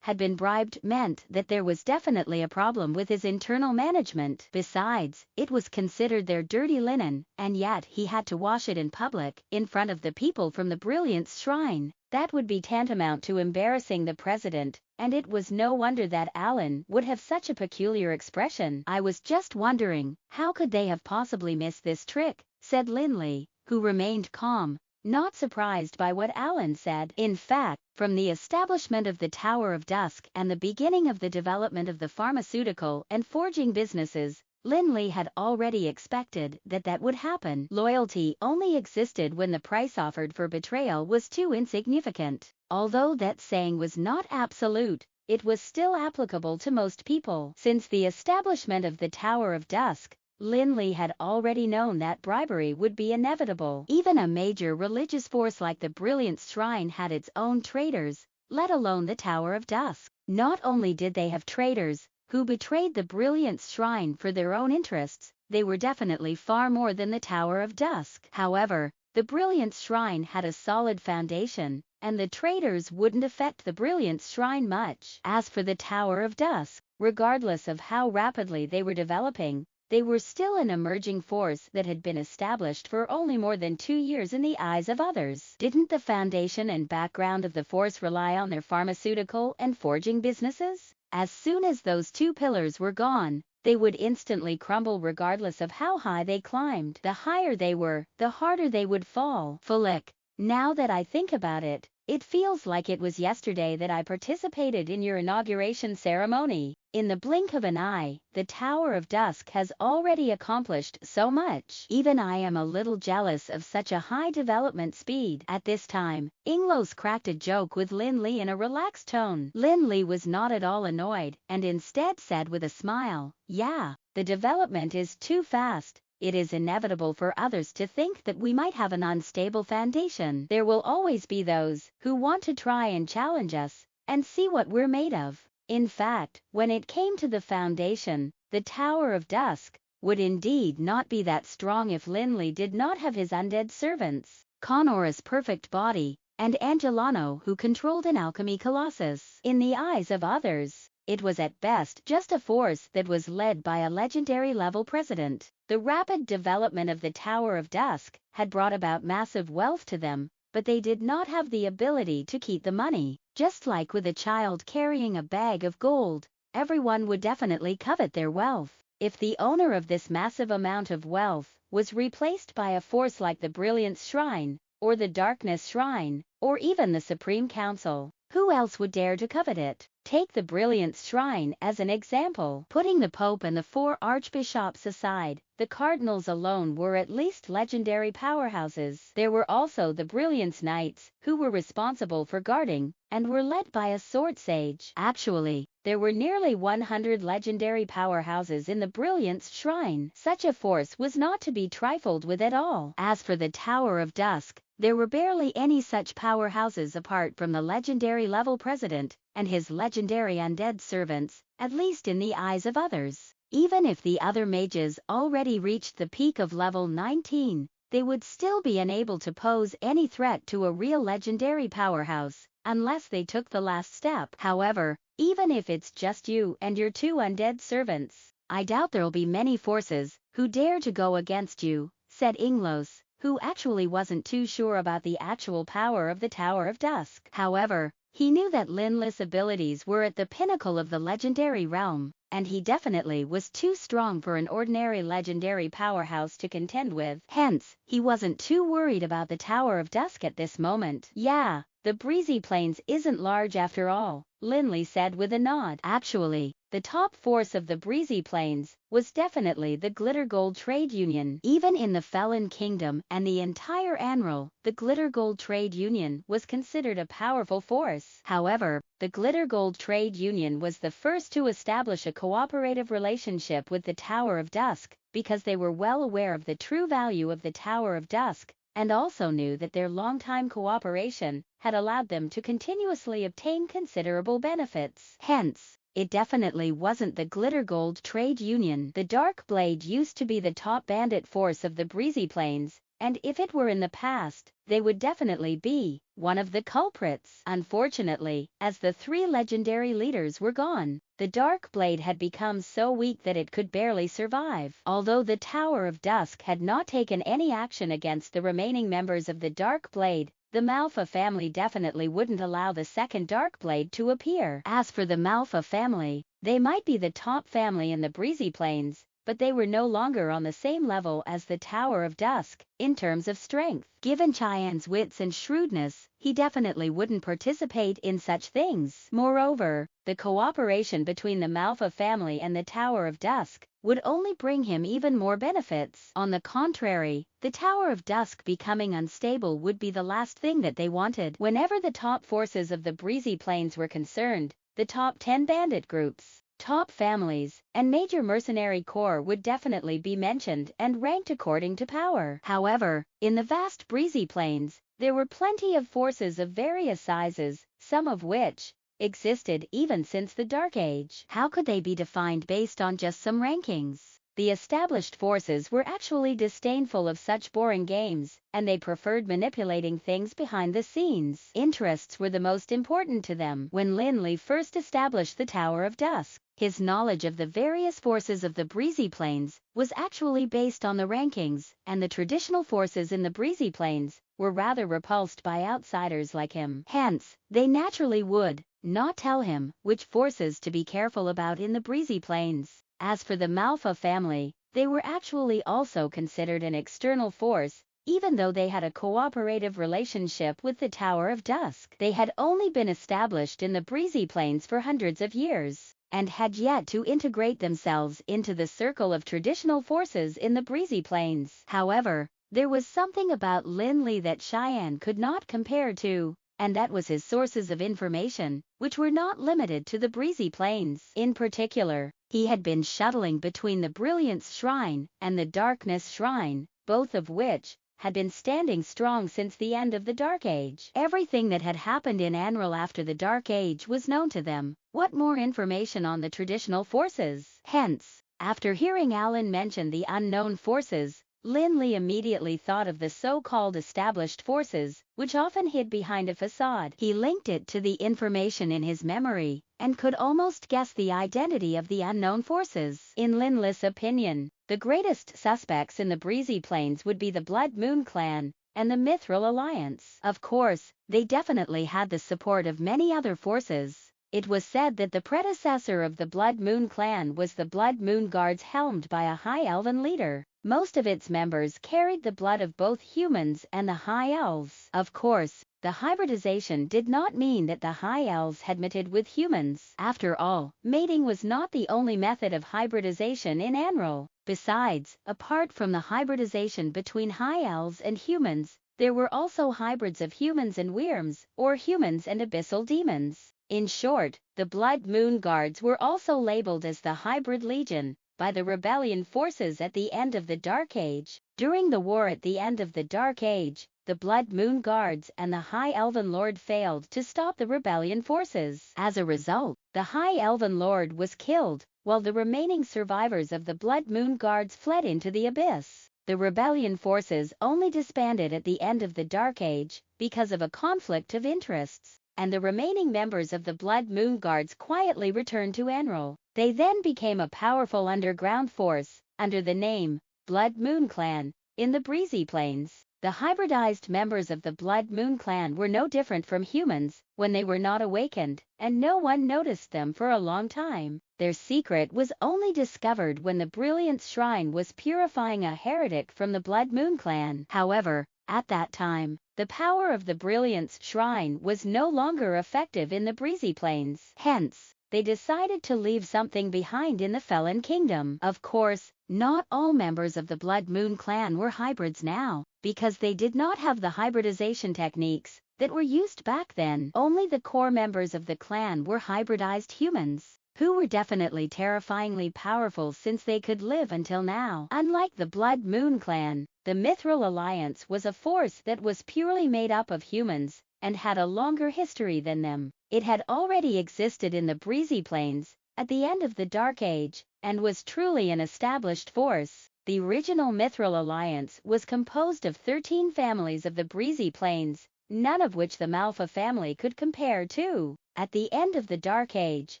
had been bribed meant that there was definitely a problem with his internal management. Besides, it was considered their dirty linen, and yet he had to wash it in public, in front of the people from the Brilliance Shrine. That would be tantamount to embarrassing the president, and it was no wonder that Alan would have such a peculiar expression. I was just wondering, how could they have possibly missed this trick, said Lin Li, who remained calm, not surprised by what Alan said. In fact, from the establishment of the Tower of Dusk and the beginning of the development of the pharmaceutical and forging businesses, Lin Li had already expected that would happen. Loyalty only existed when the price offered for betrayal was too insignificant. Although that saying was not absolute, it was still applicable to most people. Since the establishment of the Tower of Dusk, Lin Li had already known that bribery would be inevitable. Even a major religious force like the Brilliance Shrine had its own traitors, let alone the Tower of Dusk. Not only did they have traitors who betrayed the Brilliance Shrine for their own interests, they were definitely far more than the Tower of Dusk. However, the Brilliance Shrine had a solid foundation, and the traitors wouldn't affect the Brilliance Shrine much. As for the Tower of Dusk, regardless of how rapidly they were developing, they were still an emerging force that had been established for only more than 2 years in the eyes of others. Didn't the foundation and background of the force rely on their pharmaceutical and forging businesses? As soon as those 2 pillars were gone, they would instantly crumble regardless of how high they climbed. The higher they were, the harder they would fall. Fulik, now that I think about it, It feels like it was yesterday that I participated in your inauguration ceremony. In the blink of an eye, the Tower of Dusk has already accomplished so much. Even I am a little jealous of such a high development speed. At this time, Inglos cracked a joke with Lin Li in a relaxed tone. Lin Li was not at all annoyed, and instead said with a smile, "Yeah, the development is too fast. It is inevitable for others to think that we might have an unstable foundation. There will always be those who want to try and challenge us and see what we're made of." In fact, when it came to the foundation, the Tower of Dusk would indeed not be that strong if Lin Li did not have his undead servants, Connor's perfect body, and Angelano, who controlled an alchemy colossus. In the eyes of others, it was at best just a force that was led by a legendary level president. The rapid development of the Tower of Dusk had brought about massive wealth to them, but they did not have the ability to keep the money. Just like with a child carrying a bag of gold, everyone would definitely covet their wealth. If the owner of this massive amount of wealth was replaced by a force like the Brilliance Shrine, or the Darkness Shrine, or even the Supreme Council, who else would dare to covet it? Take the Brilliance Shrine as an example. Putting the Pope and the 4 archbishops aside, the cardinals alone were at least legendary powerhouses. There were also the Brilliance Knights, who were responsible for guarding, and were led by a sword sage. Actually, there were nearly 100 legendary powerhouses in the Brilliance Shrine. Such a force was not to be trifled with at all. As for the Tower of Dusk, there were barely any such powerhouses apart from the legendary level president and his legendary undead servants, at least in the eyes of others. Even if the other mages already reached the peak of level 19, they would still be unable to pose any threat to a real legendary powerhouse, unless they took the last step. However, even if it's just you and your 2 undead servants, I doubt there'll be many forces who dare to go against you, said Inglos, who actually wasn't too sure about the actual power of the Tower of Dusk. However, he knew that Lin Li's abilities were at the pinnacle of the legendary realm, and he definitely was too strong for an ordinary legendary powerhouse to contend with. Hence, he wasn't too worried about the Tower of Dusk at this moment. "Yeah, the Breezy Plains isn't large after all," Lin Li said with a nod. Actually, the top force of the Breezy Plains was definitely the Glitter Gold Trade Union. Even in the Felon Kingdom and the entire Anral, the Glitter Gold Trade Union was considered a powerful force. However, the Glitter Gold Trade Union was the first to establish a cooperative relationship with the Tower of Dusk, because they were well aware of the true value of the Tower of Dusk, and also knew that their long-time cooperation had allowed them to continuously obtain considerable benefits. Hence, it definitely wasn't the Glitter Gold Trade Union. The Dark Blade used to be the top bandit force of the Breezy Plains, and if it were in the past, they would definitely be one of the culprits. Unfortunately, as the 3 legendary leaders were gone, the Dark Blade had become so weak that it could barely survive. Although the Tower of Dusk had not taken any action against the remaining members of the Dark Blade, the Malfa family definitely wouldn't allow the second Dark Blade to appear. As for the Malfa family, they might be the top family in the Breezy Plains, but they were no longer on the same level as the Tower of Dusk in terms of strength. Given Cheyenne's wits and shrewdness, he definitely wouldn't participate in such things. Moreover, the cooperation between the Malfa family and the Tower of Dusk would only bring him even more benefits. On the contrary, the Tower of Dusk becoming unstable would be the last thing that they wanted. Whenever the top forces of the Breezy Plains were concerned, the top 10 bandit groups, top families, and major mercenary corps would definitely be mentioned and ranked according to power. However, in the vast Breezy Plains, there were plenty of forces of various sizes, some of which existed even since the Dark Age. How could they be defined based on just some rankings? The established forces were actually disdainful of such boring games, and they preferred manipulating things behind the scenes. Interests were the most important to them. When Lin Li first established the Tower of Dusk, his knowledge of the various forces of the Breezy Plains was actually based on the rankings, and the traditional forces in the Breezy Plains were rather repulsed by outsiders like him. Hence, they naturally would not tell him which forces to be careful about in the Breezy Plains. As for the Malfa family, they were actually also considered an external force, Even though they had a cooperative relationship with the Tower of Dusk, they had only been established in the breezy plains for hundreds of years, and had yet to integrate themselves into the circle of traditional forces in the breezy plains. However, there was something about Lin Li that Cheyenne could not compare to, and that was his sources of information, which were not limited to the breezy plains. In particular, he had been shuttling between the Brilliance Shrine and the Darkness Shrine, both of which had been standing strong since the end of the Dark Age. Everything that had happened in Anril after the Dark Age was known to them. What more information on the traditional forces? Hence, after hearing Alan mention the unknown forces, Lin Li immediately thought of the so-called established forces, which often hid behind a facade. He linked it to the information in his memory, and could almost guess the identity of the unknown forces. In Lin Li's opinion, the greatest suspects in the breezy plains would be the Blood Moon Clan and the Mithril Alliance. Of course, they definitely had the support of many other forces. It was said that the predecessor of the Blood Moon Clan was the Blood Moon Guards, helmed by a High Elven leader. Most of its members carried the blood of both humans and the High Elves. Of course, the hybridization did not mean that the High Elves had mated with humans. After all, mating was not the only method of hybridization in Anril. Besides, apart from the hybridization between High Elves and humans, there were also hybrids of humans and wyrms, or humans and abyssal demons. In short, the Blood Moon Guards were also labeled as the Hybrid Legion by the rebellion forces at the end of the Dark Age. During the war at the end of the Dark Age, the Blood Moon Guards and the High Elven Lord failed to stop the rebellion forces. As a result, the High Elven Lord was killed, while the remaining survivors of the Blood Moon Guards fled into the abyss. The rebellion forces only disbanded at the end of the Dark Age because of a conflict of interests, and the remaining members of the Blood Moon Guards quietly returned to Anril. They then became a powerful underground force, under the name Blood Moon Clan, in the breezy plains. The hybridized members of the Blood Moon Clan were no different from humans when they were not awakened, and no one noticed them for a long time. Their secret was only discovered when the Brilliance Shrine was purifying a heretic from the Blood Moon Clan. However, at that time, the power of the Brilliance Shrine was no longer effective in the breezy plains. Hence, they decided to leave something behind in the Felon Kingdom. Of course, not all members of the Blood Moon Clan were hybrids now, because they did not have the hybridization techniques that were used back then. Only the core members of the clan were hybridized humans, who were definitely terrifyingly powerful since they could live until now. Unlike the Blood Moon Clan, the Mithril Alliance was a force that was purely made up of humans and had a longer history than them. It had already existed in the breezy plains at the end of the Dark Age and was truly an established force. The original Mithril Alliance was composed of 13 families of the breezy plains, none of which the Malfa family could compare to. At the end of the Dark Age,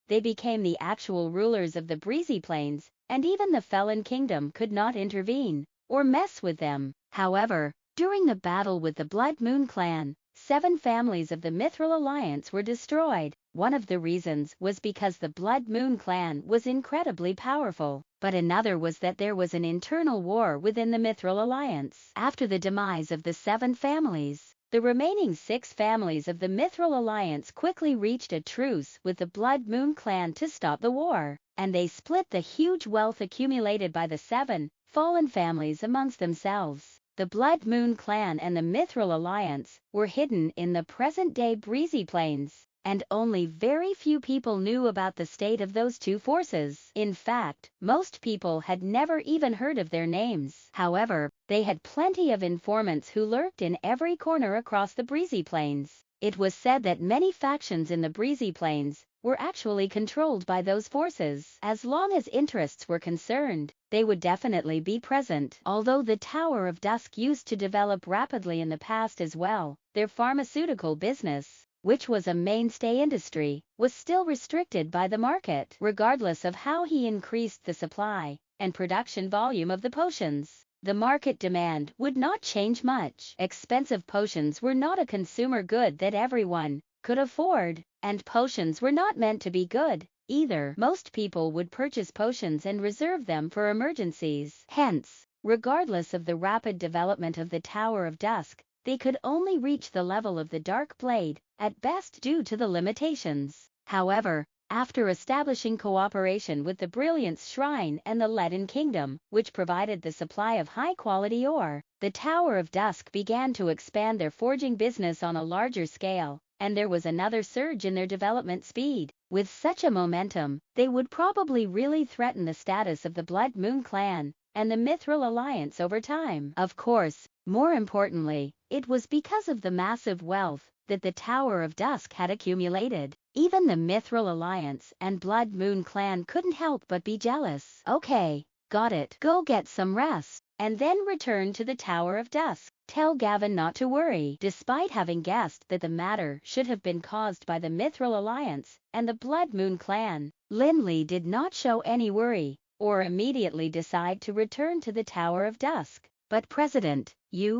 they became the actual rulers of the breezy plains, and even the Felon Kingdom could not intervene or mess with them. However, during the battle with the Blood Moon Clan, 7 families of the Mithril Alliance were destroyed. One of the reasons was because the Blood Moon Clan was incredibly powerful, but another was that there was an internal war within the Mithril Alliance. After the demise of the 7 families, the remaining 6 families of the Mithril Alliance quickly reached a truce with the Blood Moon Clan to stop the war, and they split the huge wealth accumulated by the 7 fallen families amongst themselves. The Blood Moon Clan and the Mithril Alliance were hidden in the present-day breezy plains, and only very few people knew about the state of those two forces. In fact, most people had never even heard of their names. However, they had plenty of informants who lurked in every corner across the breezy plains. It was said that many factions in the breezy plains were actually controlled by those forces. As long as interests were concerned, they would definitely be present. Although the Tower of Dusk used to develop rapidly in the past as well, their pharmaceutical business, which was a mainstay industry, was still restricted by the market. Regardless of how he increased the supply and production volume of the potions, the market demand would not change much. Expensive potions were not a consumer good that everyone could afford, and potions were not meant to be good either. Most people would purchase potions and reserve them for emergencies. Hence, Regardless of the rapid development of the Tower of Dusk, they could only reach the level of the Dark Blade, at best due to the limitations. However, after establishing cooperation with the Brilliance Shrine and the Leaden Kingdom, which provided the supply of high-quality ore, the Tower of Dusk began to expand their forging business on a larger scale, and there was another surge in their development speed. With such a momentum, they would probably really threaten the status of the Blood Moon clan and the Mithril Alliance over time. Of course, more importantly, it was because of the massive wealth that the Tower of Dusk had accumulated. Even the Mithril Alliance and Blood Moon clan couldn't help but be jealous. Okay, got it. Go get some rest, and then return to the Tower of Dusk. Tell Gavin not to worry. Despite having guessed that the matter should have been caused by the Mithril Alliance and the Blood Moon clan, Lin Li did not show any worry or immediately decide to return to the Tower of Dusk. But President,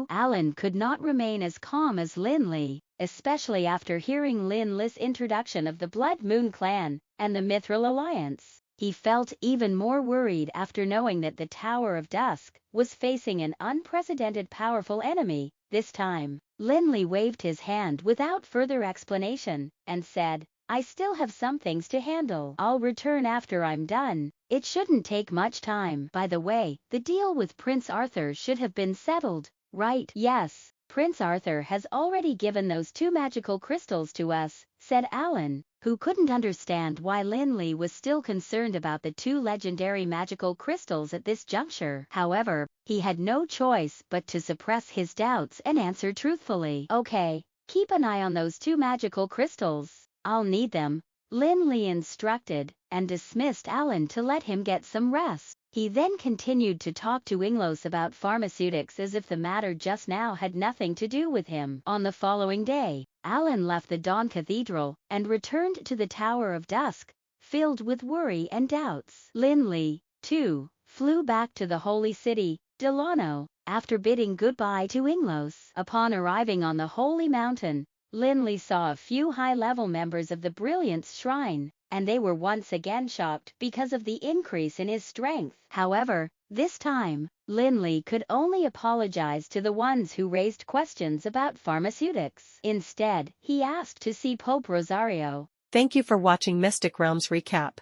Alan could not remain as calm as Lin Li, especially after hearing Lin Li's introduction of the Blood Moon clan and the Mithril Alliance. He felt even more worried after knowing that the Tower of Dusk was facing an unprecedented powerful enemy. This time, Lin Li waved his hand without further explanation and said, "I still have some things to handle. I'll return after I'm done. It shouldn't take much time. By the way, the deal with Prince Arthur should have been settled, right?" "Yes, Prince Arthur has already given those 2 magical crystals to us," said Alan, who couldn't understand why Lin Li was still concerned about the 2 legendary magical crystals at this juncture. However, he had no choice but to suppress his doubts and answer truthfully. "Okay, keep an eye on those 2 magical crystals. I'll need them," Lin Li instructed, and dismissed Alan to let him get some rest. He then continued to talk to Inglos about pharmaceutics as if the matter just now had nothing to do with him. On the following day, Alan left the Dawn Cathedral and returned to the Tower of Dusk, filled with worry and doubts. Lin Li, too, flew back to the holy city, Delano, after bidding goodbye to Inglos. Upon arriving on the holy mountain, Lin Li saw a few high-level members of the Brilliance Shrine, and they were once again shocked because of the increase in his strength. However, this time, Lin Li could only apologize to the ones who raised questions about pharmaceutics. Instead, he asked to see Pope Rosario. Thank you for watching Mystic Realms Recap.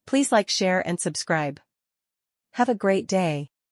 Please like, share and subscribe. Have a great day.